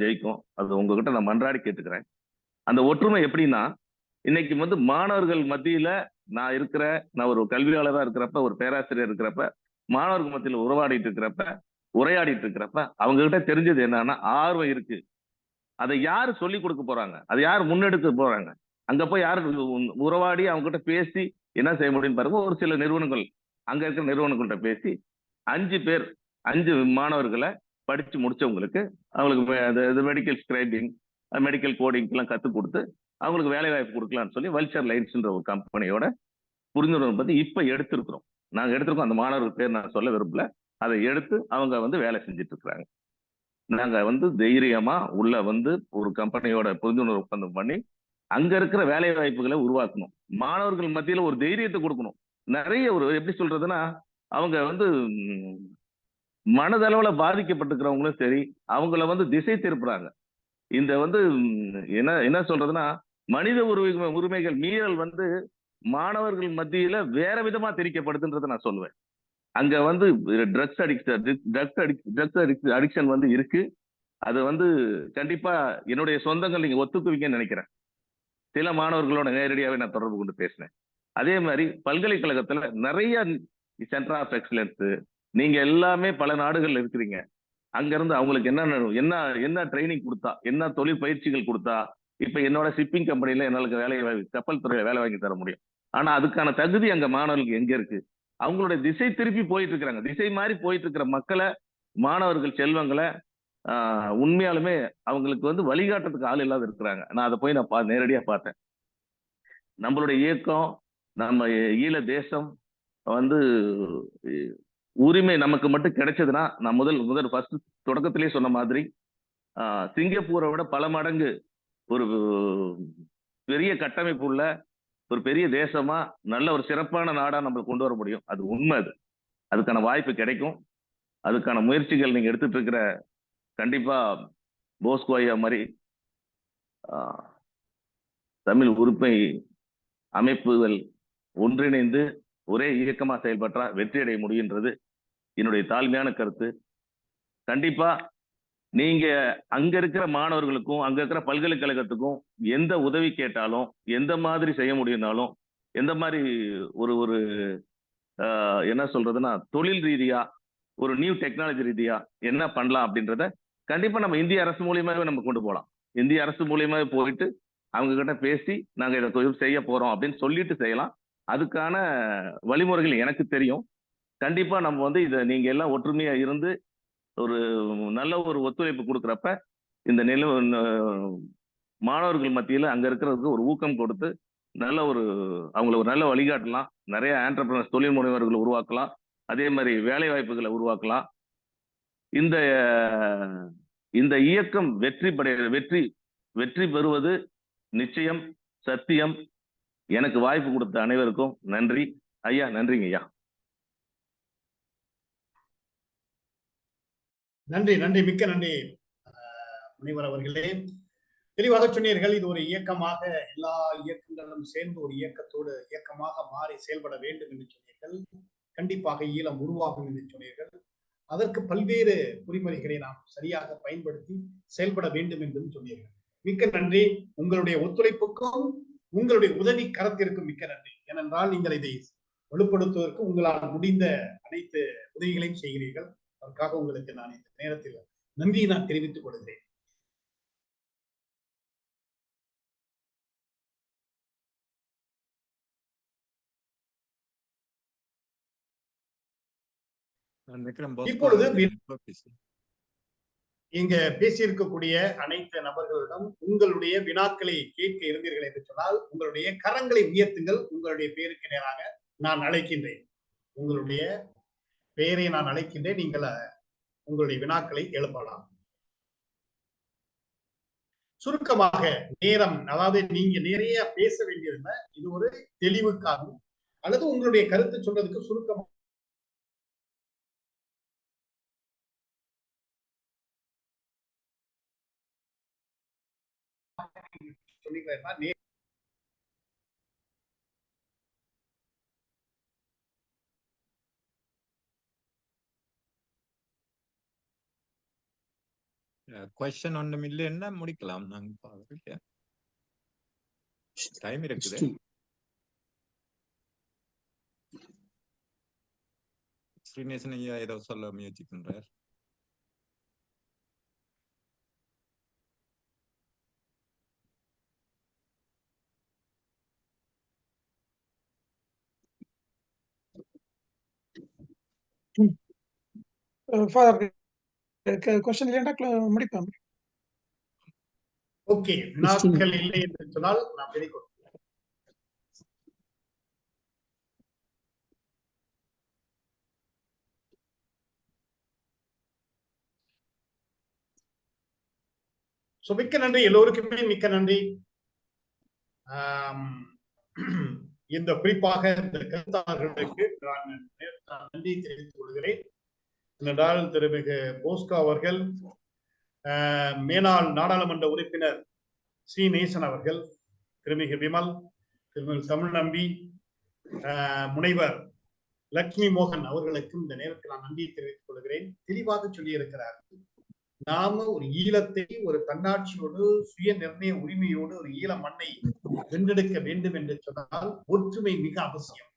Speaker 6: ஜெயிக்கும். அது உங்ககிட்ட நான் மன்றாடி கேட்டுக்கிறேன். அந்த ஒற்றுமை எப்படின்னா, இன்னைக்கு வந்து மாணவர்கள் மத்தியில நான் ஒரு கல்வியாளராக இருக்கிறப்ப, ஒரு பேராசிரியர் இருக்கிறப்ப, மாணவர்கள் மத்தியில் உரையாடிட்டு இருக்கிறப்ப அவங்க கிட்ட தெரிஞ்சது என்னன்னா, ஆர்வம் இருக்கு. அதை யாரு சொல்லி கொடுக்க போறாங்க, அதை யாரு முன்னெடுக்க போறாங்க, அங்க போய் யாரு உறவாடி அவங்க கிட்ட பேசி என்ன செய்ய முடியும்னு பாருங்க. ஒரு சில நிறுவனங்கள், அங்க இருக்கிற நிறுவனங்கள்கிட்ட பேசி 5 மாணவர்களை படிச்சு முடிச்சவங்களுக்கு அவங்களுக்கு மெடிக்கல் ஸ்கிரைபிங், மெடிக்கல் கோடிங் எல்லாம் கத்துக் கொடுத்து அவங்களுக்கு வேலை வாய்ப்பு கொடுக்கலாம்னு சொல்லி வல்ச்சர் லைன்ஸ்ன்ற ஒரு கம்பெனியோட புரிந்துணர்வு பத்தி இப்ப நாங்க எடுத்திருக்கோம். அந்த மாணவர்கள் பேர் நான் சொல்ல விரும்பல. அதை எடுத்து அவங்க வந்து வேலை செஞ்சுட்டு இருக்கிறாங்க. நாங்க வந்து தைரியமா உள்ள வந்து ஒரு கம்பெனியோட புரிந்துணர்வு ஒப்பந்தம் பண்ணி அங்க இருக்கிற வேலை வாய்ப்புகளை உருவாக்கணும். மாணவர்கள் மத்தியில ஒரு தைரியத்தை கொடுக்கணும். நிறைய எப்படி சொல்றதுன்னா, அவங்க வந்து மனதளவுல பாதிக்கப்பட்டிருக்கிறவங்களும் சரி, அவங்கள வந்து திசை திருப்புறாங்க. இந்த வந்து என்ன சொல்றதுன்னா, மனித உரிமைகள் மீறல் வந்து மாணவர்கள் மத்தியில வேற விதமா திரிக்கப்படுதுன்றதை நான் சொல்லுவேன். அங்க வந்து ட்ரக்ஸ் அடிக்ஷன் வந்து இருக்கு. அது வந்து கண்டிப்பா என்னுடைய சொந்தங்கள் நீங்க ஒத்துக்குவீங்கன்னு நினைக்கிறேன். சில மாணவர்களோட நேரடியாவே நான் தொடர்பு கொண்டு பேசினேன். அதே மாதிரி பல்கலைக்கழகத்துல நிறைய சென்டர் ஆஃப் எக்ஸலன்ஸ், நீங்க எல்லாமே பல நாடுகள்ல இருக்கிறீங்க. அங்க இருந்து அவங்களுக்கு என்ன ட்ரைனிங் கொடுத்தா, என்ன தொழில் பயிற்சிகள் கொடுத்தா, இப்ப என்னோட ஷிப்பிங் கம்பெனில என்னால கப்பல் துறையில வேலை வாங்கி தர முடியும். ஆனா அதுக்கான தகுதி அங்க மாணவர்களுக்கு எங்க இருக்கு? அவங்களுடைய திசை திருப்பி போயிட்டு இருக்கிறாங்க. திசை மாதிரி போயிட்டு இருக்கிற மக்களை, மாணவர்கள் செல்வங்களை உண்மையாலுமே அவங்களுக்கு வந்து வழிகாட்டுறதுக்கு ஆள் இல்லாத இருக்கிறாங்க. நான் அதை போய் நான் நேரடியா பார்த்தேன். நம்மளுடைய இயக்கம், நம்ம ஈழ தேசம் வந்து உரிமை நமக்கு மட்டும் கிடைச்சதுன்னா, நான் முதல் ஃபர்ஸ்ட் தொடக்கத்திலேயே சொன்ன மாதிரி சிங்கப்பூரை விட பல மடங்கு ஒரு பெரிய கட்டமைப்பு உள்ள ஒரு பெரிய தேசமா, நல்ல ஒரு சிறப்பான நாடா நம்ம கொண்டு வர முடியும். அது உண்மை. அதுக்கான வாய்ப்பு கிடைக்கும். அதுக்கான முயற்சிகள் நீங்க எடுத்துட்டு இருக்கிற கண்டிப்பா போஸ்கோ ஐயா மாதிரி தமிழ் உரிமை அமைப்புகள் ஒன்றிணைந்து ஒரே இயக்கமா செயல்பட்டா வெற்றி அடைய முடியுன்றது என்னுடைய தாழ்மையான கருத்து. கண்டிப்பா நீங்க அங்க இருக்கிற மாணவர்களுக்கும் அங்க இருக்கிற பல்கலைக்கழகத்துக்கும் எந்த உதவி கேட்டாலும், எந்த மாதிரி செய்ய முடியும்னாலும், எந்த மாதிரி ஒரு ஒரு என்ன சொல்றதுன்னா தொழில் ரீதியா, ஒரு நியூ டெக்னாலஜி ரீதியா என்ன பண்ணலாம் அப்படின்றத கண்டிப்பா நம்ம இந்திய அரசு மூலியமாவே நம்ம கொண்டு போகலாம். இந்திய அரசு மூலியமாவே போயிட்டு அவங்க கிட்ட பேசி நாங்க இதை செய்ய போறோம் அப்படின்னு சொல்லிட்டு செய்யலாம். அதுக்கான வழிமுறைகள் எனக்கு தெரியும். கண்டிப்பா நம்ம இதை நீங்க எல்லாம் ஒற்றுமையா இருந்து ஒரு நல்ல ஒரு ஒத்துழைப்பு கொடுக்குறப்ப இந்த மாணவர்கள் மத்தியில அங்க இருக்கிறதுக்கு ஒரு ஊக்கம் கொடுத்து நல்ல ஒரு அவங்களை ஒரு நல்ல வழிகாட்டலாம். நிறைய ஆண்டர்பிரனர்ஸ் தொழில் முனைவர்களை உருவாக்கலாம். அதே மாதிரி வேலை வாய்ப்புகளை உருவாக்கலாம். இந்த இயக்கம் வெற்றி பெறுவது நிச்சயம், சத்தியம். எனக்கு வாய்ப்பு கொடுத்த அனைவருக்கும் நன்றி ஐயா. நன்றிங்க ஐயா.
Speaker 1: நன்றி, நன்றி, மிக்க நன்றி முனைவர் அவர்களே. தெளிவாக சொன்னீர்கள். இது ஒரு இயக்கமாக, எல்லா இயக்கங்களும் சேர்ந்து ஒரு இயக்கமாக மாறி செயல்பட வேண்டும் என்று சொன்னீர்கள். கண்டிப்பாக ஈழம் உருவாகும் என்று சொன்னீர்கள். அதற்கு பல்வேறு குறிமுறைகளை நாம் சரியாக பயன்படுத்தி செயல்பட வேண்டும் என்றும் சொன்னீர்கள். மிக்க நன்றி. உங்களுடைய ஒத்துழைப்புக்கும் உங்களுடைய உதவி கரத்திற்கும் மிக்க நன்றி. ஏனென்றால் நீங்கள் இதை வலுப்படுத்துவதற்கு உங்களால் முடிந்த அனைத்து உதவிகளையும் செய்கிறீர்கள். அதற்காக உங்களுக்கு நான் இந்த நேரத்தில் நன்றியை நான் தெரிவித்துக் கொள்கிறேன். இப்பொழுது இங்க பேசியிருக்கக்கூடிய அனைத்து நபர்களிடம் உங்களுடைய வினாக்களை கேட்க இருந்தீர்கள் என்று சொன்னால் உங்களுடைய கரங்களை உயர்த்துங்கள். உங்களுடைய பெயருக்கு நேராக நான் அழைக்கின்றேன். உங்களுடைய பெயரை நான் அழைக்கின்றேன். நீங்கள் உங்களுடைய வினாக்களை எழுப்பலாம். சுருக்கமாக நேரம், அதாவது நீங்க நிறைய பேச வேண்டியதில்லை. இது ஒரு தெளிவுக்காகவும் அல்லது உங்களுடைய கருத்து சொல்றதுக்கு சுருக்கமாக சொல்லிக்கிறேன்.
Speaker 4: क्वेश्चन ஒன்றும் இல்லைன்னா முடிக்கலாம். நாங்க பாருங்க டைம் இருக்குது. ஸ்ரீநேசன் ஐயா ஏதோ சொல்ல முயற்சிக்கின்றார்.
Speaker 2: क्वेश्चन இல்லைன்னா முடிப்போம்.
Speaker 1: ஓகே, வினாக்கள் இல்லை என்று சொன்னால் நான் வெரி குட். மிக்க நன்றி, எல்லோருக்குமே மிக்க நன்றி. இந்த குறிப்பாக இந்த கருத்தாளர்களுக்கு நான் நன்றி தெரிவித்துக் கொள்கிறேன். என்றால் திருமிகு போஸ்கோ அவர்கள், மேனாள் நாடாளுமன்ற உறுப்பினர் ஸ்ரீநேசன் அவர்கள், திருமிகு விமல், திருமிகு தமிழ் நம்பி, முனைவர் லட்சுமி மோகன் அவர்களுக்கும் இந்த நேரத்தில் நான் நன்றி தெரிவித்துக் கொள்கிறேன். தெளிவாக சொல்லியிருக்கிறார்கள். நாம ஒரு ஈழத்தை ஒரு தன்னாட்சியோடு சுய நிர்ணய உரிமையோடு ஒரு ஈழ மண்ணை வென்றெடுக்க வேண்டும் என்று சொன்னால் ஒற்றுமை மிக அவசியம்.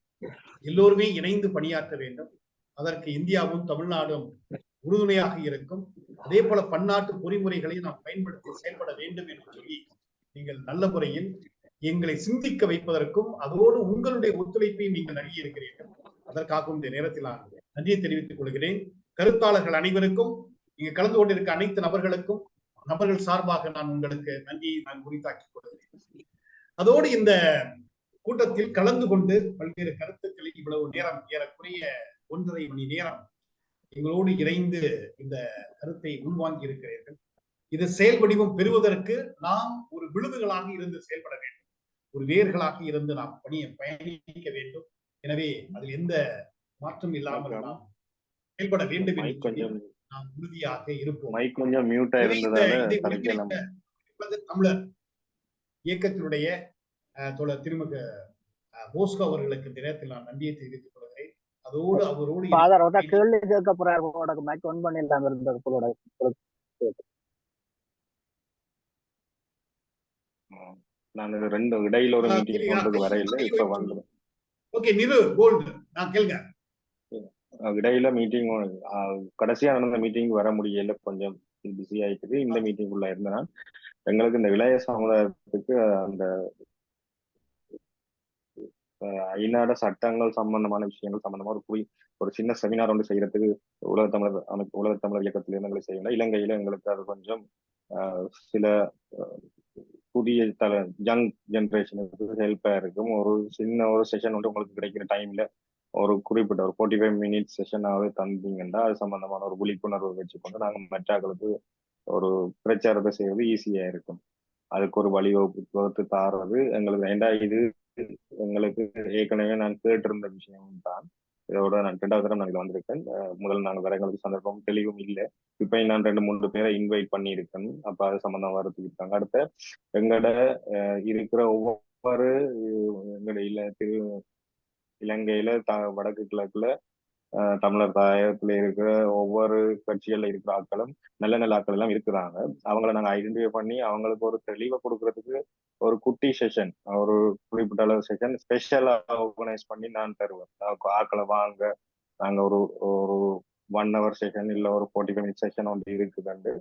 Speaker 1: எல்லோருமே இணைந்து பணியாற்ற வேண்டும். அதற்கு இந்தியாவும் தமிழ்நாடும் உறுதுணையாக இருக்கும். அதே போல பன்னாட்டு பொறிமுறைகளை நாம் பயன்படுத்தி செயல்பட வேண்டும் என்று சொல்லி நீங்கள் நல்ல முறையில் எங்களை சிந்திக்க வைப்பதற்கும் அதோடு உங்களுடைய ஒத்துழைப்பை நீங்கள் நல்கியிருக்கிறீர்கள். அதற்காகவும் இந்த நேரத்தில் நான் நன்றியை தெரிவித்துக் கொள்கிறேன். கருத்தாளர்கள் அனைவருக்கும், இங்கு கலந்து கொண்டிருக்க அனைத்து நபர்கள் சார்பாக நான் உங்களுக்கு நன்றியை நான் உரித்தாக்கிக் கொள்கிறேன். அதோடு இந்த கூட்டத்தில் கலந்து கொண்டு பல்வேறு கருத்துக்களை இவ்வளவு நேரம், ஏறக்குறைய 1.5 மணி நேரம் எங்களோடு இணைந்து இந்த கருத்தை உள்வாங்கி இருக்கிறீர்கள். இது செயல் வடிவம் பெறுவதற்கு நாம் ஒரு விழுதுகளாக இருந்து செயல்பட வேண்டும். ஒரு வேர்களாக இருந்து நாம் பயணிக்க வேண்டும். எனவே அதில் எந்த மாற்றம் இல்லாமல் நாம் செயல்பட வேண்டும் என்று சொல்லி நாம் உறுதியாக இருப்போம்.
Speaker 6: கொஞ்சம் மியூட்டா இருந்ததால
Speaker 1: தமிழர் இயக்கத்தினுடைய தோழர் திருமிக போஸ்கோ அவர்களுக்கு இந்த நேரத்தில் நான் நன்றியை தெரிவித்துக் கொள்கிறேன். அதோடு அவரோடு
Speaker 5: கேள்வி கேட்க போறாரு, மைக் ஆன் பண்ணி இல்லாம இருந்தது.
Speaker 7: நான் ரெண்டு இடையில ஒரு மீட்டிங் போன்றதுக்கு வரையில இப்ப வந்து
Speaker 1: ஓகே நிரு கோல்ட் நான் கேளுங்க.
Speaker 7: இடையில மீட்டிங் கடைசியா நடந்த மீட்டிங் வர முடியல, கொஞ்சம் பிஸி ஆயிட்டு இந்த மீட்டிங்குள்ள இருந்தேன். எங்களுக்கு இந்த இளைய சமுதாயத்துக்கு அந்த ஐநாட சட்டங்கள் சம்பந்தமான விஷயங்கள் சம்பந்தமா ஒரு சின்ன செமினார் ஒன்று செய்யறதுக்கு உலகத்தமிழர் இயக்கத்தில் இருந்து செய்யணும். இலங்கையில எங்களுக்கு அது கொஞ்சம் சில புதிய யங் ஜென்ரேஷனுக்கு ஹெல்ப்பா இருக்கும். ஒரு சின்ன ஒரு செஷன் வந்து உங்களுக்கு கிடைக்கிற டைம்ல ஒரு குறிப்பிட்ட ஒரு 45 மினிட்ஸ் செஷனாவே தந்தீங்கன்னா அது சம்பந்தமான ஒரு விழிப்புணர்வு வச்சுக்கொண்டு நாங்கள் மற்றாக்களுக்கு ஒரு பிரச்சாரத்தை செய்வது ஈஸியா இருக்கும். அதுக்கு ஒரு வழிவகுத்து தாடுறது எங்களுக்கு வேண்டாம். இது எங்களுக்கு ஏற்கனவே நான் கேட்டிருந்த விஷயம் தான். இதோட நான் 2வது தடவை நான் வந்திருக்கேன். முதல்ல நாங்கள் வேற எங்களுக்கு சந்தர்ப்பம் தெளிவும் இல்லை. இப்ப நான் 2-3 பேரை இன்வைட் பண்ணியிருக்கேன். அப்ப அது சம்பந்தம் வரதுக்கு இருக்காங்க. அடுத்த எங்களோட இருக்கிற ஒவ்வொரு இலங்கையில வடக்கு கிழக்குல தமிழர் தாயகத்துல இருக்கிற ஒவ்வொரு கட்சிகள்ல இருக்கிற ஆட்களும் நல்ல நல்ல ஆட்கள் எல்லாம் இருக்கிறாங்க. அவங்களை நாங்க ஐடென்டிஃபை பண்ணி அவங்களுக்கு ஒரு தெளிவை கொடுக்கறதுக்கு ஒரு குட்டி செஷன், ஒரு குறிப்பிட்ட அளவு செஷன் ஸ்பெஷலா ஆர்கனைஸ் பண்ணி நான் தருவேன். ஆட்களை வாங்க, நாங்க ஒரு 1 hour செஷன் இல்ல ஒரு 45 minute செஷன் ஒன்று இருக்குதுண்டு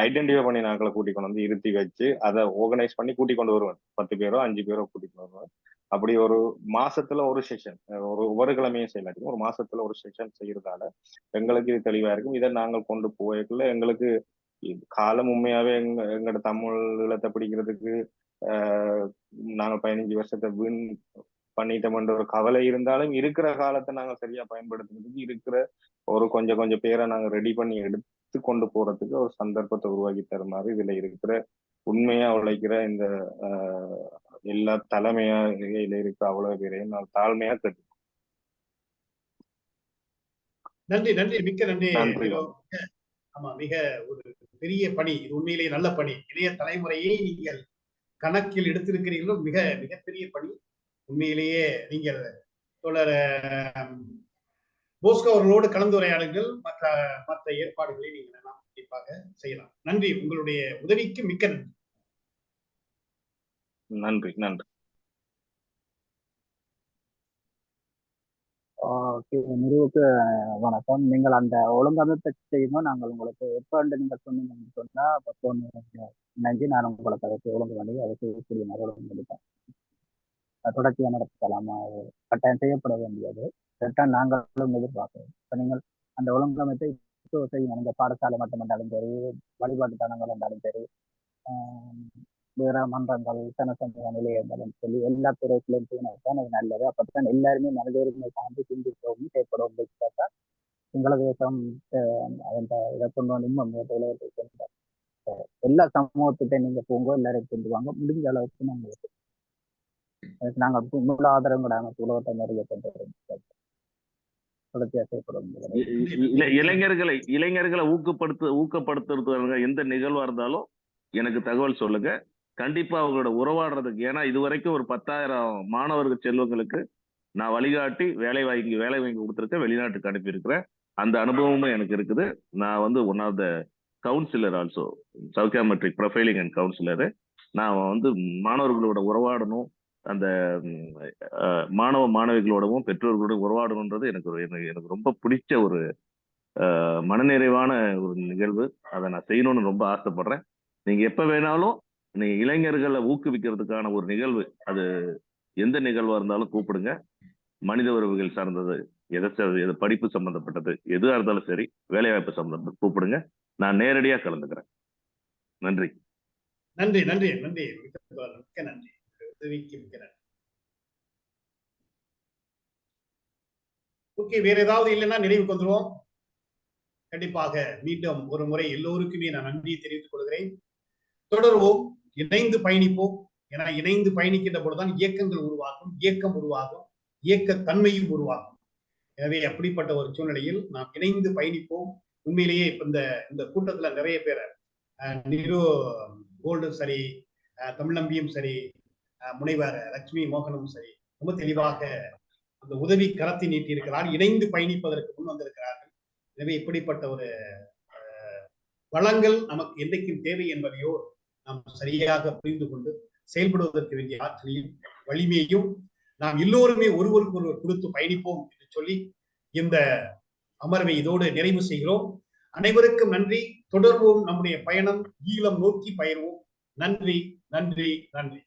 Speaker 7: ஐடென்டிஃபை பண்ணி நாட்களை கூட்டிக் கொண்டு வந்து இருத்தி வச்சு அதை ஆர்கனைஸ் பண்ணி கூட்டிக் கொண்டு வருவேன். 10 பேரோ 5 பேரோ கூட்டிக் கொண்டு வருவேன். அப்படி ஒரு மாசத்துல ஒரு செஷன், ஒவ்வொரு கிழமையும் செய்யலாம். ஒரு மாசத்துல ஒரு செஷன் செய்யறதால எங்களுக்கு இது தெளிவா இருக்கும். இதை நாங்கள் கொண்டு போய்க்குள்ள எங்களுக்கு காலம் உண்மையாவே எங்களோட தமிழ் ஈழத்தை பிடிக்கிறதுக்கு நாங்கள் 15 வருஷத்தை வீண் பண்ணிட்டோம்ன்ற ஒரு கவலை இருந்தாலும் இருக்கிற காலத்தை நாங்கள் சரியா பயன்படுத்துறதுக்கு இருக்கிற ஒரு கொஞ்சம் பேரை நாங்கள் ரெடி பண்ணி எடுத்து கொண்டு போறதுக்கு ஒரு சந்தர்ப்பத்தை உருவாக்கி தருமாறு இதுல இருக்கிற உண்மையா உழைக்கிற இந்த எல்லா தலைமையா இருக்கிற அவ்வளவு பேரையும் நான் தாழ்மையா கேட்டு.
Speaker 1: நன்றி நன்றி, மிக்க நன்றி. ஆமா, மிக ஒரு பெரிய பணி இது, உண்மையிலேயே நல்ல பணி. இளைய தலைமுறையை நீங்கள் கணக்கில் எடுத்திருக்கிறீர்கள். மிகப்பெரிய பணி உண்மையிலேயே. நீங்கள் தோழர் போஸ்கோ அவர்களோடு கலந்துரையாடுங்கள். மற்ற ஏற்பாடுகளை நீங்கள் கண்டிப்பாக செய்யலாம். நன்றி, உங்களுடைய உதவிக்கு மிக்க நன்றி.
Speaker 7: நன்றி நன்றி.
Speaker 5: நிறுவுக்கு வணக்கம். நீங்கள் அந்த ஒழுங்கமைப்பை செய்யணும். நாங்கள் உங்களுக்கு எப்ப நீங்கள் சொன்னீங்கன்னு சொன்னா நன்றி. நான் உங்களுக்கு அதுக்கு ஒழுங்கு பண்ணி அதை செய்யக்கூடிய ஒழுங்கு பண்ணிட்டேன். தொடர்ச்சியாக நடத்தலாமா, கட்டாயம் செய்யப்பட வேண்டியது கரெக்டாக நாங்களும் எதிர்பார்க்கிறோம். இப்போ நீங்கள் அந்த ஒழுங்கமைப்பை செய்யணும். நீங்கள் பாடசாலை மட்டும் இருந்தாலும் சரி, வழிபாட்டு தலங்கள் இருந்தாலும் சரி, வேற மன்றங்கள், சனசமூக நிலையங்களும் சொல்லி எல்லா துறைகளிலும் செய்யணும். அது நல்லது. அப்பதான் எல்லாருமே மனிதர்களை சார்ந்து சிந்திக்கவும் செயற்படவும் பார்த்தா சிங்கள தேசம் இதை கொண்டு வந்து இன்னும் எல்லா சமூகத்திட்ட நீங்க போங்க, எல்லாரும் கொண்டு வாங்க. முடிஞ்ச அளவுக்கு நாங்கள் ஆதரவு உலகத்தை நிறைய தொடர்ச்சியா செயற்படும்.
Speaker 6: இளைஞர்களை ஊக்கப்படுத்துறது எந்த நிகழ்வா இருந்தாலும் எனக்கு தகவல் சொல்லுங்க. கண்டிப்பா அவங்களோட உறவாடுறதுக்கு, ஏன்னா இதுவரைக்கும் ஒரு 10,000 மாணவர்கள் செல்வங்களுக்கு நான் வழிகாட்டி வேலை வாங்கி கொடுத்துருக்கேன். வெளிநாட்டுக்கு அனுப்பியிருக்கிறேன். அந்த அனுபவமும் எனக்கு இருக்குது. நான் வந்து one of the counsellor also, psychometric profiling and counsellor. நான் வந்து மாணவர்களோட உறவாடணும், அந்த மாணவிகளோடவும் பெற்றோர்களோடவும் உறவாடணுன்றது எனக்கு ரொம்ப பிடிச்ச ஒரு மனநிறைவான ஒரு நிகழ்வு. அதை நான் செய்யணும்னு ரொம்ப ஆசைப்படுறேன். நீங்க எப்ப வேணாலும் நீங்க இளைஞர்களை ஊக்குவிக்கிறதுக்கான ஒரு நிகழ்வு, அது எந்த நிகழ்வா இருந்தாலும் கூப்பிடுங்க. மனித உறவுகள் சார்ந்தது, எது படிப்பு சம்பந்தப்பட்டது எதுவா இருந்தாலும் சரி, வேலைவாய்ப்பு சம்பந்தப்பட்டு கூப்பிடுங்க. நான் நேரடியா கலந்துக்கிறேன். நன்றி
Speaker 1: நன்றி நன்றி நன்றி, மிக்க நன்றி. ஓகே, வேற ஏதாவது இல்லைன்னா நினைவுக்கு வந்துருவோம். கண்டிப்பாக மீண்டும் ஒரு முறை எல்லோருக்குமே நான் நன்றியை தெரிவித்துக் கொள்கிறேன். தொடருவோம், இணைந்து பயணிப்போம். ஏன்னா இணைந்து பயணிக்கின்ற பொழுதுதான் இயக்கங்கள் உருவாகும், இயக்கம் உருவாகும், இயக்க தன்மையும் உருவாகும். எனவே அப்படிப்பட்ட ஒரு சூழ்நிலையில் நாம் இணைந்து பயணிப்போம். உண்மையிலேயே இப்ப இந்த கூட்டத்துல நிறைய பேர் நிரு கோல்டும் சரி, தமிழம்பியும் சரி, முனைவர் லட்சுமி மோகனும் சரி, ரொம்ப தெளிவாக அந்த உதவி கரத்தை நீட்டி இருக்கிறார், இணைந்து பயணிப்பதற்கு முன் வந்திருக்கிறார்கள். எனவே இப்படிப்பட்ட ஒரு வளங்கள் நமக்கு என்றைக்கும் தேவை என்பதையோ நாம் சரியாக புரிந்து கொண்டு செயல்படுவதற்கு வேண்டிய ஆற்றலையும் வலிமையையும் நாம் எல்லோருமே ஒருவருக்கு ஒருவர் கொடுத்து பயணிப்போம் என்று சொல்லி இந்த அமர்வை இதோடு நிறைவு செய்கிறோம். அனைவருக்கும் நன்றி. தொடர்வோம் நம்முடைய பயணம், ஈழம் நோக்கி பயிர்வோம். நன்றி, நன்றி, நன்றி.